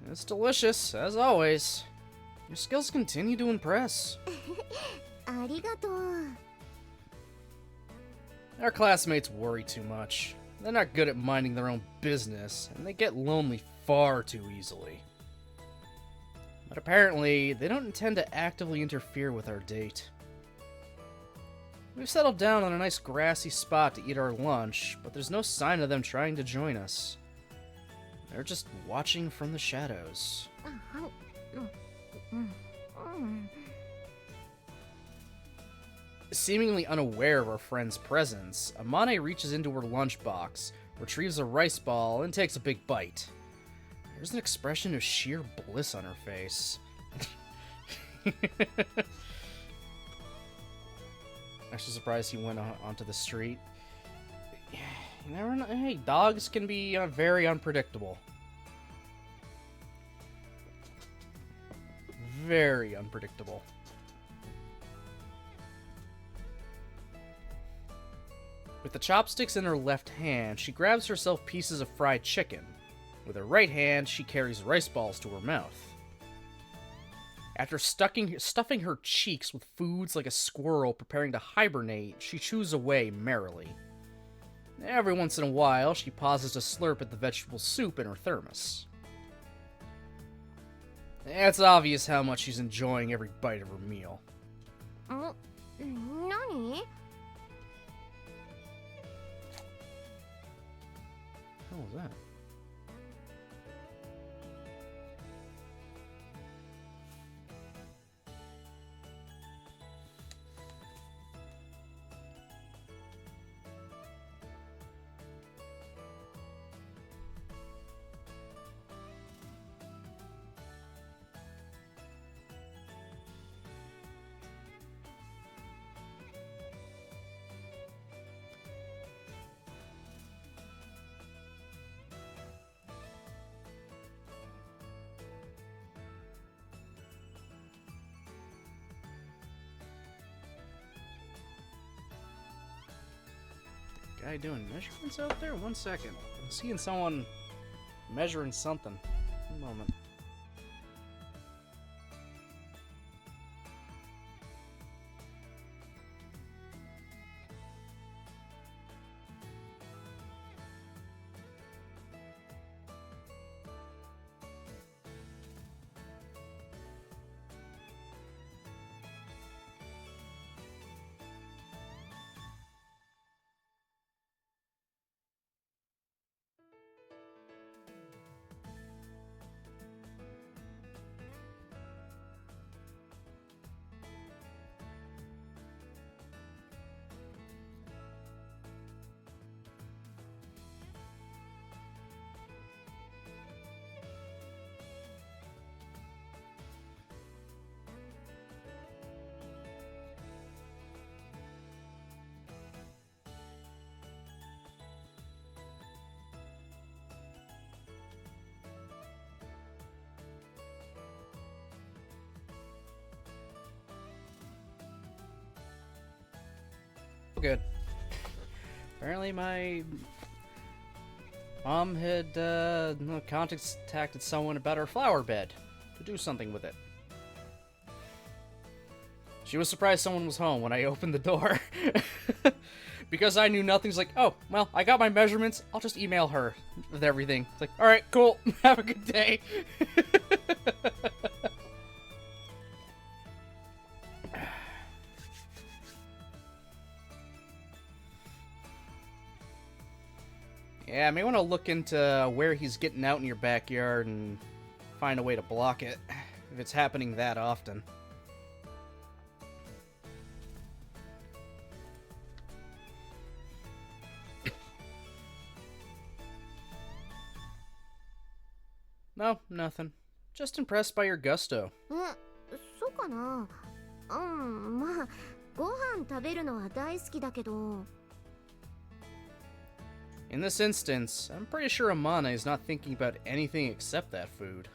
Speaker 1: It's delicious, as always. Your skills continue to impress.
Speaker 2: ありがとう。
Speaker 1: Our classmates worry too much. They're not good at minding their own business, and they get lonely far too easily. But apparently, they don't intend to actively interfere with our date. We've settled down on a nice grassy spot to eat our lunch, but there's no sign of them trying to join us. They're just watching from the shadows. Seemingly unaware of our friend's presence, Amane reaches into her lunchbox, retrieves a rice ball, and takes a big bite. There's an expression of sheer bliss on her face. Actually surprised he went onto the street. You never know. Hey, dogs can be very unpredictable. Very unpredictable. With the chopsticks in her left hand, she grabs herself pieces of fried chicken. With her right hand, she carries rice balls to her mouth. After stuffing her cheeks with foods like a squirrel preparing to hibernate, she chews away merrily. Every once in a while, she pauses to slurp at the vegetable soup in her thermos. It's obvious how much she's enjoying every bite of her meal.
Speaker 2: 何？
Speaker 1: What was that? guy doing measurements out there? 1 second. I'm seeing someone measuring something. One moment. Good. Apparently my mom had contacted someone about her flower bed to do something with it. She was surprised someone was home when I opened the door. Because I knew nothing. She's like, oh, well, I got my measurements. I'll just email her with everything. It's like, alright, cool. Have a good day. Yeah, I may want to look into where he's getting out in your backyard and find a way to block it, if it's happening that often. No, nothing. Just impressed by your gusto.
Speaker 2: そうかな。まあ、ご飯食べるのは大好きだけど。
Speaker 1: In this instance, I'm pretty sure Amane is not thinking about anything except that food.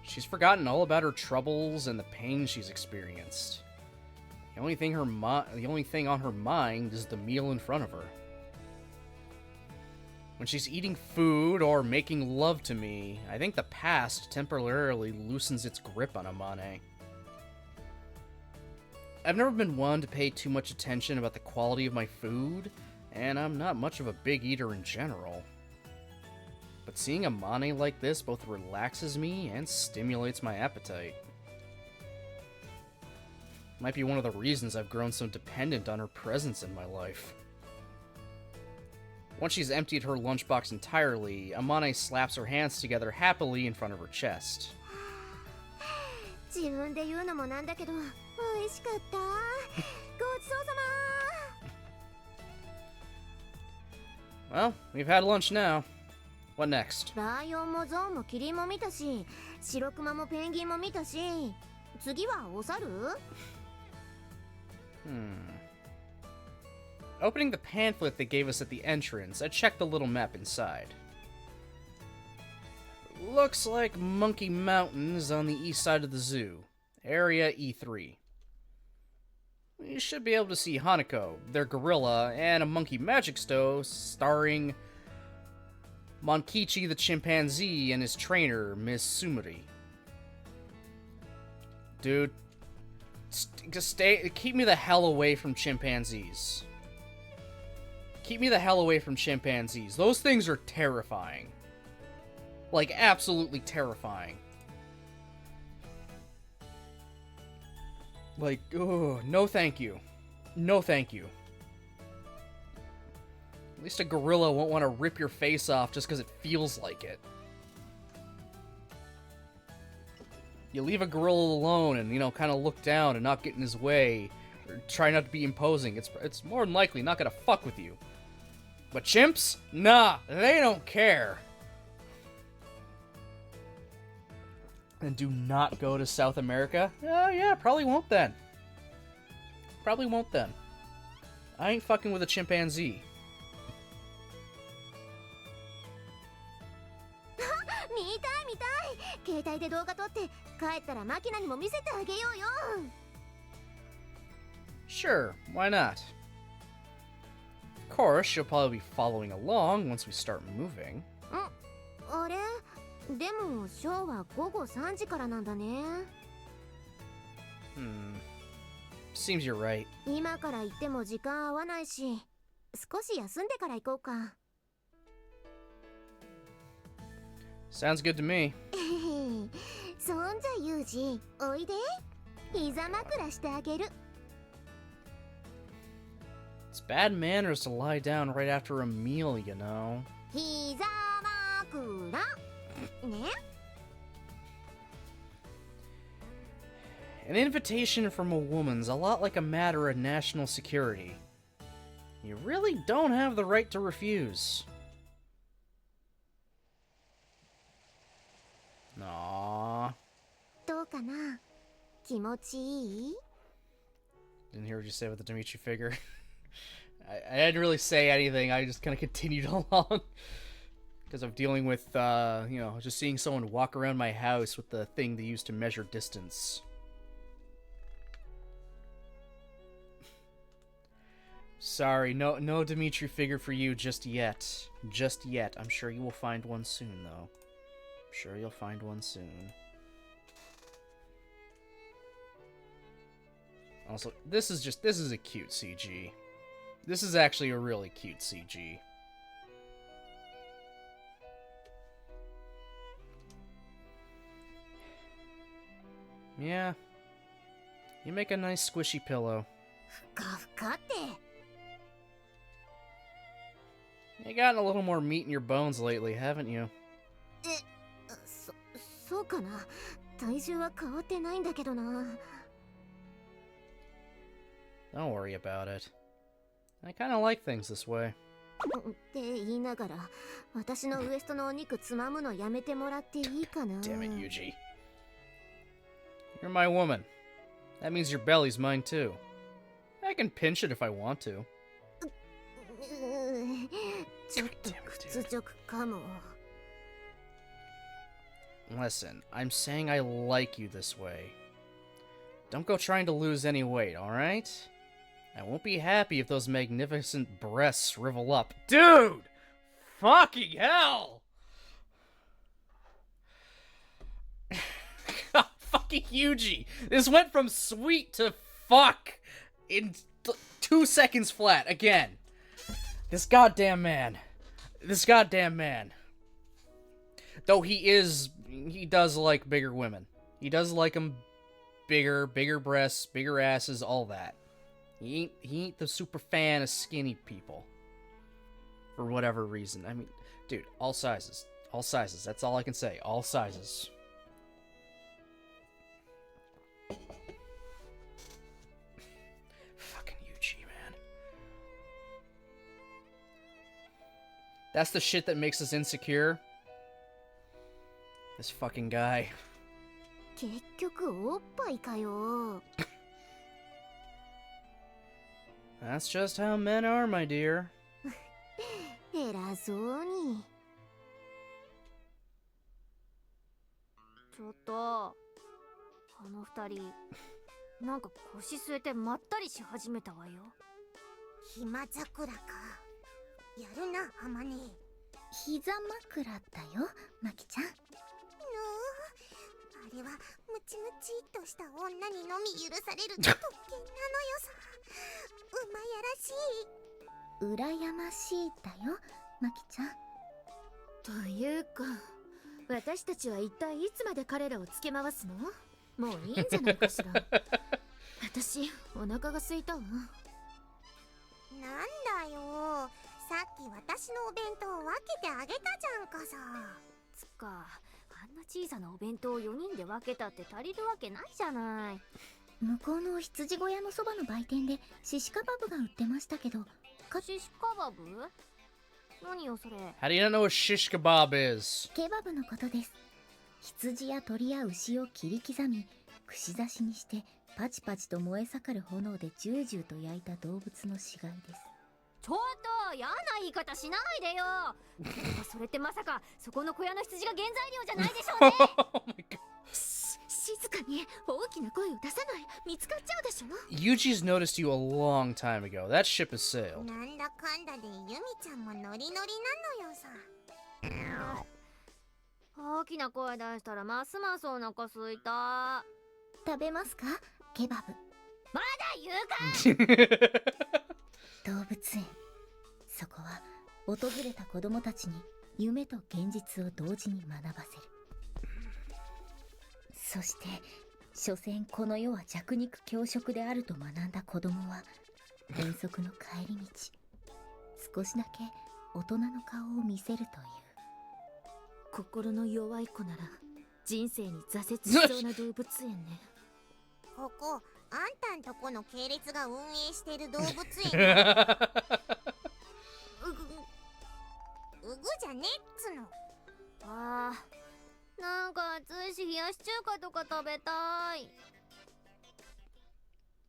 Speaker 1: She's forgotten all about her troubles and the pain she's experienced. The only thing on her mind is the meal in front of her. When she's eating food or making love to me, I think the past temporarily loosens its grip on Amane. I've never been one to pay too much attention about the quality of my food, and I'm not much of a big eater in general. But seeing Amane like this both relaxes me and stimulates my appetite. Might be one of the reasons I've grown so dependent on her presence in my life. Once she's emptied her lunchbox entirely, Amane slaps her hands together happily in front of her chest.
Speaker 2: 自分で言うのもなんだけど、美味しかった。ごちそうさま。
Speaker 1: Well, we've had lunch now. What next?
Speaker 2: ライオンもゾウもキリンも見たし、白クマもペンギンも見たし、次はお猿？
Speaker 1: Opening the pamphlet they gave us at the entrance, I checked the little map inside. Looks like Monkey Mountain is on the east side of the zoo. Area E3. We should be able to see Hanako, their gorilla, and a monkey magic stove starring Monkichi the chimpanzee and his trainer, Miss Sumari. Dude, just keep me the hell away from chimpanzees. Keep me the hell away from chimpanzees. Those things are terrifying. Like, absolutely terrifying. Like, ugh, no thank you. No thank you. At least a gorilla won't want to rip your face off just because it feels like it. You leave a gorilla alone and, you know, kind of look down and not get in his way, or try not to be imposing. It's more than likely not gonna fuck with you. But chimps? Nah, they don't care. And do not go to South America? Oh yeah, probably won't then. Probably won't then. I ain't fucking with a chimpanzee.
Speaker 2: 見たい見たい。携帯で動画撮って帰ったらマキナにも見せてあげようよ。
Speaker 1: Sure, why not? Of course, she'll probably be following along once we start moving.
Speaker 2: あれでもショーは午後3時からなんだね。
Speaker 1: Seems you're right.
Speaker 2: 今から行っても時間合わないし、少し休んでから行こうか。
Speaker 1: Sounds good to me.
Speaker 2: そんじゃユージ、おいで。膝枕してあげる。
Speaker 1: It's bad manners to lie down right after a meal, you know.
Speaker 2: 膝枕ね。
Speaker 1: An invitation from a woman's a lot like a matter of national security. You really don't have the right to refuse. Aww.
Speaker 2: どうかな？気持ちいい？
Speaker 1: Didn't hear what you said with the Dimitri figure. I didn't really say anything. I just kind of continued along. Because I'm dealing with, you know, just seeing someone walk around my house with the thing they use to measure distance. Sorry, no Dimitri figure for you just yet. Just yet. I'm sure you will find one soon, though. I'm sure you'll find one soon. Also, this is a cute CG. This is actually a really cute CG. Yeah. You make a nice squishy pillow.
Speaker 2: ふかふかって。
Speaker 1: You gotten a little more meat in your bones lately, haven't you?
Speaker 2: そうかな。体重は変わってないんだけどな。
Speaker 1: Don't worry about it. I kind of like things this way.
Speaker 2: って言いながら、私のウエストのお肉つまむのやめてもらっていいかな。
Speaker 1: Damn it, Yuji. You're my woman. That means your belly's mine too. I can pinch it if I want to.
Speaker 2: ちょっと屈辱かも。
Speaker 1: Listen, I'm saying I like you this way. Don't go trying to lose any weight, alright? I won't be happy if those magnificent breasts shrivel up. Dude! Fucking hell! Fucking Yuji! This went from sweet to fuck in 2 seconds flat, again. This goddamn man. This goddamn man. Though he does like bigger women. He does like them bigger breasts, bigger asses, all that. He ain't the super fan of skinny people. For whatever reason. I mean, dude, all sizes. All sizes. That's all I can say. All sizes. Fucking Yuji, man. That's the shit that makes us insecure. This fucking guy.
Speaker 2: 結局おっぱいかよ。
Speaker 1: That's just how men are, my dear.
Speaker 2: 偉そうに。
Speaker 3: ちょっとあの二人なんか腰据えてまったりし始めたわよ。
Speaker 4: 暇桜か。やるな、あまね。
Speaker 5: 膝枕だよ、マキちゃん。
Speaker 4: あれはムチムチっとした女にのみ許される特権なのよさ。うまやらしい。
Speaker 5: 羨ましいだよ、マキちゃん。
Speaker 7: というか、私たちは一体いつまで彼らをつけ回すの？もういいんじゃないかしら。私、お腹が空いたわ。
Speaker 4: なんだよ、さっき私のお弁当分けてあげたじゃんかさ。
Speaker 3: つか、あんな小さなお弁当を4人で分けたって足りるわけないじゃない。
Speaker 5: 向こうの羊小屋のそばの売店でシシカバブが売ってましたけど。
Speaker 3: シシカバブ？何よそれ。
Speaker 1: How do you not know what shish kebab is?
Speaker 5: ケバブのことです。羊や鳥や牛を切り刻み、串刺しにしてパチパチと燃え盛る炎でジュージューと焼いた動物の死骸です。
Speaker 3: ちょっと嫌な言い方しないでよ。それってまさかそこの小屋の羊が原材料じゃないでしょうね。
Speaker 1: Oh my god.
Speaker 7: 静かに、大きな声を出さない。見つかっちゃうでしょ。
Speaker 1: Yuji's noticed you a long time ago. That ship has sailed.
Speaker 4: なんだかんだでユミちゃんもノリノリなのよさ。
Speaker 7: 大きな声出したらますますお腹すいた。
Speaker 5: 食べますか、ケバブ。
Speaker 7: まだ言うか。
Speaker 5: 動物園、そこは訪れた子供たちに夢と現実を同時に学ばせる。そして所詮この世は弱肉強食であると学んだ子供は遠足の帰り道、少しだけ大人の顔を見せるという。
Speaker 7: 心の弱い子なら人生に挫折しそうな動物園ね。
Speaker 4: ここあんたんとこの系列が運営してる動物園うぐじゃねっつの。
Speaker 7: あー、なんか暑いし冷やし中華とか食べたい。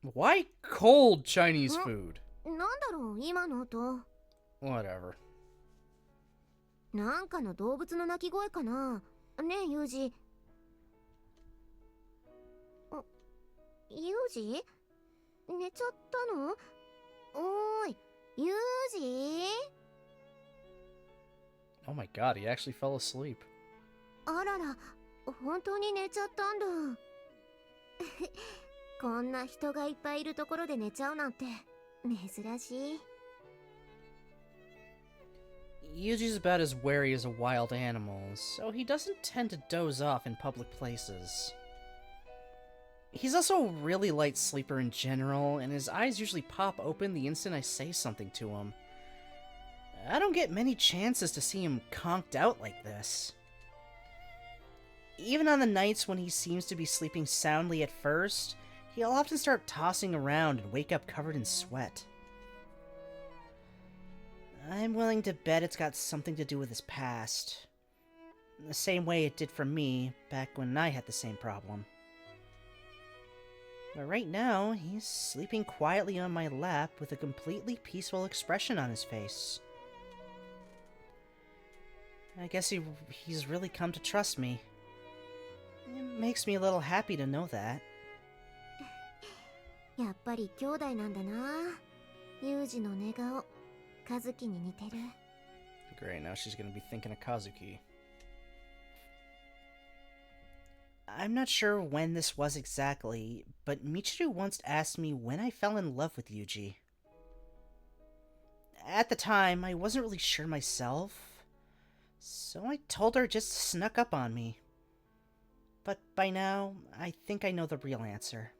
Speaker 1: Why cold Chinese food?
Speaker 2: なんだろう今の音。
Speaker 1: Whatever.
Speaker 2: なんかの動物の鳴き声かな。ねえユージ。ユージ寝ちゃったの？おーいユージ。
Speaker 1: Oh my god, he actually fell asleep.
Speaker 2: あらら、本当に寝ちゃったんだ。こんな人がいっぱいいるところで寝ちゃうなんて珍しい。
Speaker 1: Yuji's about as wary as a wild animal, so he doesn't tend to doze off in public places. He's also a really light sleeper in general, and his eyes usually pop open the instant I say something to him. I don't get many chances to see him conked out like this. Even on the nights when he seems to be sleeping soundly at first, he'll often start tossing around and wake up covered in sweat. I'm willing to bet it's got something to do with his past. The same way it did for me back when I had the same problem. But right now, he's sleeping quietly on my lap with a completely peaceful expression on his face. I guess he's really come to trust me. It makes me a little happy to know that.
Speaker 2: やっぱり兄弟なんだな。ユージの寝顔、カズキに似てる。
Speaker 1: Great, now she's gonna be thinking of Kazuki. I'm not sure when this was exactly, but Michiru once asked me when I fell in love with Yuji. At the time, I wasn't really sure myself, so I told her it just snuck up on me. But by now, I think I know the real answer.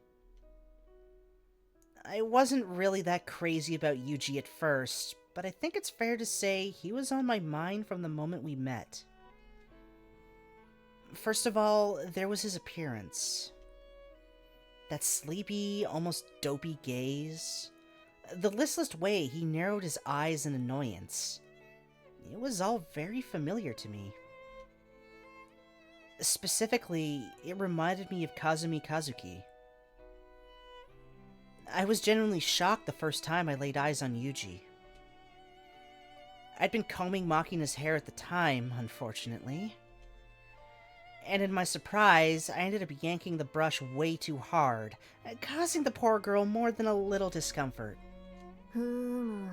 Speaker 1: I wasn't really that crazy about Yuji at first, but I think it's fair to say he was on my mind from the moment we met. First of all, there was his appearance. That sleepy, almost dopey gaze. The listless way he narrowed his eyes in annoyance. It was all very familiar to me. Specifically, it reminded me of Kazumi Kazuki. I was genuinely shocked the first time I laid eyes on Yuji. I'd been combing Makina's hair at the time, unfortunately. And in my surprise, I ended up yanking the brush way too hard, causing the poor girl more than a little discomfort.
Speaker 2: ふむ、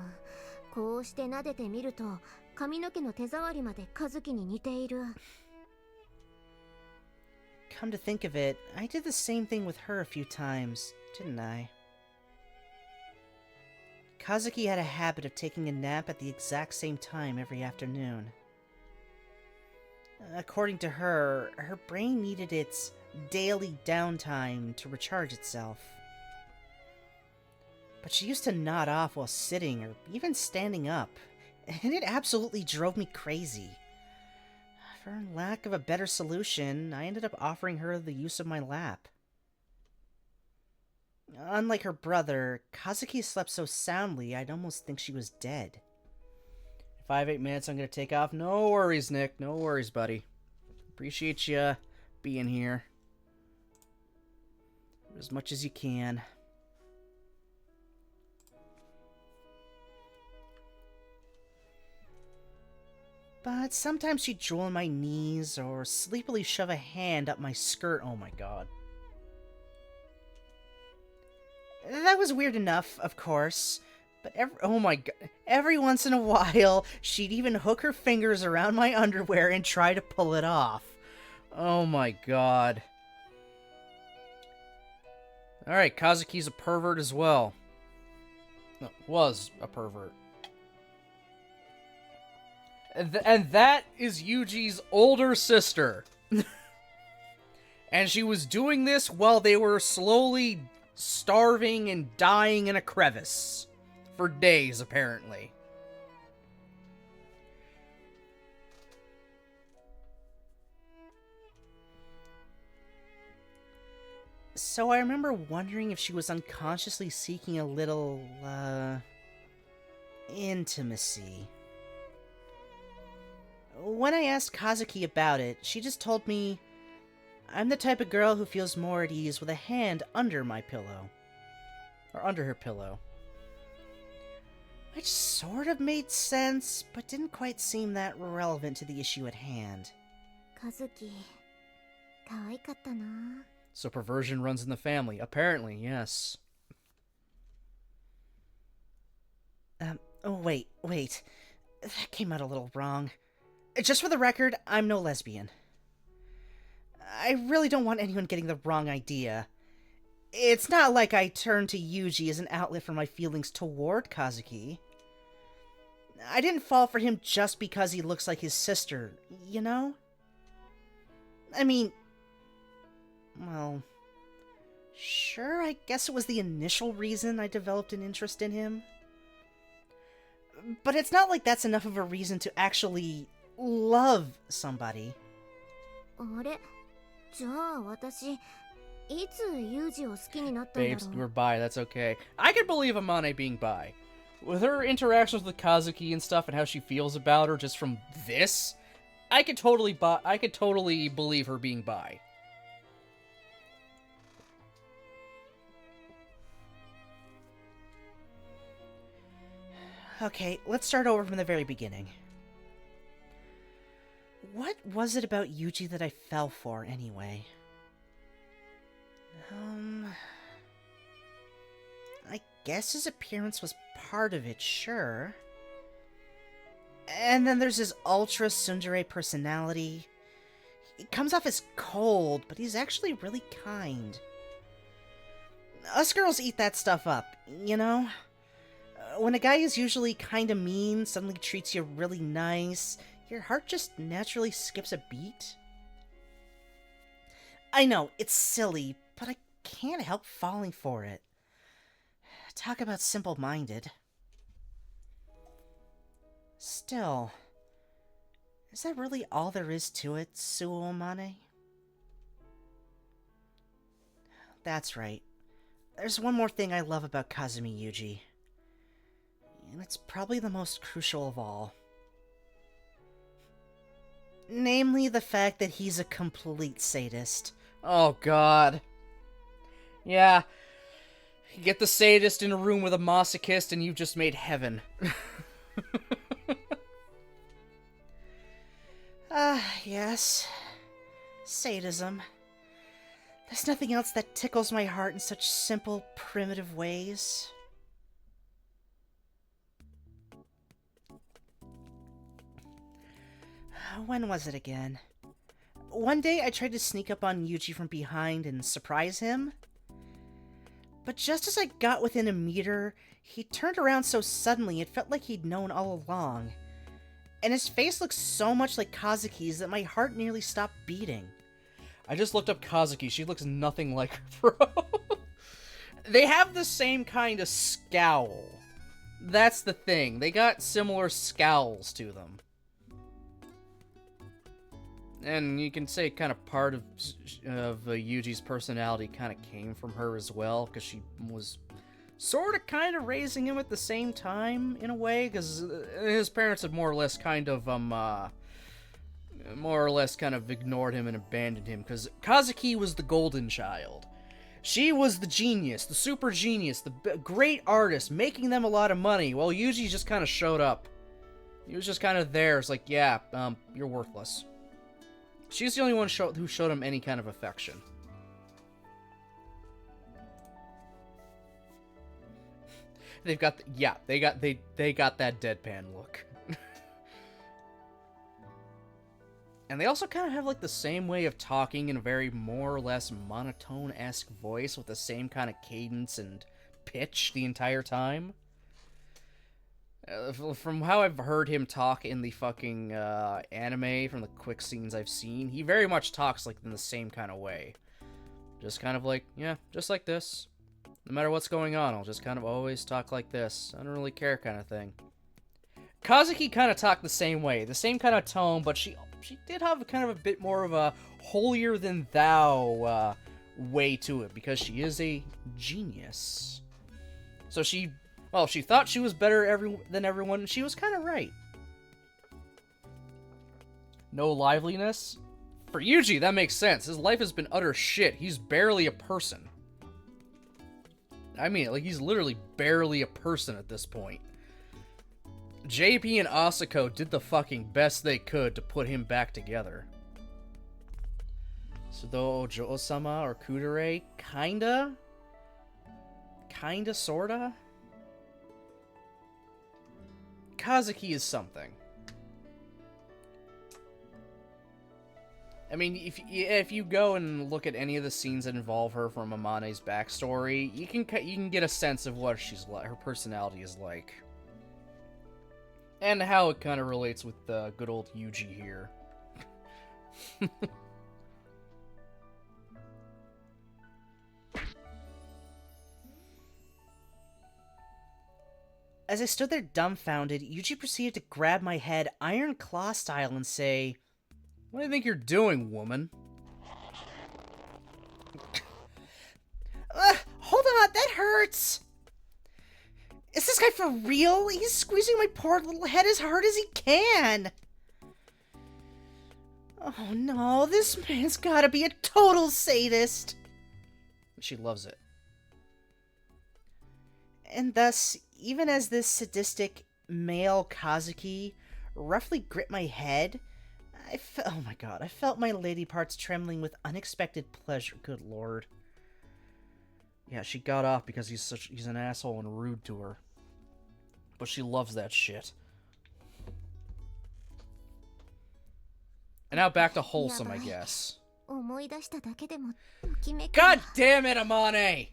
Speaker 2: こうして撫でてみると髪の毛の手触りまでカズキに似ている。
Speaker 1: Come to think of it, I did the same thing with her a few times, didn't I? Kazuki had a habit of taking a nap at the exact same time every afternoon. According to her, her brain needed its daily downtime to recharge itself. But she used to nod off while sitting or even standing up, and it absolutely drove me crazy. For lack of a better solution, I ended up offering her the use of my lap. Unlike her brother, Kazuki slept so soundly I'd almost think she was dead. 5-8 minutes, I'm gonna take off. No worries, Nick. No worries, buddy. Appreciate you being here. As much as you can. But sometimes she'd drool on my knees or sleepily shove a hand up my skirt. Oh my god. That was weird enough, of course. But oh my god, every once in a while, she'd even hook her fingers around my underwear and try to pull it off. Oh my god. Alright, Kazuki's a pervert as well. No, was a pervert. And that is Yuji's older sister. And she was doing this while they were slowly starving and dying in a crevice. For days, apparently. So I remember wondering if she was unconsciously seeking a little, intimacy. When I asked Kazuki about it, she just told me, I'm the type of girl who feels more at ease with a hand under my pillow. Or under her pillow. Which sort of made sense, but didn't quite seem that relevant to the issue at hand.
Speaker 2: カズキ可愛かったな。
Speaker 1: So perversion runs in the family. Apparently, yes. Oh, wait. That came out a little wrong. Just for the record, I'm no lesbian. I really don't want anyone getting the wrong idea. It's not like I turned to Yuji as an outlet for my feelings toward Kazuki. I didn't fall for him just because he looks like his sister, you know? I mean... well... sure, I guess it was the initial reason I developed an interest in him. But it's not like that's enough of a reason to actually love somebody.
Speaker 2: あれじゃあ私いつユージを好きになったんだろう。
Speaker 1: Babes, we're bi, that's okay. I can believe Amane being bi. With her interactions with Kazuki and stuff and how she feels about her just from this, I could totally believe her being bi. Okay, let's start over from the very beginning. What was it about Yuji that I fell for, anyway? I guess his appearance was part of it, sure. And then there's his ultra tsundere personality. He comes off as cold, but he's actually really kind. Us girls eat that stuff up, you know? When a guy is usually kinda mean suddenly treats you really nice, your heart just naturally skips a beat. I know, it's silly, but I can't help falling for it. Talk about simple-minded. Still, is that really all there is to it, Suo Amane? That's right. There's one more thing I love about Kazumi Yuji. And it's probably the most crucial of all. Namely, the fact that he's a complete sadist. Oh, God. Yeah. You get the sadist in a room with a masochist and you've just made heaven. Yes. Sadism. There's nothing else that tickles my heart in such simple, primitive ways. When was it again? One day I tried to sneak up on Yuji from behind and surprise him. But just as I got within a meter, he turned around so suddenly it felt like he'd known all along. And his face looked so much like Kazuki's that my heart nearly stopped beating. I just looked up Kazuki. She looks nothing like her, bro. They have the same kind of scowl. That's the thing. They got similar scowls to them. And you can say kind of part of Yuji's personality kind of came from her as well, because she was sort of kind of raising him at the same time, in a way, because his parents had more or less kind of ignored him and abandoned him, because Kazuki was the golden child. She was the genius, the super genius, the great artist, making them a lot of money, while Yuji just kind of showed up. He was just kind of there. It's like, yeah, you're worthless. She's the only one who showed him any kind of affection. They've got they got that deadpan look. And they also kind of have like the same way of talking in a very more or less monotone-esque voice with the same kind of cadence and pitch the entire time. From how I've heard him talk in the fucking anime, from the quick scenes I've seen, he very much talks like in the same kind of way. Just kind of like, yeah, just like this. No matter what's going on, I'll just kind of always talk like this. I don't really care kind of thing. Kazuki kind of talked the same way, the same kind of tone, but she did have kind of a bit more of a holier-than-thou way to it, because she is a genius. So she thought she was better than everyone, and she was kind of right. No liveliness? For Yuji, that makes sense. His life has been utter shit. He's barely a person. I mean, like, he's literally barely a person at this point. JP and Asako did the fucking best they could to put him back together. Sudo Ojo-sama or Kudere? Kinda, sorta? Kazuki is something. I mean, if you go and look at any of the scenes that involve her from Amane's backstory, you can get a sense of what her personality is like. And how it kind of relates with the good old Yuji here. As I stood there dumbfounded, Yuji proceeded to grab my head iron claw style and say, "What do you think you're doing, woman?" Hold on, that hurts! Is this guy for real? He's squeezing my poor little head as hard as he can! Oh no, this man's gotta be a total sadist! She loves it. And thus, even as this sadistic male Kazuki roughly gripped my head, I felt my lady parts trembling with unexpected pleasure. Good lord. Yeah, she got off because he's an asshole and rude to her. But she loves that shit. And now back to wholesome, I guess. God damn it, Amane!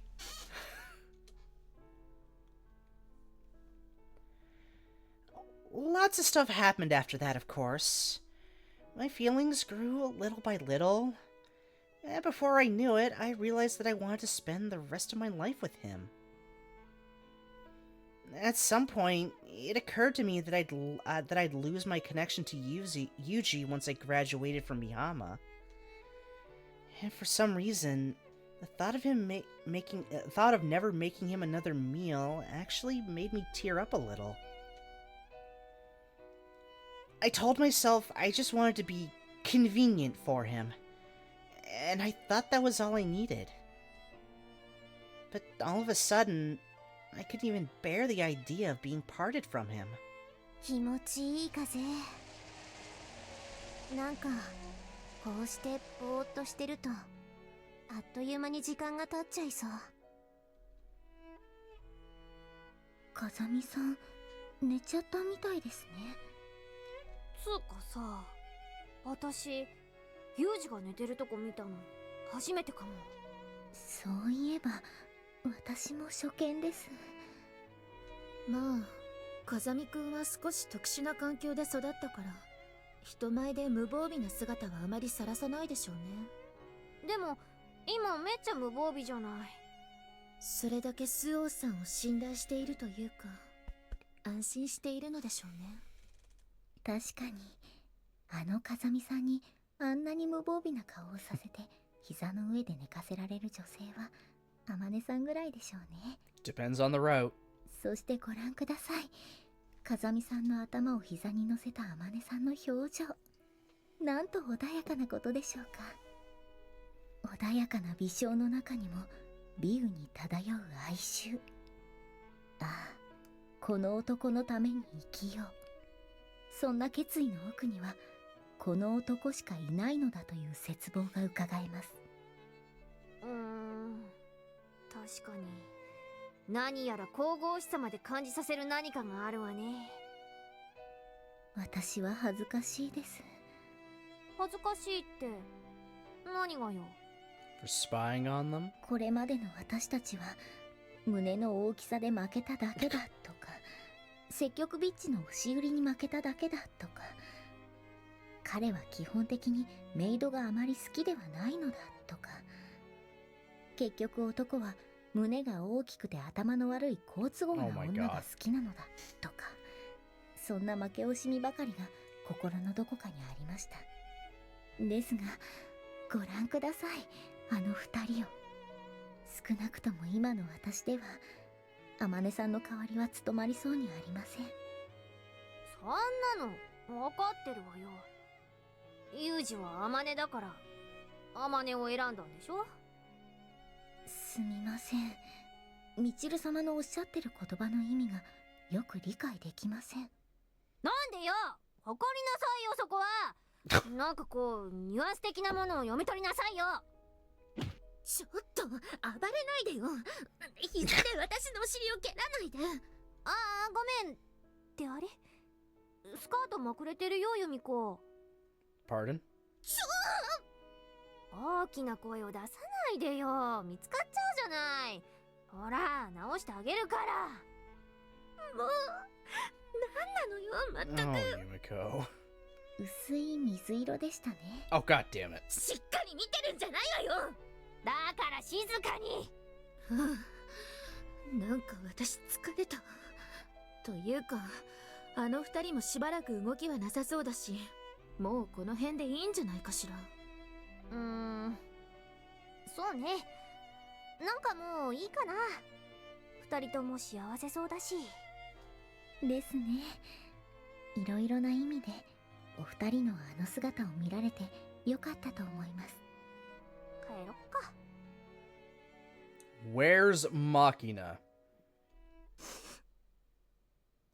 Speaker 1: Lots of stuff happened after that, of course. My feelings grew little by little. And before I knew it, I realized that I wanted to spend the rest of my life with him. At some point, it occurred to me that I'd lose my connection to Yuji once I graduated from Mihama. And for some reason, the thought of him thought of never making him another meal actually made me tear up a little. I told myself I just wanted to be convenient for him, and I thought that was all I needed. But all of a sudden, I couldn't even bear the idea of being parted from him.
Speaker 2: 気持ちいい風。なんかこうしてぼーっとしてると、あっという間に時間が経っちゃいそう。
Speaker 5: 風見さん、寝ちゃったみたいですね。
Speaker 7: つうかさ、私ユージが寝てるとこ見たの初めてかも。
Speaker 5: そういえば私も初見です。
Speaker 7: まあ風見くんは少し特殊な環境で育ったから人前で無防備な姿はあまりさらさないでしょうね。でも今めっちゃ無防備じゃない。それだけスオーさんを信頼しているというか安心しているのでしょうね。
Speaker 5: 確かにあの風見さんにあんなに無防備な顔をさせて膝の上で寝かせられる女性は天音さんぐらいでしょうね。
Speaker 1: Depends on the route.
Speaker 5: そしてご覧ください。風見さんの頭を膝に乗せた天音さんの表情。なんと穏やかなことでしょうか。穏やかな微笑の中にも美雨に漂う哀愁。ああ、この男のために生きよう。そんな決意の奥にはこの男しかいないのだという絶望がうかがえます。
Speaker 7: 確かに何やら神々しさまで感じさせる何かがあるわね。
Speaker 5: 私は恥ずかしいです。
Speaker 7: 恥ずかしいって何がよ。
Speaker 1: For spying on them?
Speaker 5: これまでの私たちは胸の大きさで負けただけだとか、積極ビッチの押し売りに負けただけだとか、彼は基本的にメイドがあまり好きではないのだとか、結局男は胸が大きくて頭の悪い好都合な
Speaker 1: Oh my
Speaker 5: 女が
Speaker 1: God.
Speaker 5: 好きなのだとか、そんな負け惜しみばかりが心のどこかにありました。ですがご覧ください、あの二人を。少なくとも今の私では天音さんの代わりは務まりそうにありません。
Speaker 7: そんなの分かってるわよ。ユージは天音だから天音を選んだんでしょ。
Speaker 5: すみません、みちる様のおっしゃってる言葉の意味がよく理解できません。
Speaker 7: なんでよ、誇りなさいよそこは。なんかこうニュアンス的なものを読み取りなさいよ。
Speaker 4: ちょっと暴れないでよ。膝で私のお尻を蹴らないで。
Speaker 7: ああごめんってあれ、スカートまくれてるよユミコ。
Speaker 1: Pardon?
Speaker 7: 大きな声を出さないでよ、見つかっちゃうじゃない。ほら直してあげるから。
Speaker 4: もうなんなのよ、まったく。
Speaker 1: Oh, Yumiko.
Speaker 5: 薄い水色でしたね。
Speaker 1: Oh, god damn it.
Speaker 4: しっかり見てるんじゃないわよ。
Speaker 7: だから静かに。
Speaker 4: なんか私疲れた。
Speaker 7: というかあの二人もしばらく動きはなさそうだし、もうこの辺でいいんじゃないかしら。そうね、なんかもういいかな。二人とも幸せそうだし。
Speaker 5: ですね。いろいろな意味でお二人のあの姿を見られてよかったと思います。
Speaker 7: 帰ろっか。
Speaker 1: Where's Machina?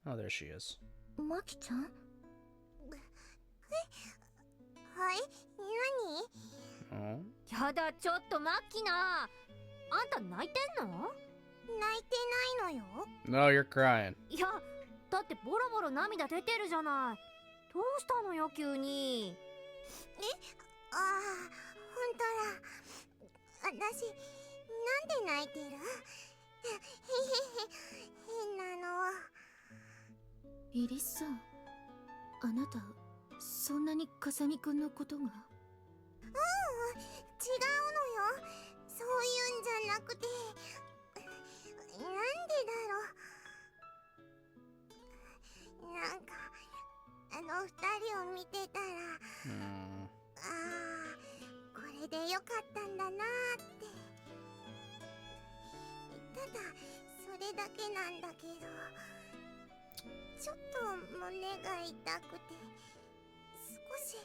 Speaker 1: Oh, there she is.
Speaker 5: マキちゃん？
Speaker 4: はい、何？
Speaker 1: Oh.
Speaker 7: やだ、ちょっとマッキナ、あんた泣いてんの？
Speaker 4: 泣いてないのよ。
Speaker 1: No, you're crying.
Speaker 7: いや、だってボロボロ涙出てるじゃない。どうしたのよ急に。
Speaker 4: ああ、ほんとだ。私、なんで泣いてる？変なの。
Speaker 7: イリスさん、あなたそんなに風見くんのことが？
Speaker 4: 違うのよ。そういうんじゃなくて、なんでだろう。なんかあの二人を見てたら、ああ、これでよかったんだなーって。ただそれだけなんだけど、ちょっと胸が痛くて、少し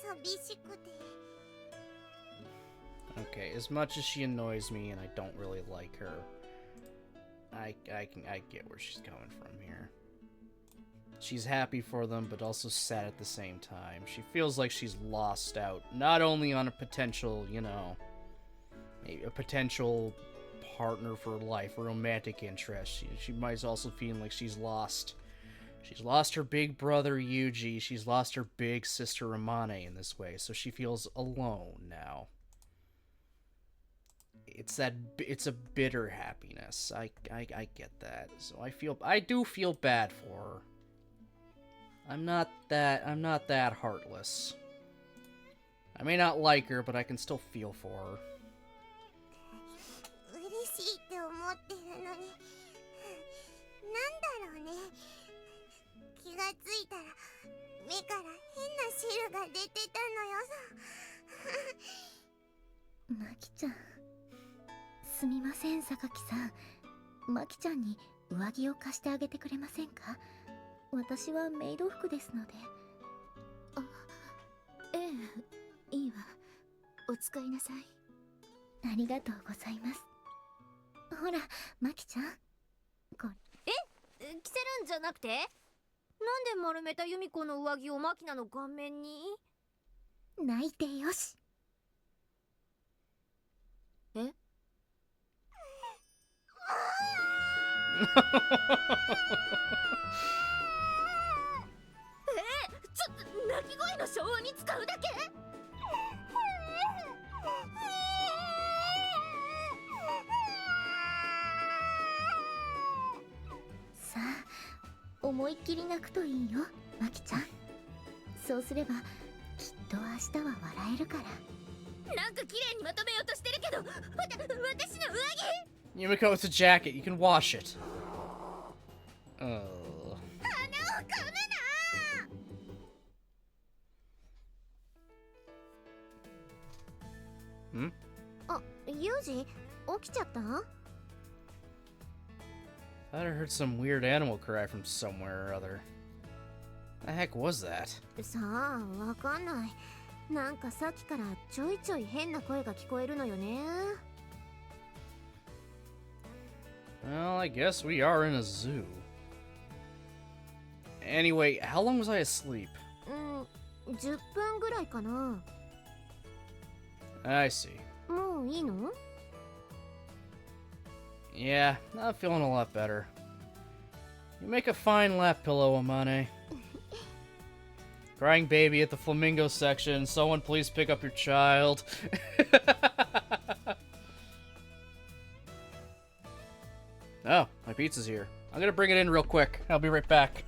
Speaker 4: 寂しくて。
Speaker 1: Okay, as much as she annoys me and I don't really like her, I get where she's coming from here. She's happy for them, but also sad at the same time. She feels like she's lost out, not only on a potential, you know, a potential partner for life, a romantic interest. She might also feel like she's lost. She's lost her big brother Yuji. She's lost her big sister Amane in this way, so she feels alone now. It's a bitter happiness. I get that. So I do feel bad for her. I'm not that heartless. I may not like her, but I can still feel for her.
Speaker 4: 嬉しいって思ってるのに、なんだろうね。気がついたら目から変な汁が出てたのよさ。
Speaker 5: マキちゃん、すみません榊さん。マキちゃんに上着を貸してあげてくれませんか？私はメイド服ですので。
Speaker 7: あ、ええ、いいわ。お使いなさい。
Speaker 5: ありがとうございます。ほらマキちゃん、これ。
Speaker 7: 着せるんじゃなくて、なんで丸めたユミコの上着をマキナの顔面に？
Speaker 5: 泣いてよし。
Speaker 7: え？ちょっと泣き声の消音に使うだけ？
Speaker 5: さあ、思いっきり泣くといいよ、マキちゃん。そうすればきっと明日は笑えるから。
Speaker 7: なんか綺麗にまとめようとしてるけど、私の上着。
Speaker 1: Yumiko, it's a jacket. You can wash it. Oh.
Speaker 2: あ、ユージ、起きちゃった？
Speaker 1: I heard some weird animal cry from somewhere or other. The heck was that?
Speaker 2: さあ、わかんない。なんかさっきからちょいちょい変な声が聞こえるのよね。
Speaker 1: Well, I guess we are in a zoo. Anyway, how long was I asleep?
Speaker 2: 10分ぐらいかな。
Speaker 1: I see.
Speaker 2: もういいの？
Speaker 1: Yeah, I'm feeling a lot better. You make a fine lap pillow, Amane. Crying baby at the flamingo section. Someone please pick up your child. Oh, my pizza's here. I'm gonna bring it in real quick. I'll be right back.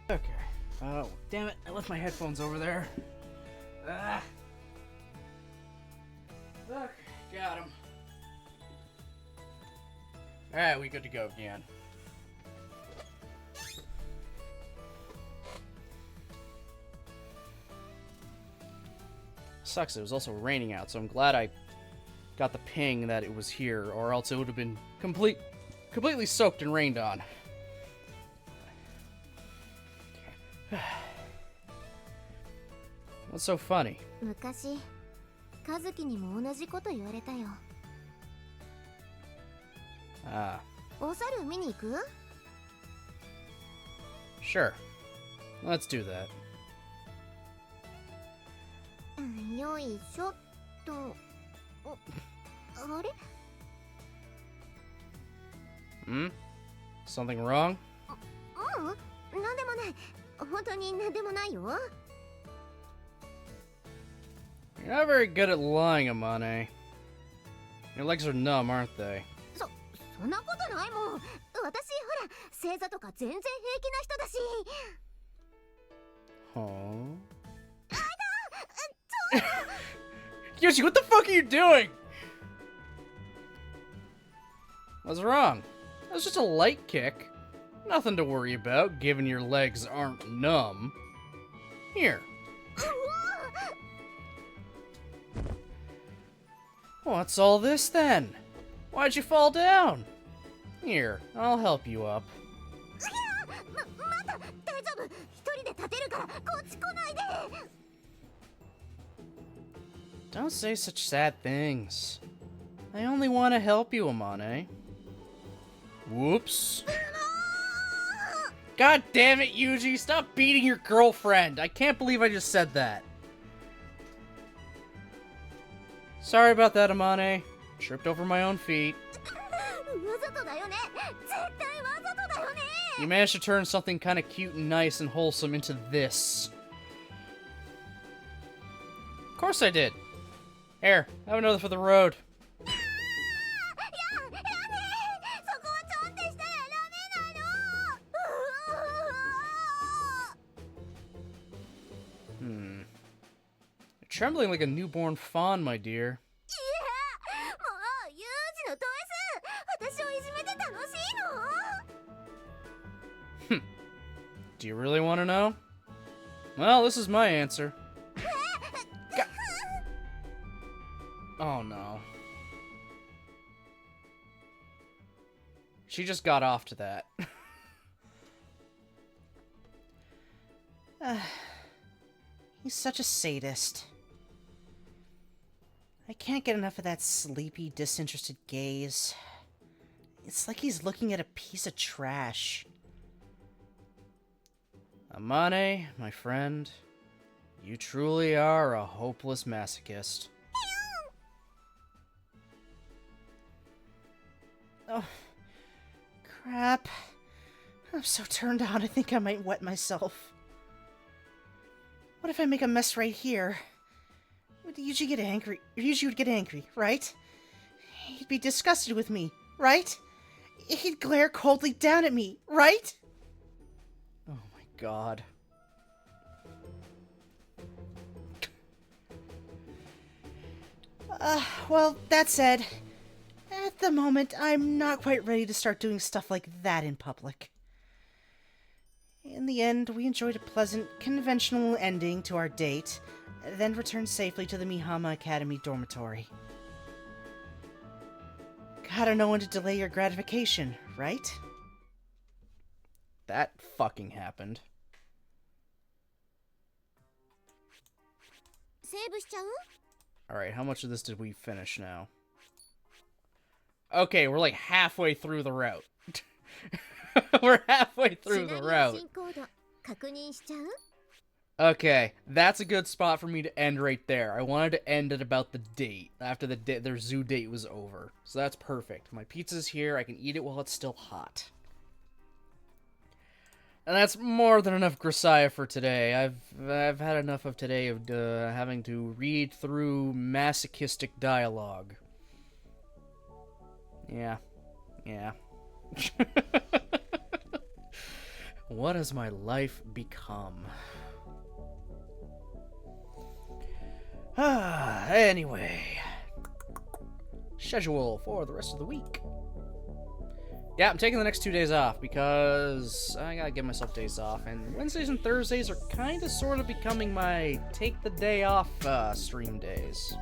Speaker 1: Okay. Oh, damn it. I left my headphones over there. Ah. Okay, got them. Alright, we good to go again. Sucks, it was also raining out, so I'm glad I got the ping that it was here, or else it would have been completely soaked and rained on. What's so funny?
Speaker 2: 昔、和樹にも同じこと言われたよ。
Speaker 1: Ah,
Speaker 2: お猿見に行く？
Speaker 1: sure. Let's do that.
Speaker 2: よいしょっと。あれ？
Speaker 1: Hmm? Something wrong?
Speaker 2: なんでもない。本当になんでもないよ。
Speaker 1: You're not very good at lying, Amane. Your legs are numb, aren't they?
Speaker 2: そんなことないもん。私ほら正座とか全然平気な人だし。
Speaker 1: Huh? Yoshi, what the fuck are you doing? What's wrong? That was just a light kick. Nothing to worry about, given your legs aren't numb. Here. What's all this then? Why'd you fall down? Here, I'll help you up.
Speaker 2: また大丈夫。一人で立てるからこっち来ないで。
Speaker 1: Don't say such sad things. I only want to help you, Amane. Whoops. God damn it, Yuji! Stop beating your girlfriend! I can't believe I just said that. Sorry about that, Amane. Tripped over my own feet.
Speaker 2: わざとだよね。絶対わざとだよね。
Speaker 1: You managed to turn something kind of cute and nice and wholesome into this. Of course I did. Here, have another for the road.
Speaker 2: やね。そこはちょんってしたらダメなの。
Speaker 1: trembling like a newborn fawn, my dear.
Speaker 2: もうユージのド S 私をいじめて楽しいの？
Speaker 1: Do you really want to know? Well, this is my answer. Oh no. She just got off to that. He's such a sadist. I can't get enough of that sleepy, disinterested gaze. It's like he's looking at a piece of trash. Amane, my friend, you truly are a hopeless masochist. Oh, crap. I'm so turned on, I think I might wet myself. What if I make a mess right here? Yuji get angry. Yuji would get angry, right? He'd be disgusted with me, right? He'd glare coldly down at me, right? Oh my god. Well, that said, at the moment, I'm not quite ready to start doing stuff like that in public. In the end, we enjoyed a pleasant, conventional ending to our date, then returned safely to the Mihama Academy dormitory. Gotta know when to delay your gratification, right? That fucking happened.
Speaker 2: セーブしちゃう？
Speaker 1: Alright, how much of this did we finish now? Okay, we're like halfway through the route. We're halfway through the route.
Speaker 2: 進行度確認しちゃう？
Speaker 1: Okay, that's a good spot for me to end right there. I wanted to end at about the date, after their zoo date was over. So that's perfect. My pizza's here, I can eat it while it's still hot. And that's more than enough Grisaia for today. I've had enough of today of having to read through masochistic dialogue. Yeah. What has my life become? Anyway. Schedule for the rest of the week. Yeah, I'm taking the next 2 days off because I gotta give myself days off, and Wednesdays and Thursdays are kinda sorta becoming my take the day off stream days.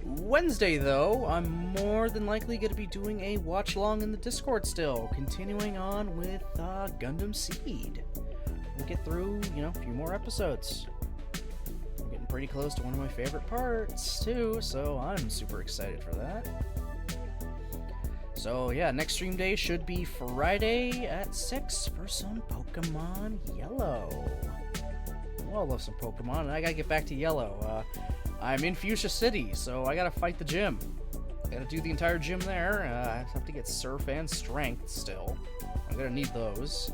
Speaker 1: Wednesday, though, I'm more than likely going to be doing a watch-along in the Discord still, continuing on with Gundam Seed. We'll get through, a few more episodes. I'm getting pretty close to one of my favorite parts, too, so I'm super excited for that. So, yeah, next stream day should be Friday at 6 for some Pokemon Yellow. Well, I love some Pokemon, and I gotta get back to Yellow. I'm in Fuchsia City, so I gotta fight the gym. Gotta do the entire gym there. I have to get Surf and Strength still. I'm gonna need those.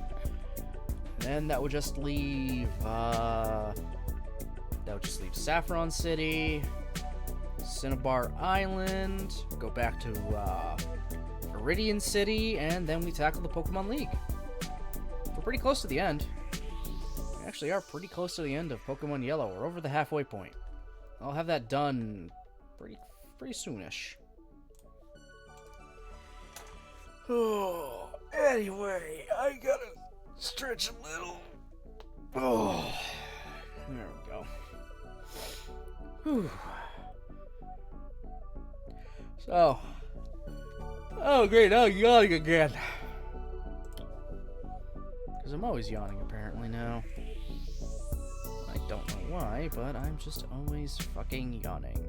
Speaker 1: And then that would just leave, Saffron City, Cinnabar Island, go back to, Iridian City, and then we tackle the Pokemon League. We're pretty close to the end. We actually are pretty close to the end of Pokemon Yellow. We're over the halfway point. I'll have that done pretty soonish. Oh, anyway, I gotta stretch a little. Oh, there we go. Whew. So, oh great, now I'm yawning again. Because I'm always yawning apparently now. I don't know why, but I'm just always fucking yawning.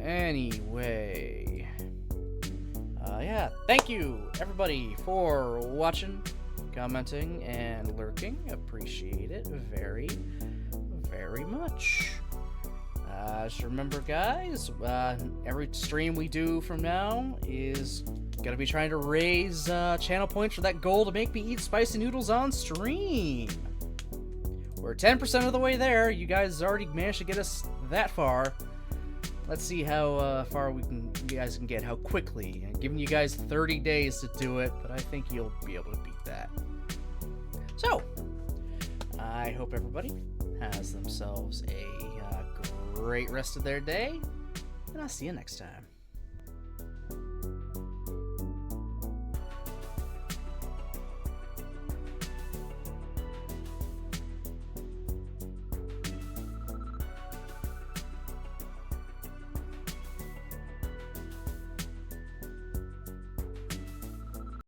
Speaker 1: Anyway. Yeah, thank you, everybody, for watching, commenting, and lurking. Appreciate it very, very much. Just remember, guys, every stream we do from now is gonna be trying to raise channel points for that goal to make me eat spicy noodles on stream. We're 10% of the way there. You guys already managed to get us that far. Let's see how far you guys can get, how quickly. I'm giving you guys 30 days to do it, but I think you'll be able to beat that. So, I hope everybody has themselves a great rest of their day, and I'll see you next time.